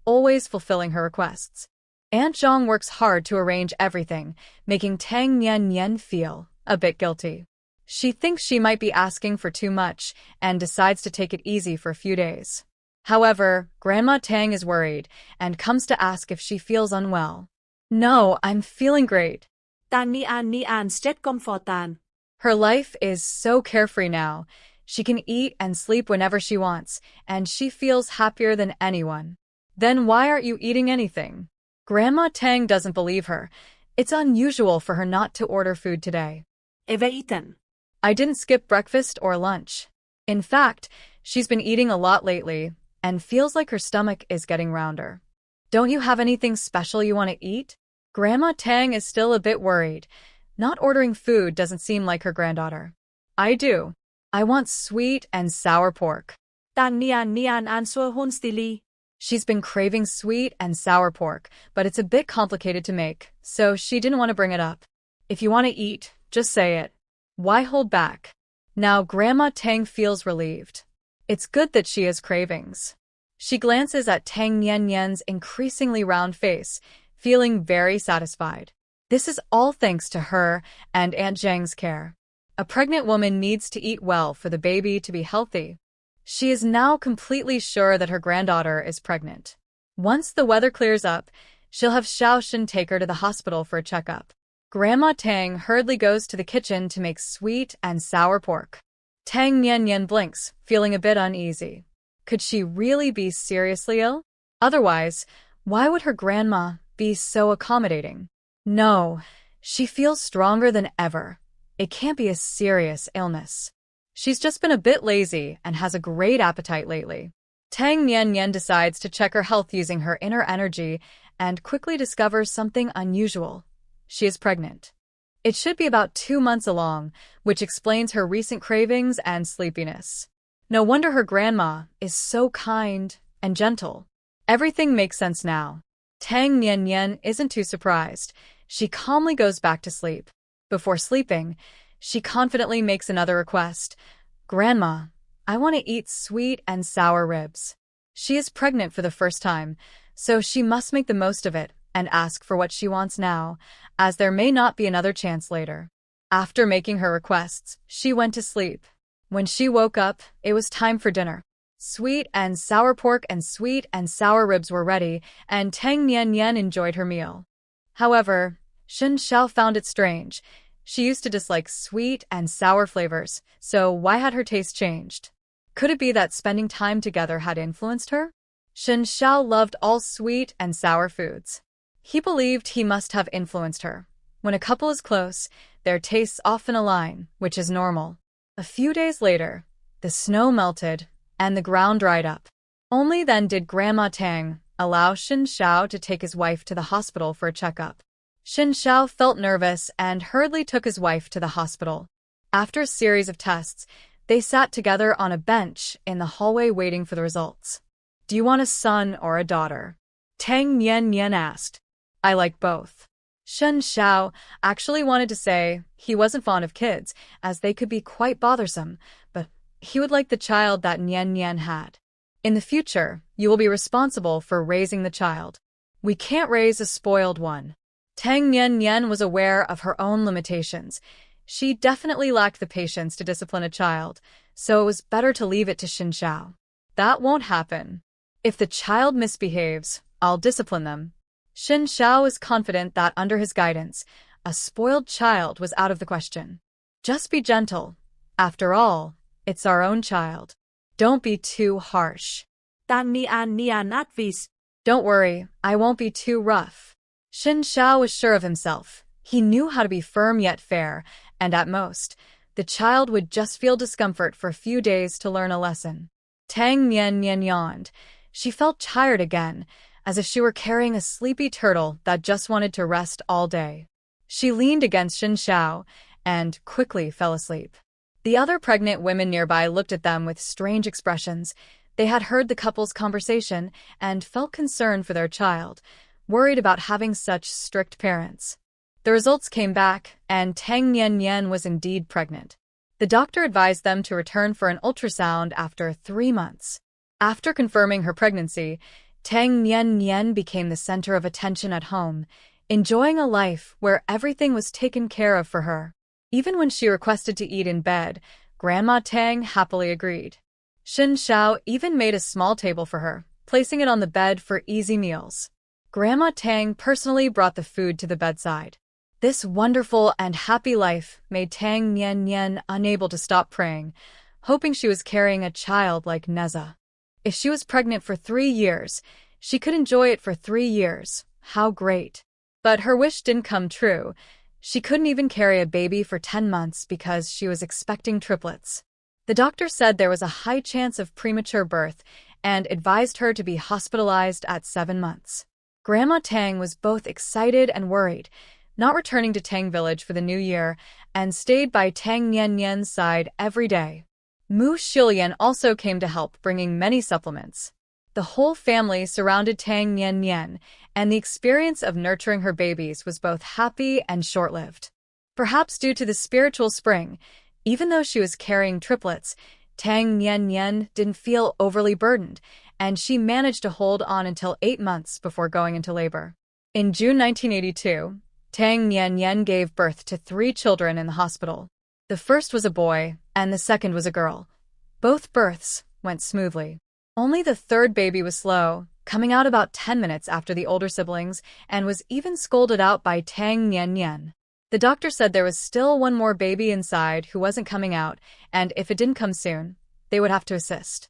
A: always fulfilling her requests. Aunt Zhang works hard to arrange everything, making Tang Nian feel a bit guilty. She thinks she might be asking for too much and decides to take it easy for a few days. However, Grandma Tang is worried and comes to ask if she feels unwell. No, I'm feeling great.
B: Tan Nian rất comfortan.
A: Her life is so carefree now. She can eat and sleep whenever she wants, and she feels happier than anyone. Then why aren't you eating anything? Grandma Tang doesn't believe her. It's unusual for her not to order food today.
B: Evaiten.
A: I didn't skip breakfast or lunch. In fact, she's been eating a lot lately and feels like her stomach is getting rounder. Don't you have anything special you want to eat? Grandma Tang is still a bit worried. Not ordering food doesn't seem like her granddaughter. I do. I want sweet and sour pork.
B: Tan Nian answer honestly.
A: She's been craving sweet and sour pork, but it's a bit complicated to make, so she didn't want to bring it up. If you want to eat, just say it. Why hold back? Now Grandma Tang feels relieved. It's good that she has cravings. She glances at Tang Nian's increasingly round face, feeling very satisfied. This is all thanks to her and Aunt Zhang's care. A pregnant woman needs to eat well for the baby to be healthy. She is now completely sure that her granddaughter is pregnant. Once the weather clears up, she'll have Xiaoshen take her to the hospital for a checkup. Grandma Tang hurriedly goes to the kitchen to make sweet and sour pork. Tang Nian blinks, feeling a bit uneasy. Could she really be seriously ill? Otherwise, why would her grandma be so accommodating? No, she feels stronger than ever. It can't be a serious illness. She's just been a bit lazy and has a great appetite lately. Tang Nian decides to check her health using her inner energy and quickly discovers something unusual. She is pregnant. It should be about 2 months along, which explains her recent cravings and sleepiness. No wonder her grandma is so kind and gentle. Everything makes sense now. Tang Nian isn't too surprised. She calmly goes back to sleep. Before sleeping, she confidently makes another request. Grandma, I want to eat sweet and sour ribs. She is pregnant for the first time, so she must make the most of it and ask for what she wants now, as there may not be another chance later. After making her requests, she went to sleep. When she woke up, it was time for dinner. Sweet and sour pork and sweet and sour ribs were ready, and Tang Nian enjoyed her meal. However, Shen Xiao found it strange. She used to dislike sweet and sour flavors, so why had her taste changed? Could it be that spending time together had influenced her? Shen Xiao loved all sweet and sour foods. He believed he must have influenced her. When a couple is close, their tastes often align, which is normal. A few days later, the snow melted and the ground dried up. Only then did Grandma Tang allow Shen Xiao to take his wife to the hospital for a checkup. Shen Xiao felt nervous and hurriedly took his wife to the hospital. After a series of tests, they sat together on a bench in the hallway waiting for the results. "Do you want a son or a daughter?" Tang Nian asked. "I like both." Shen Xiao actually wanted to say he wasn't fond of kids, as they could be quite bothersome, but he would like the child that Nian had. "In the future, you will be responsible for raising the child. We can't raise a spoiled one." Tang Nian was aware of her own limitations. She definitely lacked the patience to discipline a child, so it was better to leave it to Shen Xiao. "That won't happen. If the child misbehaves, I'll discipline them." Shen Xiao was confident that under his guidance, a spoiled child was out of the question. "Just be gentle. After all, it's our own child. Don't be too harsh."
B: Tan Nian advis.
A: "Don't worry, I won't be too rough." Shen Xiao was sure of himself. He knew how to be firm yet fair, and at most, the child would just feel discomfort for a few days to learn a lesson. Tang Nian yawned. She felt tired again, as if she were carrying a sleepy turtle that just wanted to rest all day. She leaned against Shen Xiao and quickly fell asleep. The other pregnant women nearby looked at them with strange expressions. They had heard the couple's conversation and felt concerned for their child, worried about having such strict parents. The results came back, and Tang Nian was indeed pregnant. The doctor advised them to return for an ultrasound after 3 months. After confirming her pregnancy, Tang Nian became the center of attention at home, enjoying a life where everything was taken care of for her. Even when she requested to eat in bed, Grandma Tang happily agreed. Shen Xiao even made a small table for her, placing it on the bed for easy meals. Grandma Tang personally brought the food to the bedside. This wonderful and happy life made Tang Nian unable to stop praying, hoping she was carrying a child like Neza. If she was pregnant for 3 years, she could enjoy it for 3 years. How great. But her wish didn't come true. She couldn't even carry a baby for 10 months because she was expecting triplets. The doctor said there was a high chance of premature birth and advised her to be hospitalized at 7 months. Grandma Tang was both excited and worried, not returning to Tang Village for the new year, and stayed by Tang Nian's side every day. Mu Shilian also came to help, bringing many supplements. The whole family surrounded Tang Nian, and the experience of nurturing her babies was both happy and short-lived. Perhaps due to the spiritual spring, even though she was carrying triplets, Tang Nian didn't feel overly burdened, and she managed to hold on until 8 months before going into labor. In June 1982, Tang Nian gave birth to 3 children in the hospital. The first was a boy, and the second was a girl. Both births went smoothly. Only the third baby was slow, coming out about 10 minutes after the older siblings, and was even scolded out by Tang Nian. The doctor said there was still one more baby inside who wasn't coming out, and if it didn't come soon, they would have to assist.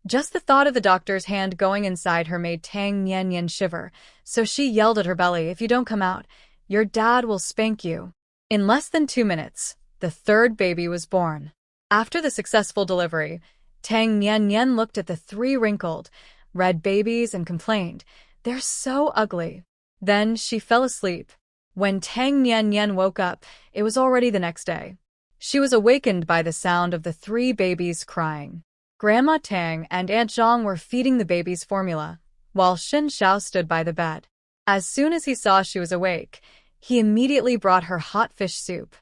A: Just the thought of the doctor's hand going inside her made Tang Nian shiver, so she yelled at her belly, "If you don't come out, your dad will spank you." In less than 2 minutes, the third baby was born. After the successful delivery, Tang Nian looked at the 3 wrinkled, red babies and complained, "They're so ugly." Then she fell asleep. When Tang Nian woke up, it was already the next day. She was awakened by the sound of the 3 babies crying. Grandma Tang and Aunt Zhang were feeding the babies formula, while Shen Xiao stood by the bed. As soon as he saw she was awake, he immediately brought her hot fish soup.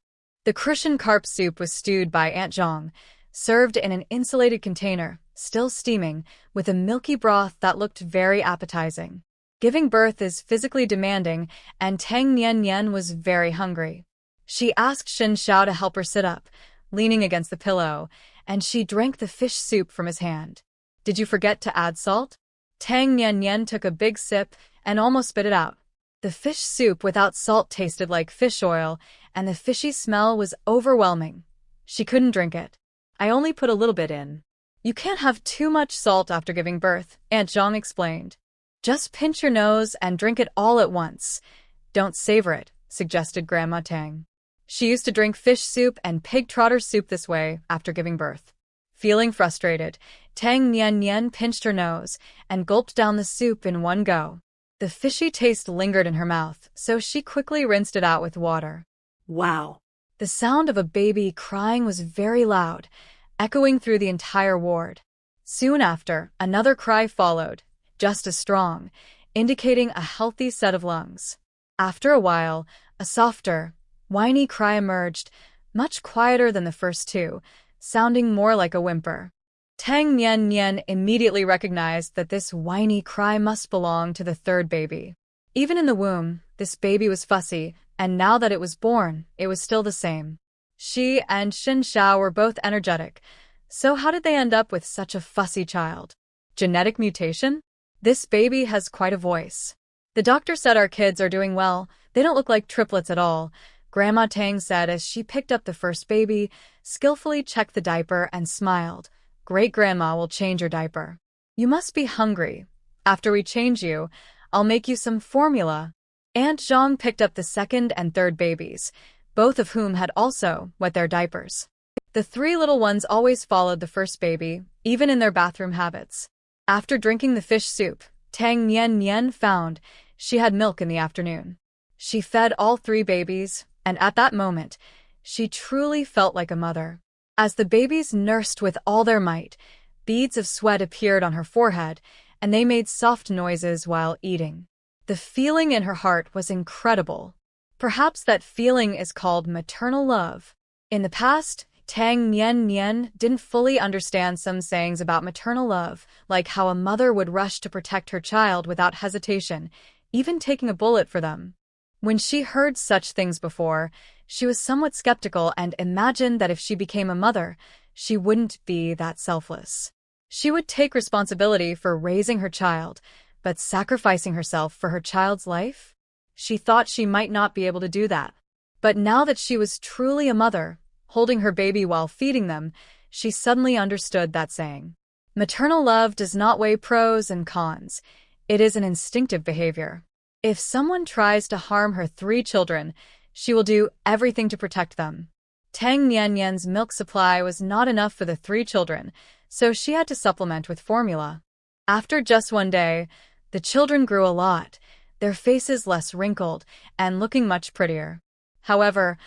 A: The Crucian carp soup was stewed by Aunt Zhang, served in an insulated container, still steaming, with a milky broth that looked very appetizing. Giving birth is physically demanding, and Tang Nian was very hungry. She asked Shen Xiao to help her sit up, leaning against the pillow, and she drank the fish soup from his hand. "Did you forget to add salt?" Tang Nian took a big sip and almost spit it out. The fish soup without salt tasted like fish oil, and the fishy smell was overwhelming. She couldn't drink it. I only put a little bit in. You can't have too much salt after giving birth, Aunt Zhang explained. Just pinch your nose and drink it all at once. Don't savor it, suggested Grandma Tang. She used to drink fish soup and pig trotter soup this way after giving birth. Feeling frustrated, Tang Nian pinched her nose and gulped down the soup in one go. The fishy taste lingered in her mouth, so she quickly rinsed it out with water.
B: Wow.
A: The sound of a baby crying was very loud, echoing through the entire ward. Soon after, another cry followed, just as strong, indicating a healthy set of lungs. After a while, a softer, whiny cry emerged, much quieter than the first two, sounding more like a whimper. Tang Nian immediately recognized that this whiny cry must belong to the third baby. Even in the womb, this baby was fussy, and now that it was born, it was still the same. She and Xin Xiao were both energetic, so how did they end up with such a fussy child? Genetic mutation? This baby has quite a voice. The doctor said our kids are doing well. They don't look like triplets at all, Grandma Tang said as she picked up the first baby, skillfully checked the diaper and smiled. Great-grandma will change your diaper. You must be hungry. After we change you, I'll make you some formula. Aunt Zhang picked up the second and third babies, both of whom had also wet their diapers. The three little ones always followed the first baby, even in their bathroom habits. After drinking the fish soup, Tang Nian found she had milk in the afternoon. She fed all three babies, and at that moment, she truly felt like a mother. As the babies nursed with all their might, beads of sweat appeared on her forehead, and they made soft noises while eating. The feeling in her heart was incredible. Perhaps that feeling is called maternal love. In the past, Tang Nian didn't fully understand some sayings about maternal love, like how a mother would rush to protect her child without hesitation, even taking a bullet for them. When she heard such things before, she was somewhat skeptical and imagined that if she became a mother, she wouldn't be that selfless. She would take responsibility for raising her child, but sacrificing herself for her child's life? She thought she might not be able to do that. But now that she was truly a mother, holding her baby while feeding them, she suddenly understood that saying. Maternal love does not weigh pros and cons. It is an instinctive behavior. If someone tries to harm her three children, she will do everything to protect them. Tang Nian's milk supply was not enough for the three children, so she had to supplement with formula. After just one day, the children grew a lot, their faces less wrinkled and looking much prettier. However,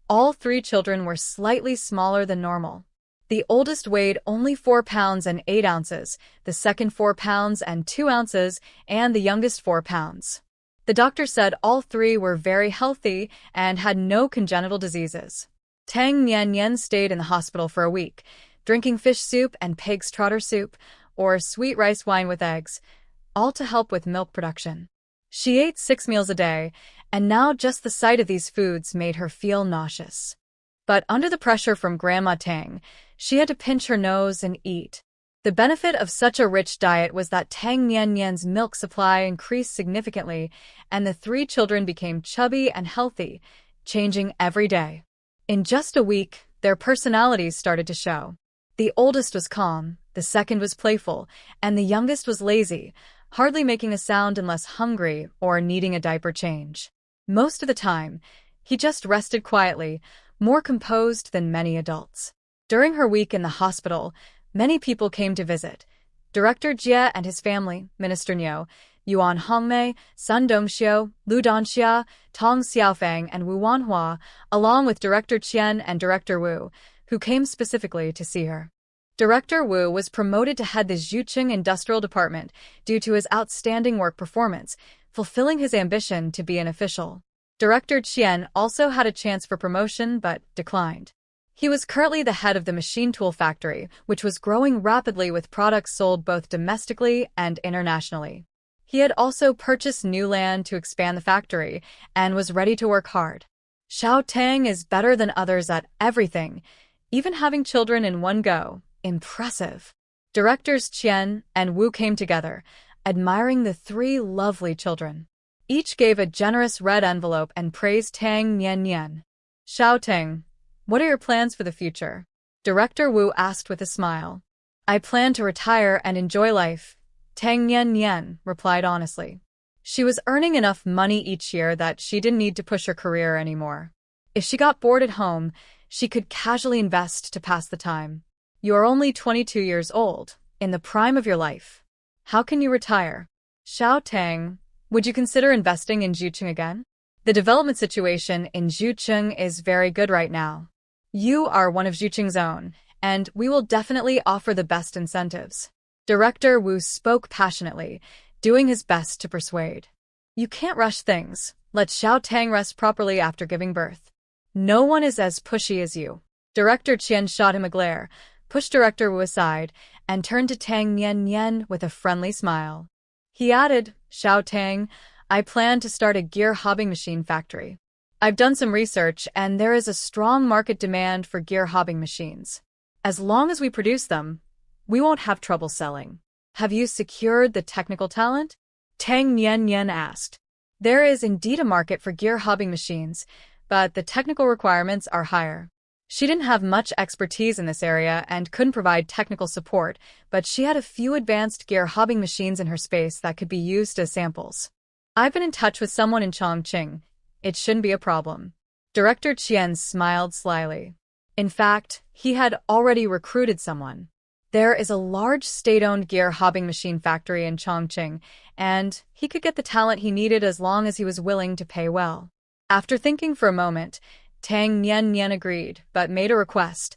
A: all three children were slightly smaller than normal. The oldest weighed only 4 pounds and 8 ounces, the second 4 pounds and 2 ounces, and the youngest 4 pounds. The doctor said all three were very healthy and had no congenital diseases. Tang Nian stayed in the hospital for a week, drinking fish soup and pig's trotter soup, or sweet rice wine with eggs, all to help with milk production. She ate 6 meals a day, and now just the sight of these foods made her feel nauseous. But under the pressure from Grandma Tang, she had to pinch her nose and eat. The benefit of such a rich diet was that Tang Nian's milk supply increased significantly, and the three children became chubby and healthy, changing every day. In just a week, their personalities started to show. The oldest was calm, the second was playful, and the youngest was lazy, hardly making a sound unless hungry or needing a diaper change. Most of the time, he just rested quietly, more composed than many adults. During her week in the hospital, many people came to visit. Director Jie and his family, Minister Niu, Yuan Hongmei, Sun Dongxiu, Lu Donxia, Tong Xiaofang, and Wu Wanhua, along with Director Qian and Director Wu, who came specifically to see her. Director Wu was promoted to head the Zhucheng Industrial Department due to his outstanding work performance, fulfilling his ambition to be an official. Director Qian also had a chance for promotion but declined. He was currently the head of the machine tool factory, which was growing rapidly with products sold both domestically and internationally. He had also purchased new land to expand the factory and was ready to work hard. Xiao Tang is better than others at everything, even having children in one go. Impressive. Directors Qian and Wu came together, admiring the three lovely children. Each gave a generous red envelope and praised Tang Nian. Xiao Teng, what are your plans for the future? Director Wu asked with a smile. I plan to retire and enjoy life, Tang Nian replied honestly. She was earning enough money each year that she didn't need to push her career anymore. If she got bored at home, she could casually invest to pass the time. You are only 22 years old, in the prime of your life. How can you retire? Xiao Tang, would you consider investing in Zhucheng again? The development situation in Zhucheng is very good right now. You are one of Zhucheng's own, and we will definitely offer the best incentives. Director Wu spoke passionately, doing his best to persuade. You can't rush things. Let Xiao Tang rest properly after giving birth. No one is as pushy as you. Director Qian shot him a glare, pushed Director Wu aside, and turned to Tang Nian with a friendly smile. He added, Xiao Tang, I plan to start a gear hobbing machine factory. I've done some research, and there is a strong market demand for gear hobbing machines. As long as we produce them, we won't have trouble selling. Have you secured the technical talent? Tang Nian asked. There is indeed a market for gear hobbing machines, but the technical requirements are higher. She didn't have much expertise in this area and couldn't provide technical support, but she had a few advanced gear hobbing machines in her space that could be used as samples. I've been in touch with someone in Chongqing. It shouldn't be a problem. Director Qian smiled slyly. In fact, he had already recruited someone. There is a large state-owned gear hobbing machine factory in Chongqing, and he could get the talent he needed as long as he was willing to pay well. After thinking for a moment, Tang Nian agreed, but made a request.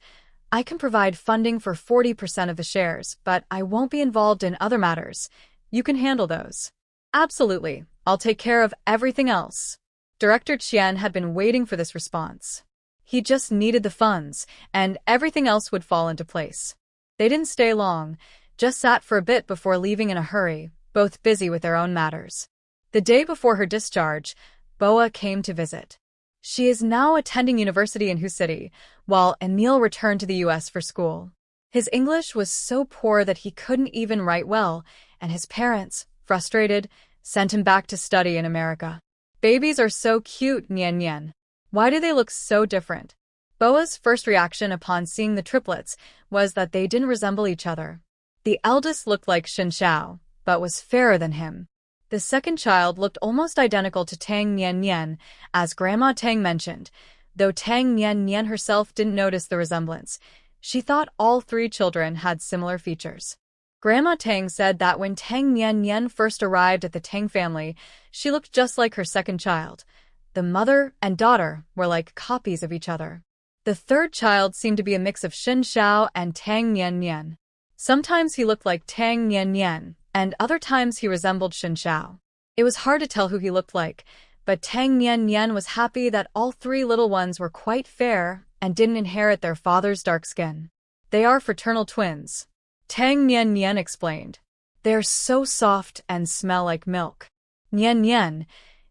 A: I can provide funding for 40% of the shares, but I won't be involved in other matters. You can handle those. Absolutely. I'll take care of everything else. Director Qian had been waiting for this response. He just needed the funds, and everything else would fall into place. They didn't stay long, just sat for a bit before leaving in a hurry, both busy with their own matters. The day before her discharge, Boa came to visit. She is now attending university in Hu City, while Emil returned to the US for school. His English was so poor that he couldn't even write well, and his parents, frustrated, sent him back to study in America. Babies are so cute, Nian. Why do they look so different? Boa's first reaction upon seeing the triplets was that they didn't resemble each other. The eldest looked like Xin Xiao, but was fairer than him. The second child looked almost identical to Tang Nian, as Grandma Tang mentioned, though Tang Nian herself didn't notice the resemblance. She thought all three children had similar features. Grandma Tang said that when Tang Nian first arrived at the Tang family, she looked just like her second child. The mother and daughter were like copies of each other. The third child seemed to be a mix of Xin Xiao and Tang Nian. Sometimes he looked like Tang Nian, and other times he resembled Xin Xiao. It was hard to tell who he looked like, but Tang Nian was happy that all three little ones were quite fair and didn't inherit their father's dark skin. They are fraternal twins. Tang Nian explained. They're so soft and smell like milk. Nian,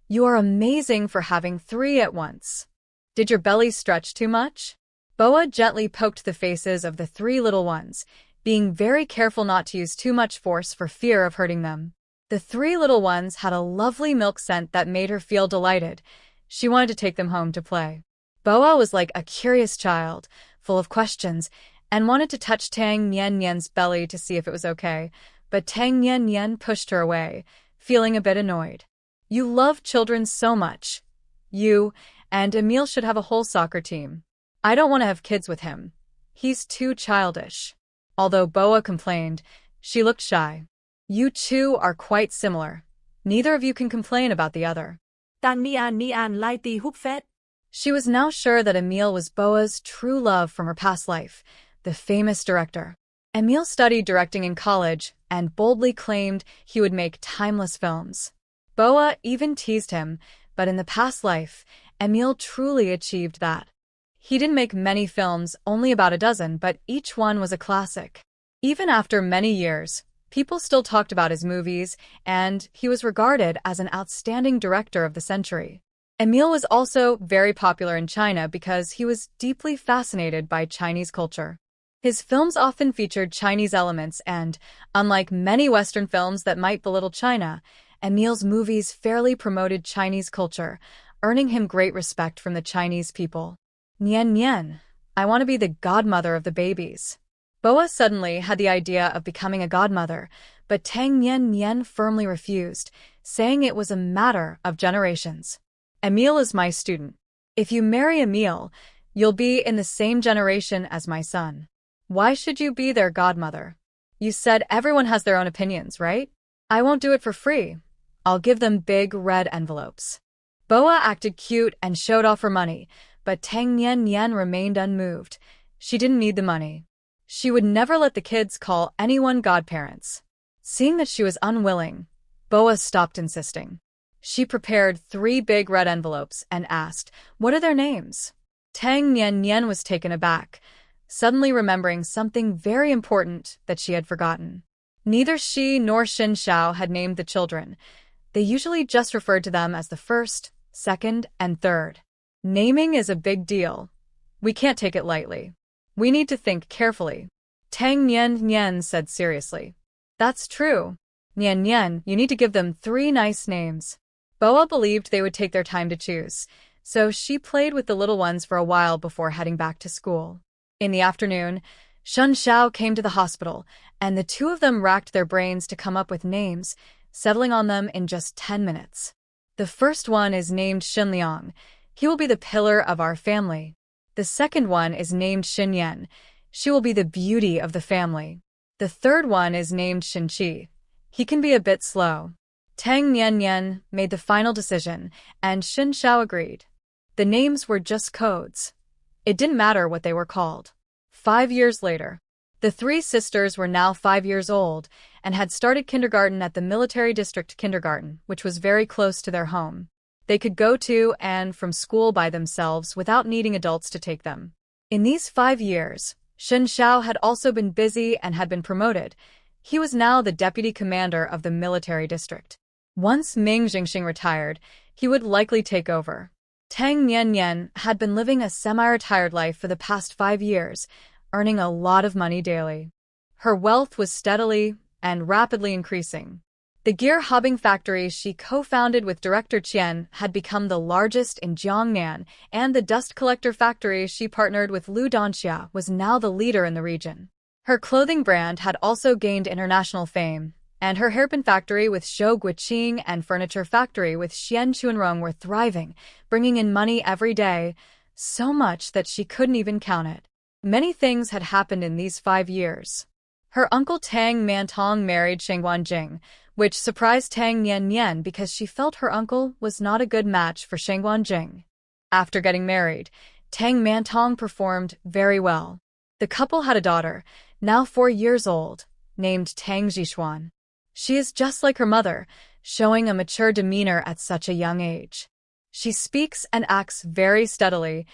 A: you are amazing for having three at once. Did your belly stretch too much? Boa gently poked the faces of the three little ones, being very careful not to use too much force for fear of hurting them. The three little ones had a lovely milk scent that made her feel delighted. She wanted to take them home to play. Boa was like a curious child, full of questions, and wanted to touch Tang Nian's belly to see if it was okay, but Tang Nian pushed her away, feeling a bit annoyed. You love children so much. You and Emil should have a whole soccer team. I don't want to have kids with him. He's too childish. Although Boa complained, she looked shy. You two are quite similar. Neither of you can complain about the other.
B: Tang Nian lai ti húp phét.
A: She was now sure that Emil was Boa's true love from her past life, the famous director. Emil studied directing in college and boldly claimed he would make timeless films. Boa even teased him, but in the past life, Emil truly achieved that. He didn't make many films, only about a dozen, but each one was a classic. Even after many years, people still talked about his movies, and he was regarded as an outstanding director of the century. Emil was also very popular in China because he was deeply fascinated by Chinese culture. His films often featured Chinese elements and, unlike many Western films that might belittle China, Emil's movies fairly promoted Chinese culture, earning him great respect from the Chinese people. Nian Nian, I want to be the godmother of the babies. Boa suddenly had the idea of becoming a godmother, but Tang Nian Nian firmly refused, saying it was a matter of generations. Emil is my student. If you marry Emil, you'll be in the same generation as my son. Why should you be their godmother? You said everyone has their own opinions, right? I won't do it for free. I'll give them big red envelopes. Boa acted cute and showed off her money, but Tang Nian Nian remained unmoved. She didn't need the money. She would never let the kids call anyone godparents. Seeing that she was unwilling, Boa stopped insisting. She prepared 3 big red envelopes and asked, "What are their names?" Tang Nian Nian was taken aback, suddenly remembering something very important that she had forgotten. Neither she nor Xin Xiao had named the children. They usually just referred to them as the first, second, and third. Naming is a big deal. We can't take it lightly. We need to think carefully. Tang Nian Nian said seriously. That's true. Nian Nian, you need to give them 3 nice names. Boa believed they would take their time to choose, so she played with the little ones for a while before heading back to school. In the afternoon, Shun Xiao came to the hospital, and the 2 of them racked their brains to come up with names, settling on them in just 10 minutes. The first one is named Xin Liang. He will be the pillar of our family. The second one is named Xin Yan. She will be the beauty of the family. The third one is named Xin Qi. He can be a bit slow. Tang Nian Nian made the final decision, and Xin Xiao agreed. The names were just codes. It didn't matter what they were called. 5 years later, the 3 sisters were now 5 years old and had started kindergarten at the military district kindergarten, which was very close to their home. They could go to and from school by themselves without needing adults to take them. In these 5 years, Xin Xiao had also been busy and had been promoted. He was now the deputy commander of the military district. Once Ming Jingxing retired, he would likely take over. Tang Nian Nian had been living a semi-retired life for the past 5 years, earning a lot of money daily. Her wealth was steadily and rapidly increasing. The gear hobbing factory she co-founded with director Qian had become the largest in Jiangnan, and the dust collector factory she partnered with Lu Donxia was now the leader in the region. Her clothing brand had also gained international fame, and her hairpin factory with Shou Guiqing and furniture factory with Xian Chunrong were thriving, bringing in money every day, so much that she couldn't even count it. Many things had happened in these 5 years. Her uncle Tang Mantong married Shengguan Jing, which surprised Tang Nian Nian because she felt her uncle was not a good match for Shengguan Jing. After getting married, Tang Mantong performed very well. The couple had a daughter, now 4 years old, named Tang Zhishuan. She is just like her mother, showing a mature demeanor at such a young age. She speaks and acts very steadily,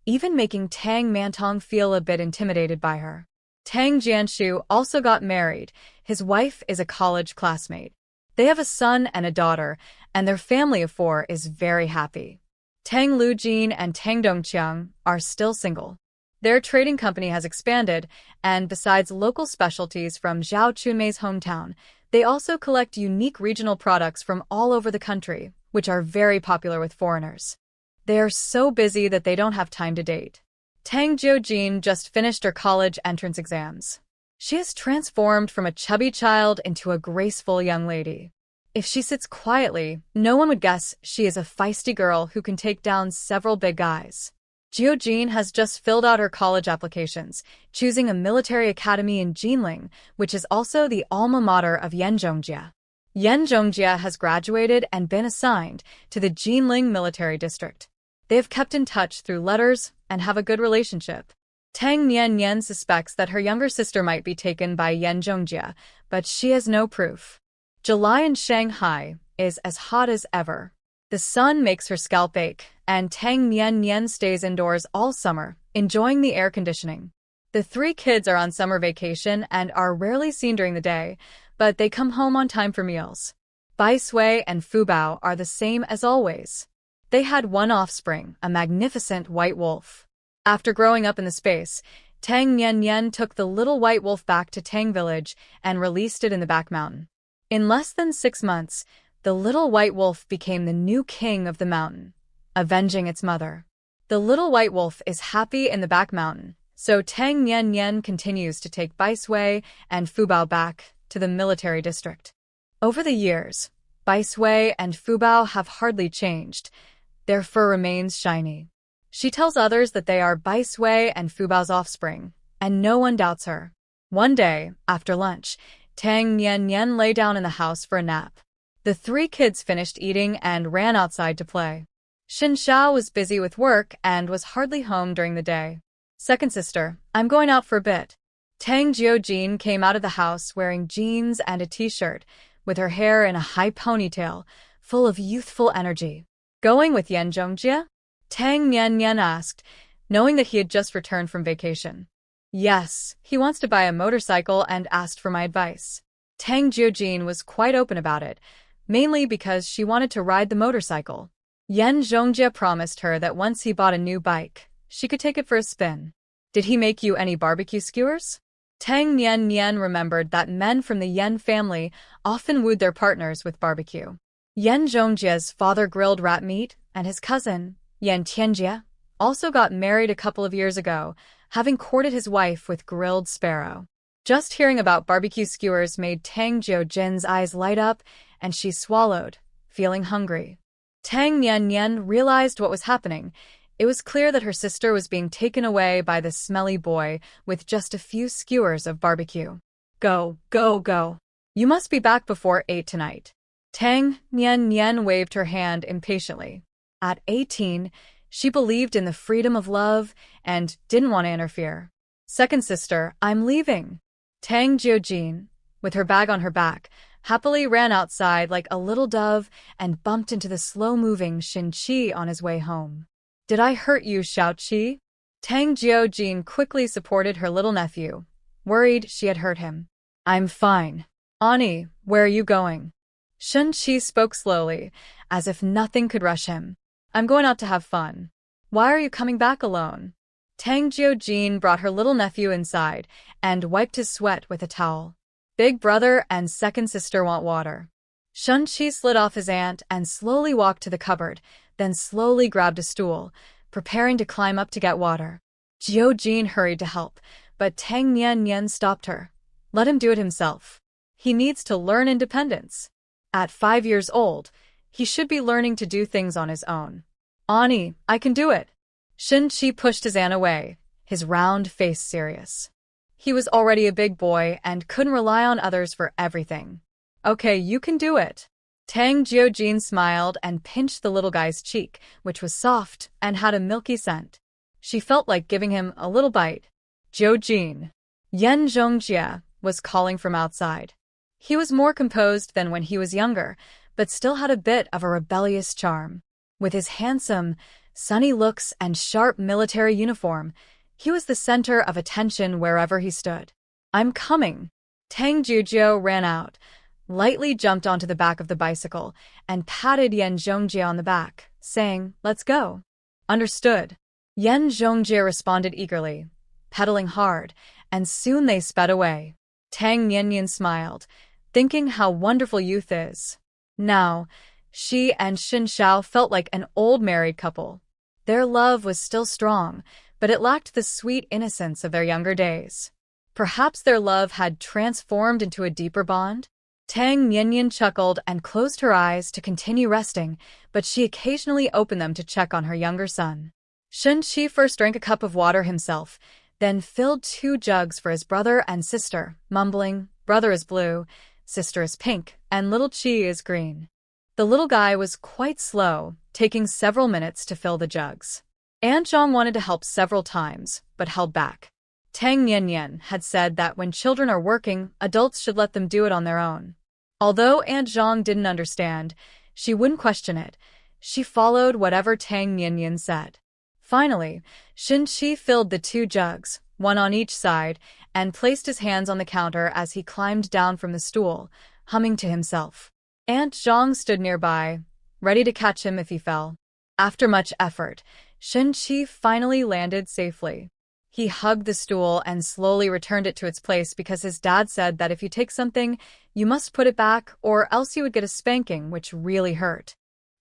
A: even making Tang Mantong feel a bit intimidated by her. Tang Jianshu also got married. His wife is a college classmate. They have a son and a daughter, and their family of 4 is very happy. Tang Lujin and Tang Dongqiang are still single. Their trading company has expanded, and besides local specialties from Zhao Chunmei's hometown, they also collect unique regional products from all over the country, which are very popular with foreigners. They are so busy that they don't have time to date. Tang Jiujin just finished her college entrance exams. She has transformed from a chubby child into a graceful young lady. If she sits quietly, no one would guess she is a feisty girl who can take down several big guys. Jiujin has just filled out her college applications, choosing a military academy in Jinling, which is also the alma mater of Yan Zhongjia. Yan Zhongjia has graduated and been assigned to the Jinling military district. They have kept in touch through letters and have a good relationship. Tang Nian Nian suspects that her younger sister might be taken by Yan Zhongjia, but she has no proof. July in Shanghai is as hot as ever. The sun makes her scalp ache, and Tang Nian Nian stays indoors all summer, enjoying the air conditioning. The 3 kids are on summer vacation and are rarely seen during the day, but they come home on time for meals. Bai Sui and Fu Bao are the same as always. They had one offspring, a magnificent white wolf. After growing up in the space, Tang Nian Nian took the little white wolf back to Tang village and released it in the back mountain. In less than 6 months, The little white wolf became the new king of the mountain, avenging its mother. The little white wolf is happy in the back mountain, so Tang Nian Nian continues to take Baisui and Fubao back to the military district. Over the years, Baisui and Fubao have hardly changed. Their fur remains shiny. She tells others that they are Baisui and Fubao's offspring, and no one doubts her. One day, after lunch, Tang Nian Nian lay down in the house for a nap. The three kids finished eating and ran outside to play. Xin Xiao was busy with work and was hardly home during the day. Second sister, I'm going out for a bit. Tang Jiojin came out of the house wearing jeans and a t-shirt, with her hair in a high ponytail, full of youthful energy. Going with Yan Zhongjie? Tang Nian Nian asked, knowing that he had just returned from vacation. Yes, he wants to buy a motorcycle and asked for my advice. Tang Jiojin was quite open about it, mainly because she wanted to ride the motorcycle. Yan Zhongjie promised her that once he bought a new bike, she could take it for a spin. Did he make you any barbecue skewers? Tang Nian Nian remembered that men from the Yan family often wooed their partners with barbecue. Yan Zhongjie's father grilled rat meat, and his cousin, Yan Tianjie, also got married a couple of years ago, having courted his wife with grilled sparrow. Just hearing about barbecue skewers made Tang Jiojin's eyes light up, and she swallowed, feeling hungry. Tang Nian Nian realized what was happening. It was clear that her sister was being taken away by the smelly boy with just a few skewers of barbecue. Go, go, go. You must be back before 8 tonight. Tang Nian Nian waved her hand impatiently. At 18, she believed in the freedom of love and didn't want to interfere. Second sister, I'm leaving. Tang Jiojin, with her bag on her back, happily ran outside like a little dove and bumped into the slow-moving Xin Qi on his way home. Did I hurt you, Xiao Qi? Tang Jiojin quickly supported her little nephew, worried she had hurt him. I'm fine. Ani, where are you going? Xin Qi spoke slowly, as if nothing could rush him. I'm going out to have fun. Why are you coming back alone? Tang Jiojin brought her little nephew inside and wiped his sweat with a towel. Big brother and second sister want water. Xin Qi slid off his aunt and slowly walked to the cupboard, then slowly grabbed a stool, preparing to climb up to get water. Jiojin hurried to help, but Tang Nian Nian stopped her. Let him do it himself. He needs to learn independence. At 5 years old, he should be learning to do things on his own. Ani, I can do it. Xin Qi pushed his aunt away, his round face serious. He was already a big boy and couldn't rely on others for everything. Okay, you can do it. Tang Jiojin smiled and pinched the little guy's cheek, which was soft and had a milky scent. She felt like giving him a little bite. Jiojin. Yan Zhongjie was calling from outside. He was more composed than when he was younger, but still had a bit of a rebellious charm. With his handsome, sunny looks and sharp military uniform, he was the center of attention wherever he stood. I'm coming. Tang Jiujio ran out, lightly jumped onto the back of the bicycle, and patted Yan Zhongjie on the back, saying, Let's go. Understood. Yan Zhongjie responded eagerly, pedaling hard, and soon they sped away. Tang Niannian smiled, thinking how wonderful youth is. Now, she and Xin Xiao felt like an old married couple. Their love was still strong, but it lacked the sweet innocence of their younger days. Perhaps their love had transformed into a deeper bond? Tang Niannian chuckled and closed her eyes to continue resting, but she occasionally opened them to check on her younger son. Xin Qi first drank a cup of water himself, then filled 2 jugs for his brother and sister, mumbling, Brother is blue, sister is pink, and little Qi is green. The little guy was quite slow, taking several minutes to fill the jugs. Aunt Zhang wanted to help several times, but held back. Tang Niannian had said that when children are working, adults should let them do it on their own. Although Aunt Zhang didn't understand, she wouldn't question it. She followed whatever Tang Niannian said. Finally, Xin Qi filled the 2 jugs, one on each side, and placed his hands on the counter as he climbed down from the stool, humming to himself. Aunt Zhang stood nearby, ready to catch him if he fell. After much effort, Xin Qi finally landed safely. He hugged the stool and slowly returned it to its place because his dad said that if you take something, you must put it back or else you would get a spanking, which really hurt.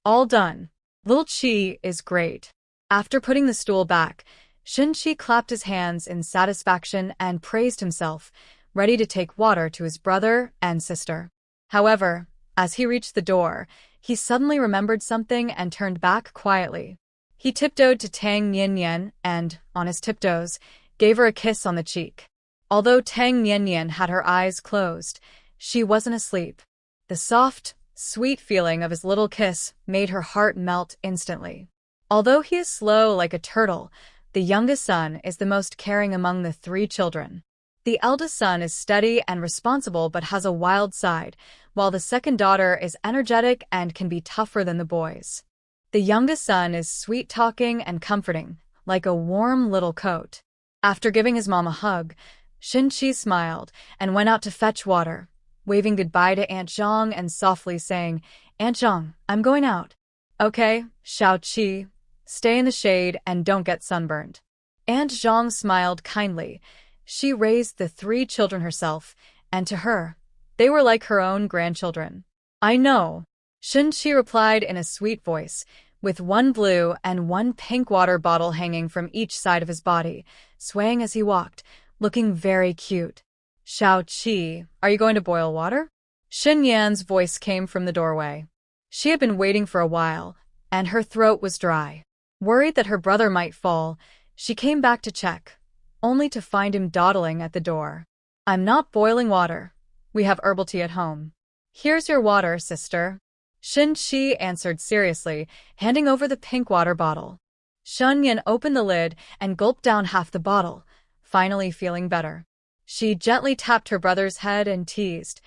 A: All done. Little Chi is great. After putting the stool back, Shin-chi clapped his hands in satisfaction and praised himself, ready to take water to his brother and sister. However, as he reached the door, he suddenly remembered something and turned back quietly. He tiptoed to Tang Nian and, on his tiptoes, gave her a kiss on the cheek. Although Tang Nian had her eyes closed, she wasn't asleep. The soft, sweet feeling of his little kiss made her heart melt instantly. Although he is slow like a turtle, the youngest son is the most caring among the 3 children. The eldest son is steady and responsible but has a wild side, while the second daughter is energetic and can be tougher than the boys. The youngest son is sweet-talking and comforting, like a warm little coat. After giving his mom a hug, Shin-chi smiled and went out to fetch water, waving goodbye to Aunt Zhang and softly saying, "Aunt Zhang, I'm going out." "Okay, Xiao-chi, stay in the shade and don't get sunburned." Aunt Zhang smiled kindly. She raised the 3 children herself, and to her, they were like her own grandchildren. "I know," Shin-chi replied in a sweet voice, with 1 blue and 1 pink water bottle hanging from each side of his body, swaying as he walked, looking very cute. "Xiao-chi, are you going to boil water?" Shin Yan's voice came from the doorway. She had been waiting for a while, and her throat was dry. Worried that her brother might fall, she came back to check, only to find him dawdling at the door. "I'm not boiling water. We have herbal tea at home." "Here's your water, sister," Shin-chi answered seriously, handing over the pink water bottle. Shun Yan opened the lid and gulped down half the bottle, finally feeling better. She gently tapped her brother's head and teased,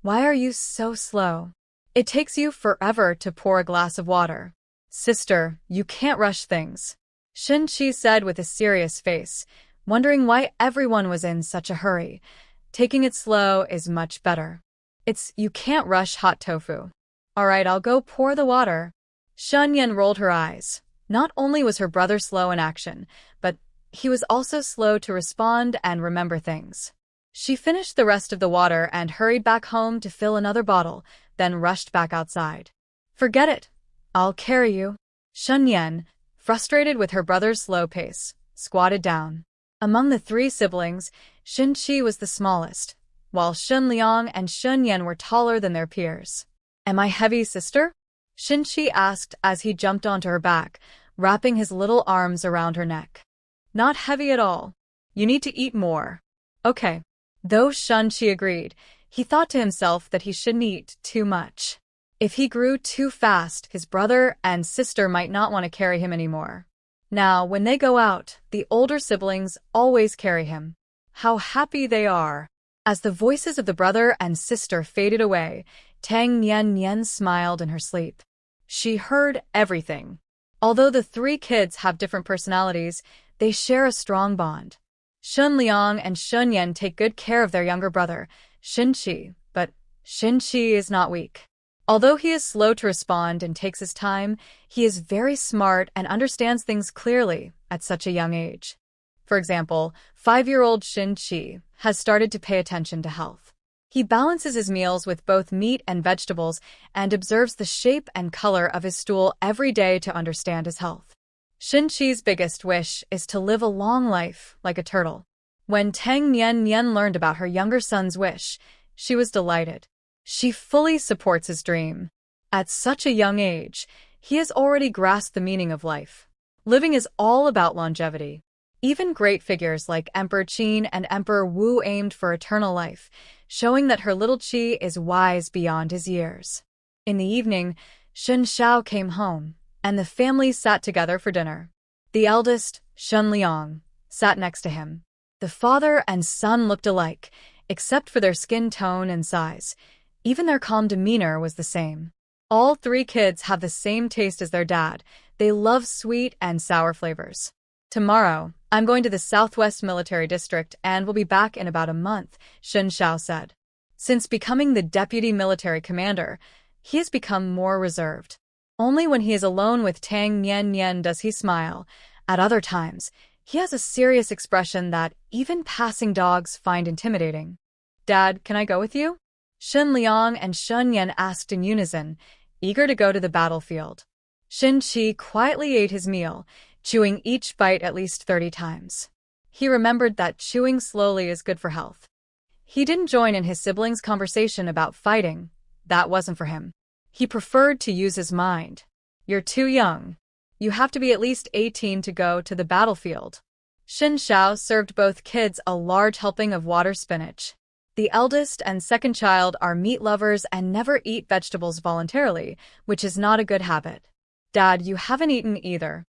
A: "Why are you so slow? It takes you forever to pour a glass of water." "Sister, you can't rush things," Shin-chi said with a serious face, wondering why everyone was in such a hurry. "Taking it slow is much better. You can't rush hot tofu." "All right, I'll go pour the water." Shun Yan rolled her eyes. Not only was her brother slow in action, but he was also slow to respond and remember things. She finished the rest of the water and hurried back home to fill another bottle, then rushed back outside. "Forget it. I'll carry you." Shun Yan, frustrated with her brother's slow pace, squatted down. Among the 3 siblings, Shin-chi was the smallest, while Shun Liang and Shun Yan were taller than their peers. "Am I heavy, sister?" Shin-chi asked as he jumped onto her back, wrapping his little arms around her neck. "Not heavy at all. You need to eat more." "Okay." Though Shun-chi agreed, he thought to himself that he shouldn't eat too much. If he grew too fast, his brother and sister might not want to carry him anymore. Now, when they go out, the older siblings always carry him. How happy they are! As the voices of the brother and sister faded away, Tang Nian smiled in her sleep. She heard everything. Although the 3 kids have different personalities, they share a strong bond. Shun Liang and Shun Yan take good care of their younger brother, Shin-chi, but Shin-chi is not weak. Although he is slow to respond and takes his time, he is very smart and understands things clearly at such a young age. For example, 5-year-old Shin-chi has started to pay attention to health. He balances his meals with both meat and vegetables and observes the shape and color of his stool every day to understand his health. Shin-chi's biggest wish is to live a long life like a turtle. When Tang Nian learned about her younger son's wish, she was delighted. She fully supports his dream. At such a young age, he has already grasped the meaning of life. Living is all about longevity. Even great figures like Emperor Qin and Emperor Wu aimed for eternal life, showing that her little Qi is wise beyond his years. In the evening, Shun Xiao came home, and the family sat together for dinner. The eldest, Shun Liang, sat next to him. The father and son looked alike, except for their skin tone and size. Even their calm demeanor was the same. All 3 kids have the same taste as their dad. They love sweet and sour flavors. "Tomorrow, I'm going to the Southwest Military District and will be back in about a month," Shun Xiao said. Since becoming the deputy military commander, he has become more reserved. Only when he is alone with Tang Nian does he smile. At other times, He has a serious expression that even passing dogs find intimidating. Dad, can I go with you? Shen Liang and Shen Yan asked in unison, eager to go to the battlefield. Shen Qi quietly ate his meal, chewing each bite at least 30 times. He remembered that chewing slowly is good for health. He didn't join in his siblings' conversation about fighting. That wasn't for him. He preferred to use his mind. You're too young. You have to be at least 18 to go to the battlefield. Xin Xiao served both kids a large helping of water spinach. The eldest and second child are meat lovers and never eat vegetables voluntarily, which is not a good habit. Dad, you haven't eaten either.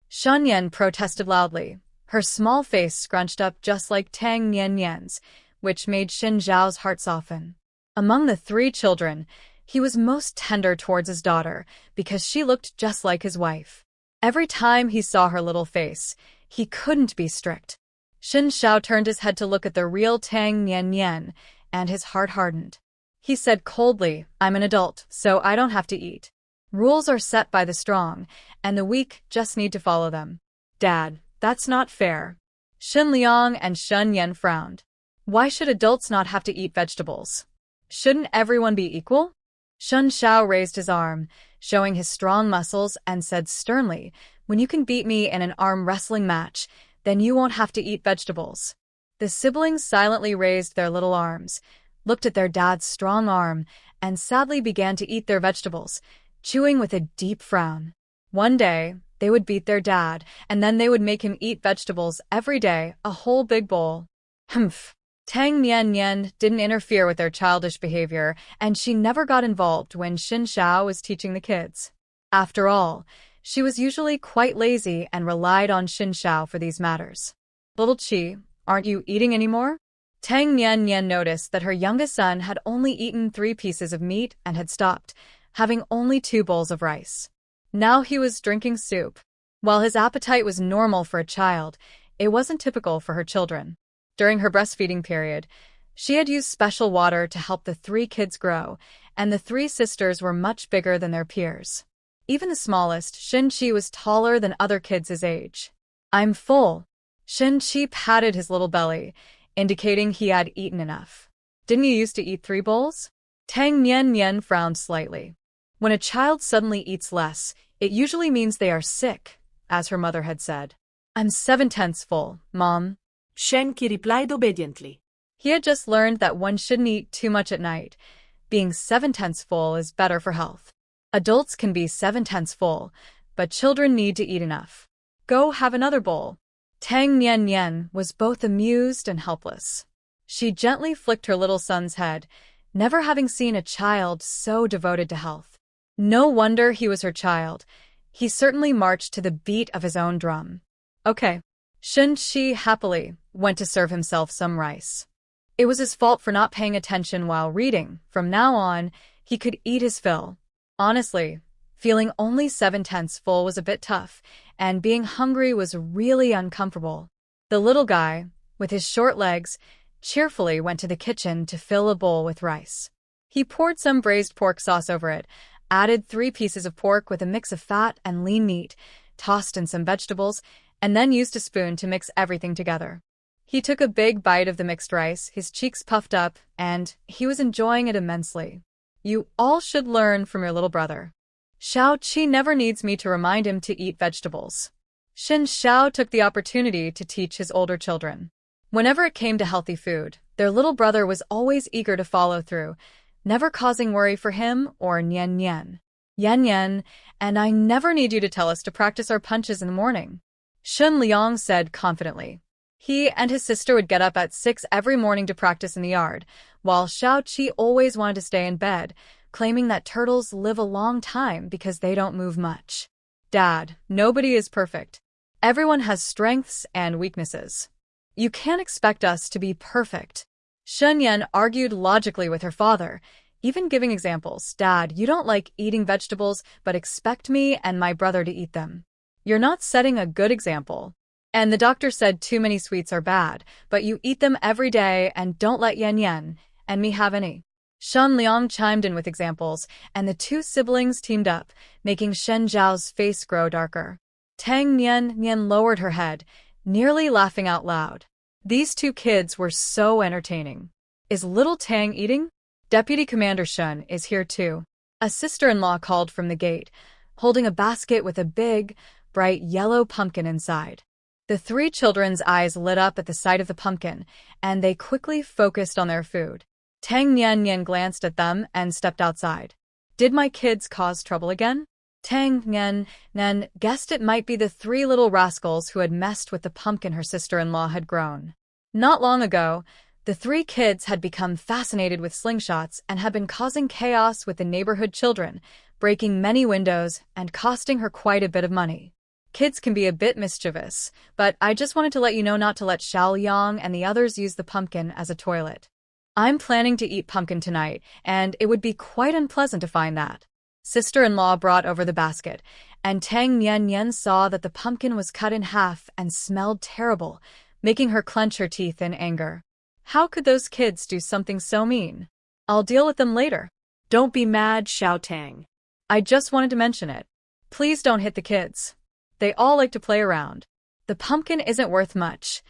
A: Shen Yan protested loudly, her small face scrunched up just like Tang Nian's, which made Xin Zhao's heart soften. Among the 3 children, he was most tender towards his daughter because she looked just like his wife. Every time he saw her little face, he couldn't be strict. Xin Xiao turned his head to look at the real Tang Nian, and his heart hardened. He said coldly, I'm an adult, so I don't have to eat. Rules are set by the strong, and the weak just need to follow them. Dad, that's not fair. Shen Liang and Shen Yan frowned. Why should adults not have to eat vegetables? Shouldn't everyone be equal? Shen Xiao raised his arm, showing his strong muscles, and said sternly, when you can beat me in an arm wrestling match, then you won't have to eat vegetables. The siblings silently raised their little arms, looked at their dad's strong arm, and sadly began to eat their vegetables, chewing with a deep frown. One day, they would beat their dad, and then they would make him eat vegetables every day, a whole big bowl. Humph. Tang Nian didn't interfere with their childish behavior, and she never got involved when Xin Xiao was teaching the kids. After all, she was usually quite lazy and relied on Xin Xiao for these matters. Little Qi, aren't you eating anymore? Tang Nian noticed that her youngest son had only eaten 3 pieces of meat and had stopped, having only 2 bowls of rice. Now he was drinking soup. While his appetite was normal for a child, it wasn't typical for her children. During her breastfeeding period, she had used special water to help the 3 kids grow, and the 3 sisters were much bigger than their peers. Even the smallest, Xin Qi, was taller than other kids his age. I'm full. Xin Qi patted his little belly, indicating he had eaten enough. Didn't you used to eat 3 bowls? Tang Nian frowned slightly. When a child suddenly eats less, it usually means they are sick, as her mother had said. I'm 7/10 full, Mom.
B: Shen Qi replied obediently.
A: He had just learned that one shouldn't eat too much at night. Being 7/10 full is better for health. Adults can be 7/10 full, but children need to eat enough. Go have another bowl. Tang Nian was both amused and helpless. She gently flicked her little son's head, never having seen a child so devoted to health. No wonder he was her child. He certainly marched to the beat of his own drum. Okay. Xin Qi happily went to serve himself some rice. It was his fault for not paying attention while reading. From now on, he could eat his fill. Honestly, feeling only 7/10 full was a bit tough, and being hungry was really uncomfortable. The little guy, with his short legs, cheerfully went to the kitchen to fill a bowl with rice. He poured some braised pork sauce over it, added 3 pieces of pork with a mix of fat and lean meat, tossed in some vegetables, and then used a spoon to mix everything together. He took a big bite of the mixed rice, his cheeks puffed up, and he was enjoying it immensely. You all should learn from your little brother. Xiao Qi never needs me to remind him to eat vegetables. Xin Xiao took the opportunity to teach his older children. Whenever it came to healthy food, their little brother was always eager to follow through, never causing worry for him or Nian. Yan, and I never need you to tell us to practice our punches in the morning. Shen Liang said confidently. He and his sister would get up at 6 every morning to practice in the yard, while Xiao Qi always wanted to stay in bed, claiming that turtles live a long time because they don't move much. Dad, nobody is perfect. Everyone has strengths and weaknesses. You can't expect us to be perfect. Shen Yan argued logically with her father, even giving examples. Dad, you don't like eating vegetables, but expect me and my brother to eat them. You're not setting a good example. And the doctor said too many sweets are bad, but you eat them every day and don't let Yan and me have any. Shen Liang chimed in with examples, and the 2 siblings teamed up, making Shen Zhao's face grow darker. Tang Nian lowered her head, nearly laughing out loud. These two kids were so entertaining. Is little Tang eating? Deputy Commander Shun is here too. A sister-in-law called from the gate, holding a basket with a big, bright yellow pumpkin inside. The three children's eyes lit up at the sight of the pumpkin, and they quickly focused on their food. Tang Nian glanced at them and stepped outside. Did my kids cause trouble again? Tang Nian guessed it might be the three little rascals who had messed with the pumpkin her sister-in-law had grown. Not long ago, the three kids had become fascinated with slingshots and had been causing chaos with the neighborhood children, breaking many windows and costing her quite a bit of money. Kids can be a bit mischievous, but I just wanted to let you know not to let Xiao Yang and the others use the pumpkin as a toilet. I'm planning to eat pumpkin tonight, and it would be quite unpleasant to find that. Sister-in-law brought over the basket, and Tang Nian saw that the pumpkin was cut in half and smelled terrible, making her clench her teeth in anger. How could those kids do something so mean? I'll deal with them later.
B: Don't be mad, Xiao Tang.
A: I just wanted to mention it. Please don't hit the kids. They all like to play around. The pumpkin isn't worth much.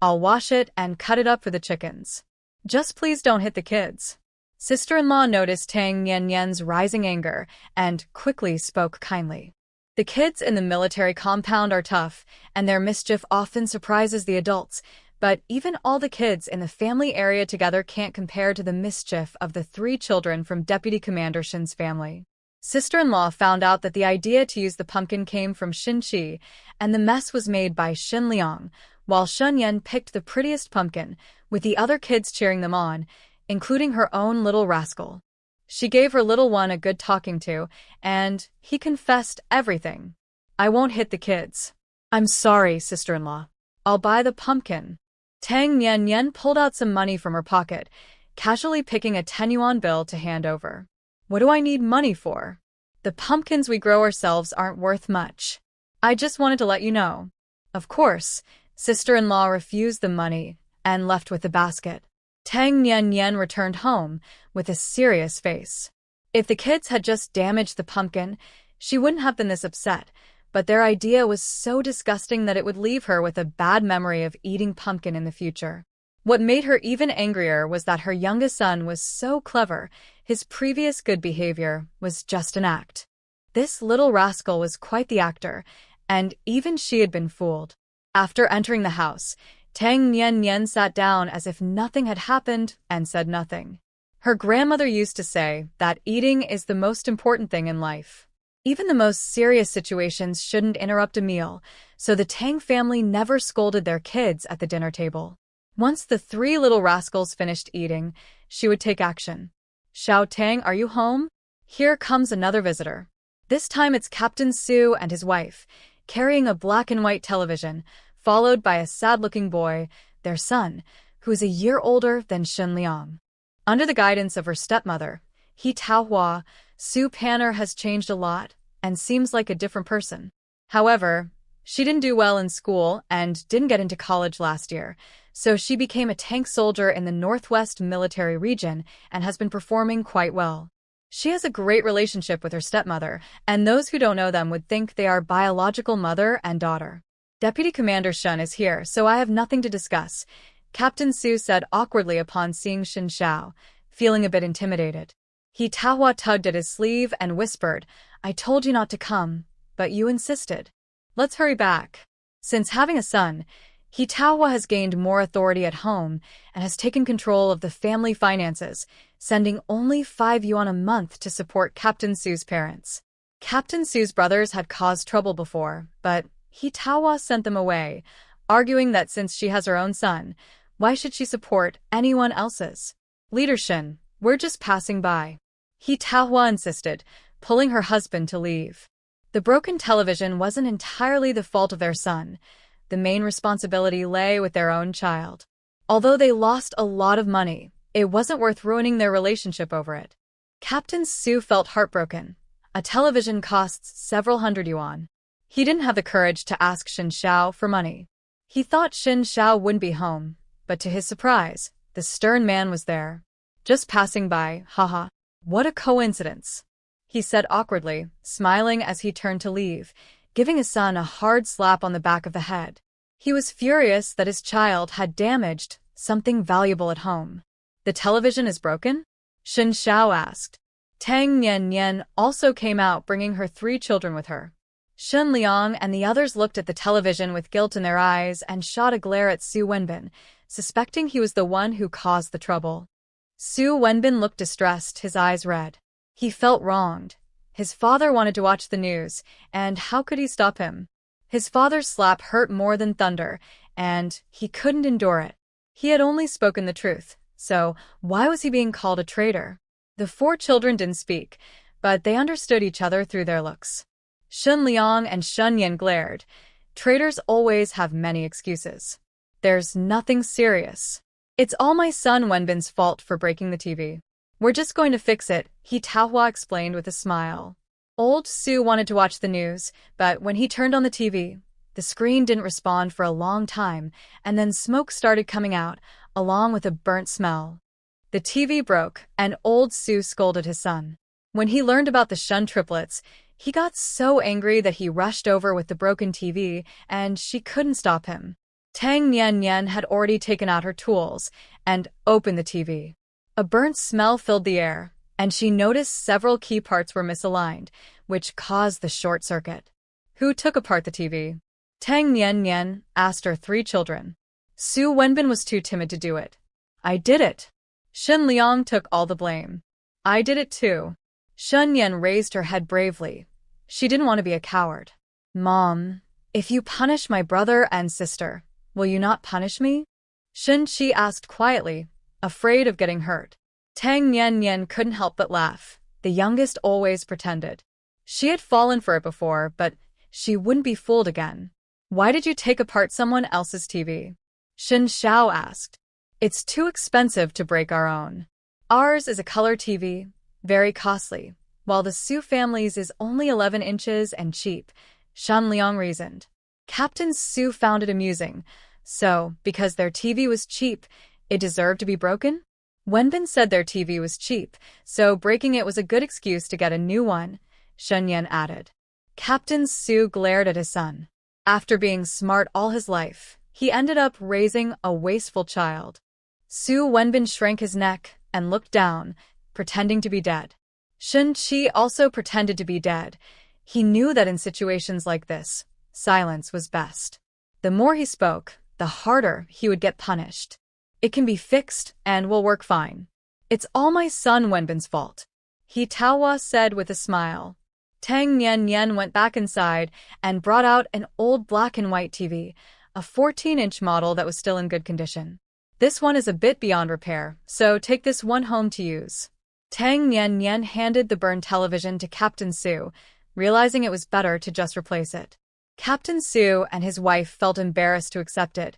A: I'll wash it and cut it up for the chickens. Just please don't hit the kids. Sister-in-law noticed Tang Nian's rising anger and quickly spoke kindly. The kids in the military compound are tough, and their mischief often surprises the adults, but even all the kids in the family area together can't compare to the mischief of the three children from Deputy Commander Shin's family. Sister-in-law found out that the idea to use the pumpkin came from Shin Qi, and the mess was made by Shin Liang, while Shun Yan picked the prettiest pumpkin, with the other kids cheering them on, including her own little rascal. She gave her little one a good talking to, and he confessed everything. I won't hit the kids. I'm sorry, sister-in-law. I'll buy the pumpkin. Tang Nian pulled out some money from her pocket, casually picking a 10 yuan bill to hand over. What do I need money for? The pumpkins we grow ourselves aren't worth much. I just wanted to let you know. Of course, sister-in-law refused the money and left with the basket. Tang Nian returned home with a serious face. If the kids had just damaged the pumpkin, she wouldn't have been this upset, but their idea was so disgusting that it would leave her with a bad memory of eating pumpkin in the future. What made her even angrier was that her youngest son was so clever, his previous good behavior was just an act. This little rascal was quite the actor, and even she had been fooled. After entering the house, Tang Nian sat down as if nothing had happened and said nothing. Her grandmother used to say that eating is the most important thing in life. Even the most serious situations shouldn't interrupt a meal, so the Tang family never scolded their kids at the dinner table. Once the three little rascals finished eating, she would take action. Xiao Tang, are you home? Here comes another visitor. This time it's Captain Su and his wife, carrying a black and white television, followed by a sad-looking boy, their son, who is a year older than Shin Liang. Under the guidance of her stepmother, He Taohua, Su Panner has changed a lot and seems like a different person. However, she didn't do well in school and didn't get into college last year, so she became a tank soldier in the Northwest Military Region and has been performing quite well. She has a great relationship with her stepmother, and those who don't know them would think they are biological mother and daughter. Deputy Commander Shun is here, so I have nothing to discuss, Captain Su said awkwardly upon seeing Shin Xiao, feeling a bit intimidated. He Taohua tugged at his sleeve and whispered, I told you not to come, but you insisted. Let's hurry back. Since having a son, He Taohua has gained more authority at home and has taken control of the family finances, sending only 5 yuan a month to support Captain Su's parents. Captain Su's brothers had caused trouble before, but He Taohua sent them away, arguing that since she has her own son, why should she support anyone else's? Leader Shin, we're just passing by. He Taohua insisted, pulling her husband to leave. The broken television wasn't entirely the fault of their son. The main responsibility lay with their own child. Although they lost a lot of money, it wasn't worth ruining their relationship over it. Captain Su felt heartbroken. A television costs several hundred yuan. He didn't have the courage to ask Shin Xiao for money. He thought Shin Xiao wouldn't be home, but to his surprise, the stern man was there. Just passing by, haha. What a coincidence, he said awkwardly, smiling as he turned to leave, giving his son a hard slap on the back of the head. He was furious that his child had damaged something valuable at home. The television is broken? Shen Xiao asked. Tang Nian also came out bringing her 3 children with her. Shen Liang and the others looked at the television with guilt in their eyes and shot a glare at Su Wenbin, suspecting he was the one who caused the trouble. Su Wenbin looked distressed, his eyes red. He felt wronged. His father wanted to watch the news, and how could he stop him? His father's slap hurt more than thunder, and he couldn't endure it. He had only spoken the truth, so why was he being called a traitor? The 4 children didn't speak, but they understood each other through their looks. Shen Liang and Shen Yan glared. Traitors always have many excuses. There's nothing serious. It's all my son Wenbin's fault for breaking the TV. We're just going to fix it, He Taohua explained with a smile. Old Su wanted to watch the news, but when he turned on the TV, the screen didn't respond for a long time, and then smoke started coming out, along with a burnt smell. The TV broke, and old Su scolded his son. When he learned about the Shun triplets, he got so angry that he rushed over with the broken TV, and she couldn't stop him. Tang Nian had already taken out her tools and opened the TV. A burnt smell filled the air, and she noticed several key parts were misaligned, which caused the short circuit. Who took apart the TV? Tang Nian asked her 3 children. Su Wenbin was too timid to do it. I did it. Shen Liang took all the blame. I did it too. Shen Yan raised her head bravely. She didn't want to be a coward. Mom, if you punish my brother and sister, will you not punish me? Shen Qi asked quietly, afraid of getting hurt. Tang Nian couldn't help but laugh. The youngest always pretended. She had fallen for it before, but she wouldn't be fooled again. Why did you take apart someone else's TV? Shen Xiao asked. It's too expensive to break our own. Ours is a color TV, very costly, while the Su family's is only 11 inches and cheap, Shen Liang reasoned. Captain Su found it amusing. So, because their TV was cheap, it deserved to be broken? Wenbin said their TV was cheap, so breaking it was a good excuse to get a new one, Shen Yan added. Captain Su glared at his son. After being smart all his life, he ended up raising a wasteful child. Su Wenbin shrank his neck and looked down, pretending to be dead. Shen Qi also pretended to be dead. He knew that in situations like this, silence was best. The more he spoke, the harder he would get punished. It can be fixed and will work fine. It's all my son Wenbin's fault, He Taohua said with a smile. Tang Nian went back inside and brought out an old black and white TV, a 14-inch model that was still in good condition. This one is a bit beyond repair, so take this one home to use. Tang Nian handed the burned television to Captain Su, realizing it was better to just replace it. Captain Su and his wife felt embarrassed to accept it.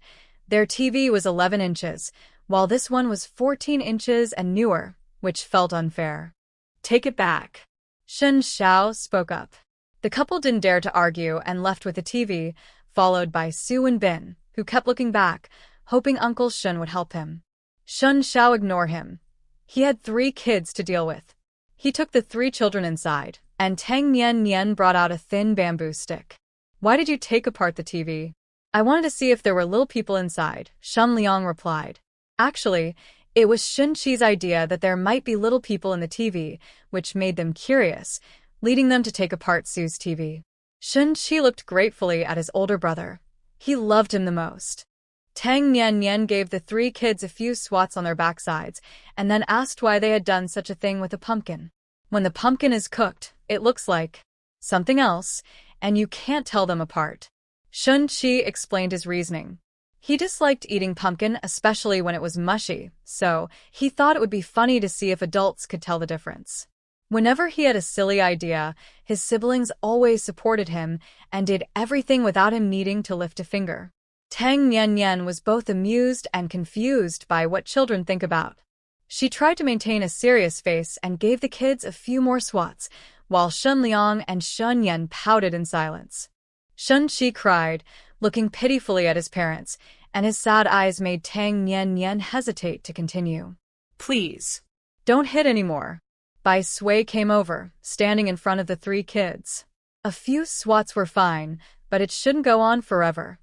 A: Their TV was 11 inches, while this one was 14 inches and newer, which felt unfair. Take it back. Shen Xiao spoke up. The couple didn't dare to argue and left with the TV, followed by Su Wenbin, who kept looking back, hoping Uncle Shen would help him. Shen Xiao ignored him. He had 3 kids to deal with. He took the 3 children inside, and Tang Nian brought out a thin bamboo stick. Why did you take apart the TV? I wanted to see if there were little people inside, Shen Liang replied. Actually, it was Shen Qi's idea that there might be little people in the TV, which made them curious, leading them to take apart Su's TV. Shen Qi looked gratefully at his older brother. He loved him the most. Tang Nian gave the 3 kids a few swats on their backsides, and then asked why they had done such a thing with a pumpkin. When the pumpkin is cooked, it looks like something else, and you can't tell them apart. Shen Qi explained his reasoning. He disliked eating pumpkin, especially when it was mushy, so he thought it would be funny to see if adults could tell the difference. Whenever he had a silly idea, his siblings always supported him and did everything without him needing to lift a finger. Tang Nian was both amused and confused by what children think about. She tried to maintain a serious face and gave the kids a few more swats, while Shen Liang and Shen Yan pouted in silence. Shen Qi cried, looking pitifully at his parents, and his sad eyes made Tang Nian hesitate to continue. Please, don't hit anymore. Bai Sui came over, standing in front of the 3 kids. A few swats were fine, but it shouldn't go on forever.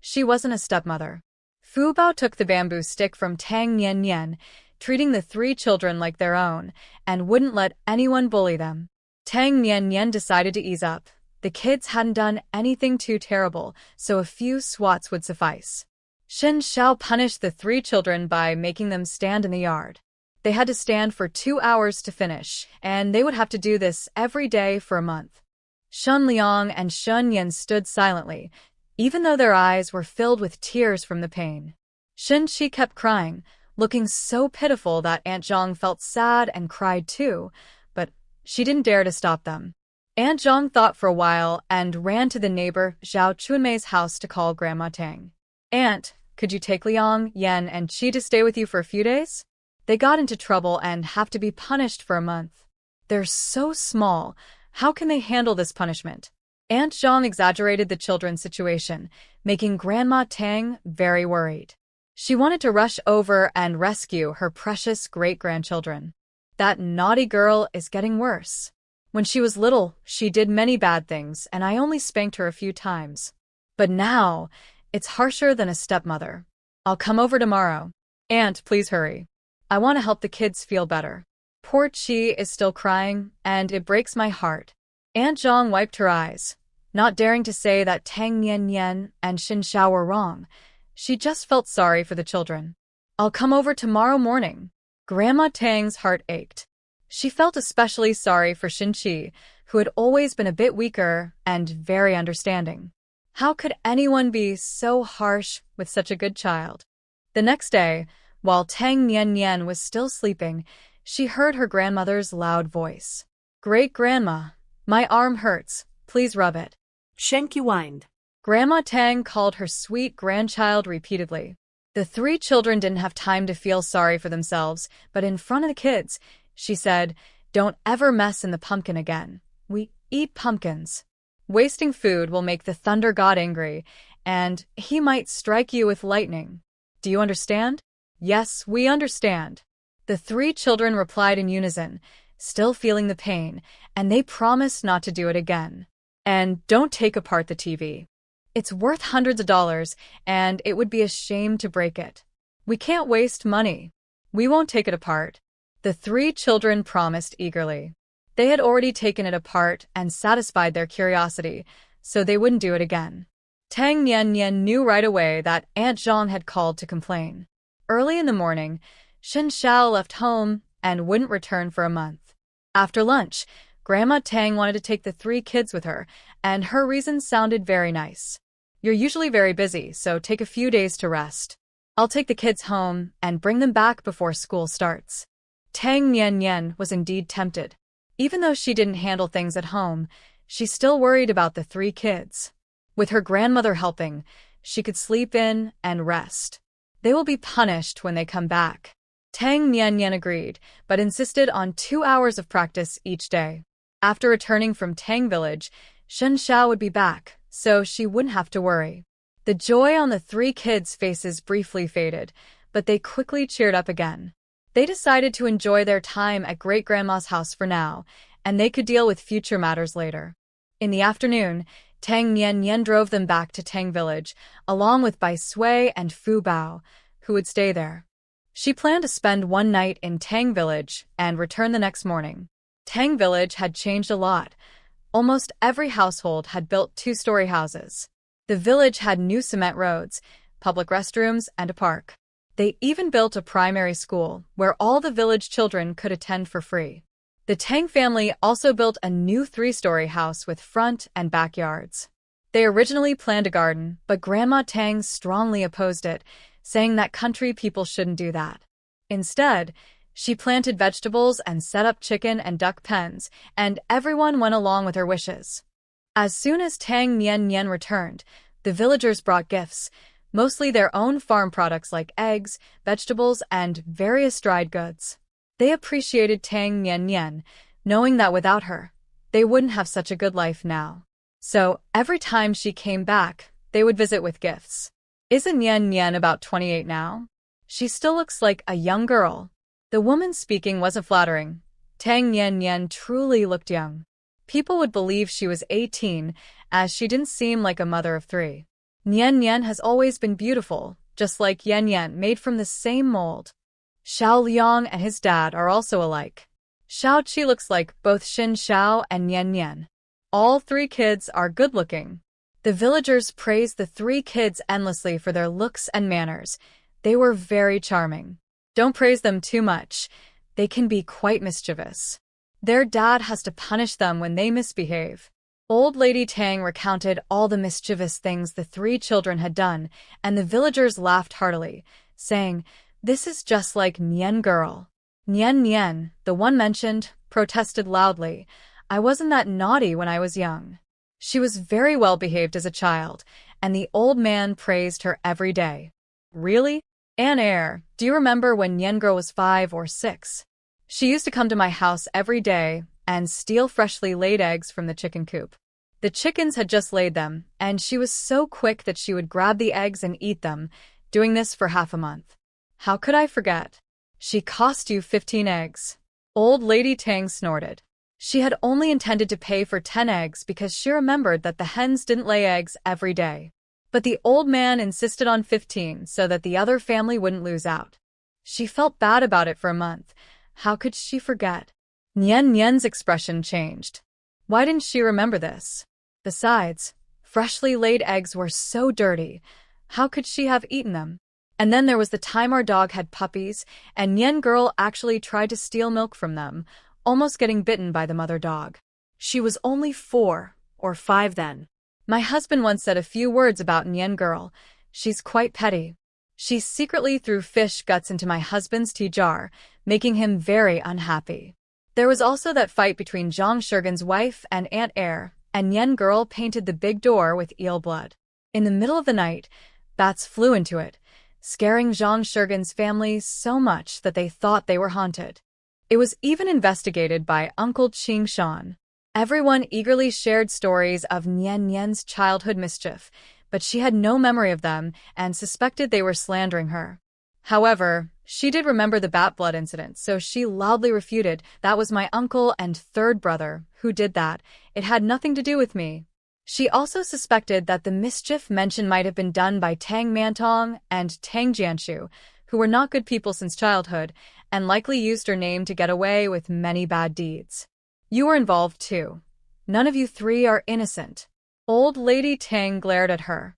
A: She wasn't a stepmother. Fu Bao took the bamboo stick from Tang Nian Nian, treating the three children like their own, and wouldn't let anyone bully them. Tang Nian Nian decided to ease up. The kids hadn't done anything too terrible, so a few swats would suffice. Shen Xiao punished the three children by making them stand in the yard. They had to stand for 2 hours to finish, and they would have to do this every day for a month. Shun Liang and Shun Yan stood silently, even though their eyes were filled with tears from the pain. Shen Qi kept crying, looking so pitiful that Aunt Zhang felt sad and cried too, but she didn't dare to stop them. Aunt Zhang thought for a while and ran to the neighbor Zhao Chunmei's house to call Grandma Tang. "Aunt, could you take Liang, Yan, and Qi to stay with you for a few days? They got into trouble and have to be punished for a month. They're so small. How can they handle this punishment?" Aunt Zhang exaggerated the children's situation, making Grandma Tang very worried. She wanted to rush over and rescue her precious great-grandchildren. "That naughty girl is getting worse. When she was little, she did many bad things, and I only spanked her a few times. But now, it's harsher than a stepmother. I'll come over tomorrow. Aunt, please hurry. I want to help the kids feel better." Poor Qi is still crying, and it breaks my heart. Aunt Zhang wiped her eyes, not daring to say that Tang Nian Nian and Xin Xiao were wrong. She just felt sorry for the children. "I'll come over tomorrow morning." Grandma Tang's heart ached. She felt especially sorry for Xin Qi, who had always been a bit weaker and very understanding. How could anyone be so harsh with such a good child? The next day, while Tang Nian Nian was still sleeping, she heard her grandmother's loud voice. "Great-grandma, my arm hurts. Please rub it."
B: Shenki whined.
A: Grandma Tang called her sweet grandchild repeatedly. The three children didn't have time to feel sorry for themselves, but in front of the kids, she said, "Don't ever mess in the pumpkin again. We eat pumpkins. Wasting food will make the thunder god angry, and he might strike you with lightning. Do you understand?" "Yes, we understand." The three children replied in unison, still feeling the pain, and they promised not to do it again. "And don't take apart the TV. It's worth hundreds of dollars, and it would be a shame to break it. We can't waste money. We won't take it apart." The three children promised eagerly. They had already taken it apart and satisfied their curiosity, so they wouldn't do it again. Tang Nian Nian knew right away that Aunt Zhang had called to complain. Early in the morning, Xin Xiao left home and wouldn't return for a month. After lunch, Grandma Tang wanted to take the three kids with her, and her reasons sounded very nice. "You're usually very busy, so take a few days to rest. I'll take the kids home and bring them back before school starts." Tang Nian Nian was indeed tempted. Even though she didn't handle things at home, she still worried about the three kids. With her grandmother helping, she could sleep in and rest. They will be punished when they come back. Tang Nian Nian agreed, but insisted on 2 hours of practice each day. After returning from Tang Village, Shen Xiao would be back, so she wouldn't have to worry. The joy on the three kids' faces briefly faded, but they quickly cheered up again. They decided to enjoy their time at Great-Grandma's house for now, and they could deal with future matters later. In the afternoon, Tang Nian Nian drove them back to Tang Village, along with Bai Sui and Fu Bao, who would stay there. She planned to spend one night in Tang Village and return the next morning. Tang Village had changed a lot. Almost every household had built 2-story houses. The village had new cement roads, public restrooms, and a park. They even built a primary school where all the village children could attend for free. The Tang family also built a new 3-story house with front and backyards. They originally planned a garden, but Grandma Tang strongly opposed it, saying that country people shouldn't do that. Instead, she planted vegetables and set up chicken and duck pens, and everyone went along with her wishes. As soon as Tang Nian Nian returned, the villagers brought gifts, mostly their own farm products like eggs, vegetables, and various dried goods. They appreciated Tang Nian Nian, knowing that without her, they wouldn't have such a good life now. So, every time she came back, they would visit with gifts. Isn't Nian Nian about 28 now? She still looks like a young girl. The woman speaking wasn't flattering. Tang Nian Nian truly looked young. People would believe she was 18, as she didn't seem like a mother of 3. Nian Nian has always been beautiful, just like Yan Yan, made from the same mold. Xiao Liang and his dad are also alike. Xiao Qi looks like both Xin Xiao and Nian Nian. All three kids are good-looking. The villagers praised the three kids endlessly for their looks and manners. They were very charming. Don't praise them too much. They can be quite mischievous. Their dad has to punish them when they misbehave. Old Lady Tang recounted all the mischievous things the three children had done, and the villagers laughed heartily, saying, "This is just like Nian girl." Nian Nian, the one mentioned, protested loudly, "I wasn't that naughty when I was young." She was very well behaved as a child, and the old man praised her every day. "Really? Anne Eyre, do you remember when Nian girl was 5 or 6? She used to come to my house every day and steal freshly laid eggs from the chicken coop. The chickens had just laid them, and she was so quick that she would grab the eggs and eat them, doing this for half a month. How could I forget? She cost you 15 eggs. Old Lady Tang snorted. She had only intended to pay for 10 eggs because she remembered that the hens didn't lay eggs every day. But the old man insisted on 15 so that the other family wouldn't lose out. She felt bad about it for a month. How could she forget? Nian Nian's expression changed. Why didn't she remember this? Besides, freshly laid eggs were so dirty. How could she have eaten them? And then there was the time our dog had puppies, and Nian girl actually tried to steal milk from them, almost getting bitten by the mother dog.
B: She was only 4 or 5 then.
A: My husband once said a few words about Nian girl. She's quite petty. She secretly threw fish guts into my husband's tea jar, making him very unhappy. There was also that fight between Zhang Shurgan's wife and Aunt Eyre, and Nian girl painted the big door with eel blood. In the middle of the night, bats flew into it, scaring Zhang Shurgan's family so much that they thought they were haunted. It was even investigated by Uncle Qing Shan. Everyone eagerly shared stories of Nian Nian's childhood mischief, but she had no memory of them and suspected they were slandering her. However, she did remember the bat blood incident, so she loudly refuted, "That was my uncle and third brother who did that. It had nothing to do with me." She also suspected that the mischief mentioned might have been done by Tang Mantong and Tang Jianshu, who were not good people since childhood, and likely used her name to get away with many bad deeds. You were involved too. None of you three are innocent. Old Lady Tang glared at her.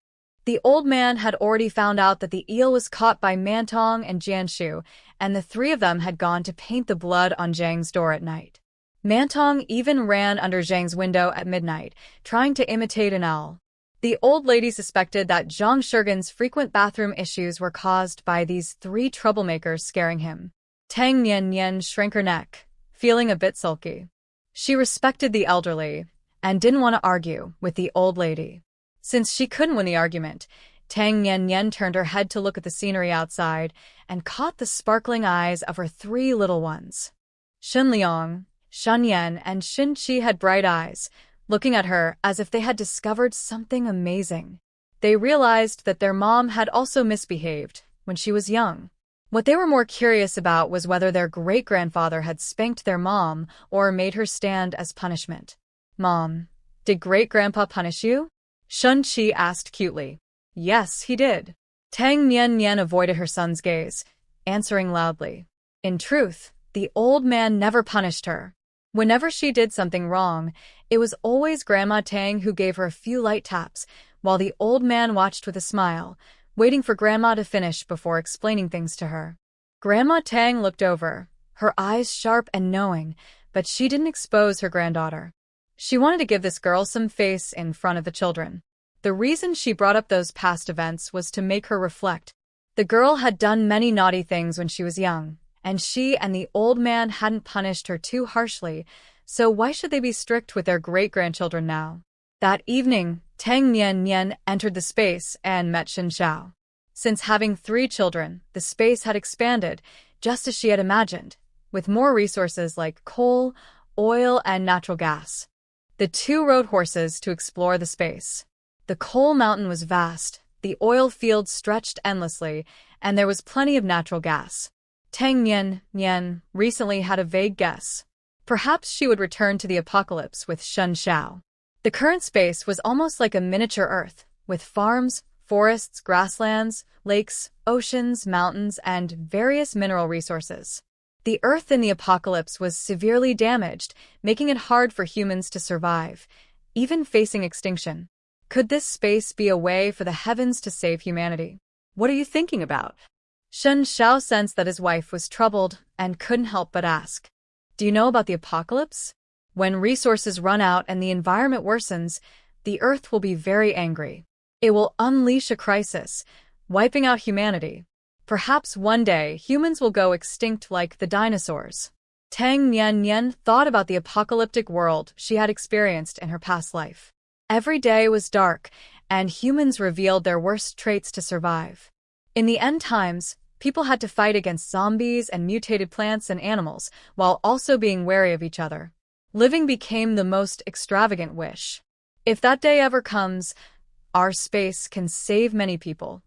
A: The old man had already found out that the eel was caught by Mantong and Jianshu, and the three of them had gone to paint the blood on Zhang's door at night. Mantong even ran under Zhang's window at midnight, trying to imitate an owl. The old lady suspected that Zhang Shurgan's frequent bathroom issues were caused by these three troublemakers scaring him. Tang Nian Nian shrank her neck, feeling a bit sulky. She respected the elderly and didn't want to argue with the old lady. Since she couldn't win the argument, Tang Nian Nian turned her head to look at the scenery outside and caught the sparkling eyes of her three little ones. Shen Liang, Shen Yan, and Shen Qi had bright eyes, looking at her as if they had discovered something amazing. They realized that their mom had also misbehaved when she was young. What they were more curious about was whether their great-grandfather had spanked their mom or made her stand as punishment. "Mom, did great-grandpa punish you?" Shen Qi asked cutely. "Yes, he did." Tang Nian Nian avoided her son's gaze, answering loudly. In truth, the old man never punished her. Whenever she did something wrong, it was always Grandma Tang who gave her a few light taps, while the old man watched with a smile, waiting for Grandma to finish before explaining things to her. Grandma Tang looked over, her eyes sharp and knowing, but she didn't expose her granddaughter. She wanted to give this girl some face in front of the children. The reason she brought up those past events was to make her reflect. The girl had done many naughty things when she was young, and she and the old man hadn't punished her too harshly, so why should they be strict with their great-grandchildren now? That evening, Tang Nian Nian entered the space and met Shen Xiao. Since having 3 children, the space had expanded, just as she had imagined, with more resources like coal, oil, and natural gas. The two rode horses to explore the space. The coal mountain was vast, the oil fields stretched endlessly, and there was plenty of natural gas. Tang Nian Nian recently had a vague guess. Perhaps she would return to the apocalypse with Shen Xiao. The current space was almost like a miniature Earth, with farms, forests, grasslands, lakes, oceans, mountains, and various mineral resources. The Earth in the apocalypse was severely damaged, making it hard for humans to survive, even facing extinction. Could this space be a way for the heavens to save humanity?
B: What are you thinking about?
A: Shen Xiao sensed that his wife was troubled and couldn't help but ask, "Do you know about the apocalypse? When resources run out and the environment worsens, the Earth will be very angry. It will unleash a crisis, wiping out humanity. Perhaps one day humans will go extinct like the dinosaurs." Tang Nian thought about the apocalyptic world she had experienced in her past life. Every day was dark, and humans revealed their worst traits to survive. In the end times, people had to fight against zombies and mutated plants and animals, while also being wary of each other. Living became the most extravagant wish. If that day ever comes, our space can save many people.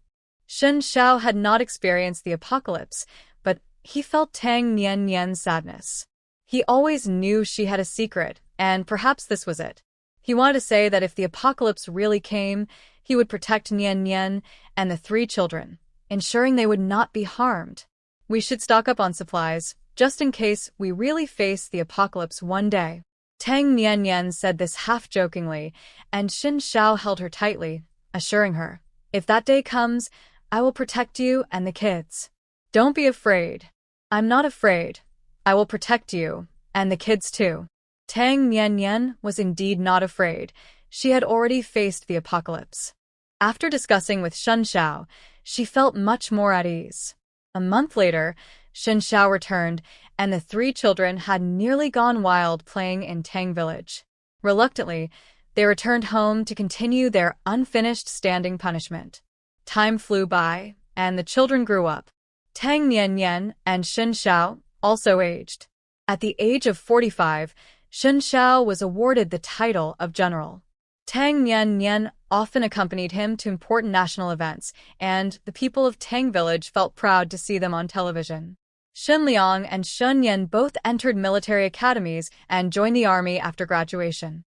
A: Shen Xiao had not experienced the apocalypse, but he felt Tang Nian's sadness. He always knew she had a secret, and perhaps this was it. He wanted to say that if the apocalypse really came, he would protect Nian and the 3 children, ensuring they would not be harmed. "We should stock up on supplies, just in case we really face the apocalypse one day." Tang Nian said this half-jokingly, and Shen Xiao held her tightly, assuring her, "If that day comes, I will protect you and the kids. Don't be afraid." "I'm not afraid. I will protect you, and the kids too." Tang Nian was indeed not afraid. She had already faced the apocalypse. After discussing with Shen Xiao, she felt much more at ease. A month later, Shen Xiao returned, and the 3 children had nearly gone wild playing in Tang Village. Reluctantly, they returned home to continue their unfinished standing punishment. Time flew by, and the children grew up. Tang Nian and Shen Xiao also aged. At the age of 45, Shen Xiao was awarded the title of general. Tang Nian often accompanied him to important national events, and the people of Tang Village felt proud to see them on television. Shen Liang and Shen Yan both entered military academies and joined the army after graduation.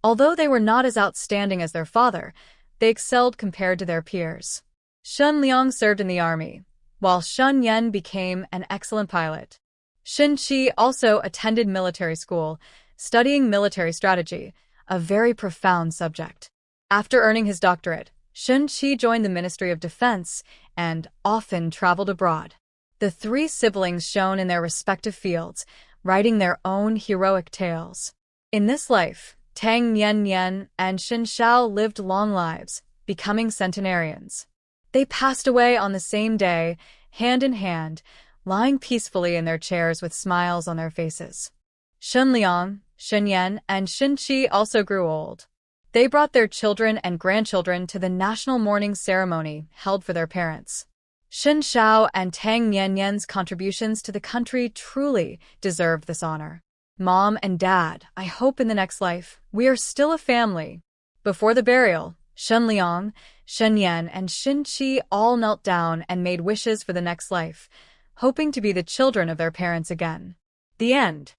A: Although they were not as outstanding as their father, they excelled compared to their peers. Shen Liang served in the army, while Shen Yan became an excellent pilot. Shen Qi also attended military school, studying military strategy, a very profound subject. After earning his doctorate, Shen Qi joined the Ministry of Defense and often traveled abroad. The 3 siblings shone in their respective fields, writing their own heroic tales. In this life, Tang Nian and Shen Xiao lived long lives, becoming centenarians. They passed away on the same day, hand in hand, lying peacefully in their chairs with smiles on their faces. Shen Liang, Shen Yan, and Shen Qi also grew old. They brought their children and grandchildren to the national mourning ceremony held for their parents. Shen Xiao and Tang Nian's contributions to the country truly deserved this honor. "Mom and Dad, I hope in the next life, we are still a family." Before the burial, Shen Liang, Shen Yan, and Shen Qi all knelt down and made wishes for the next life, hoping to be the children of their parents again. The end.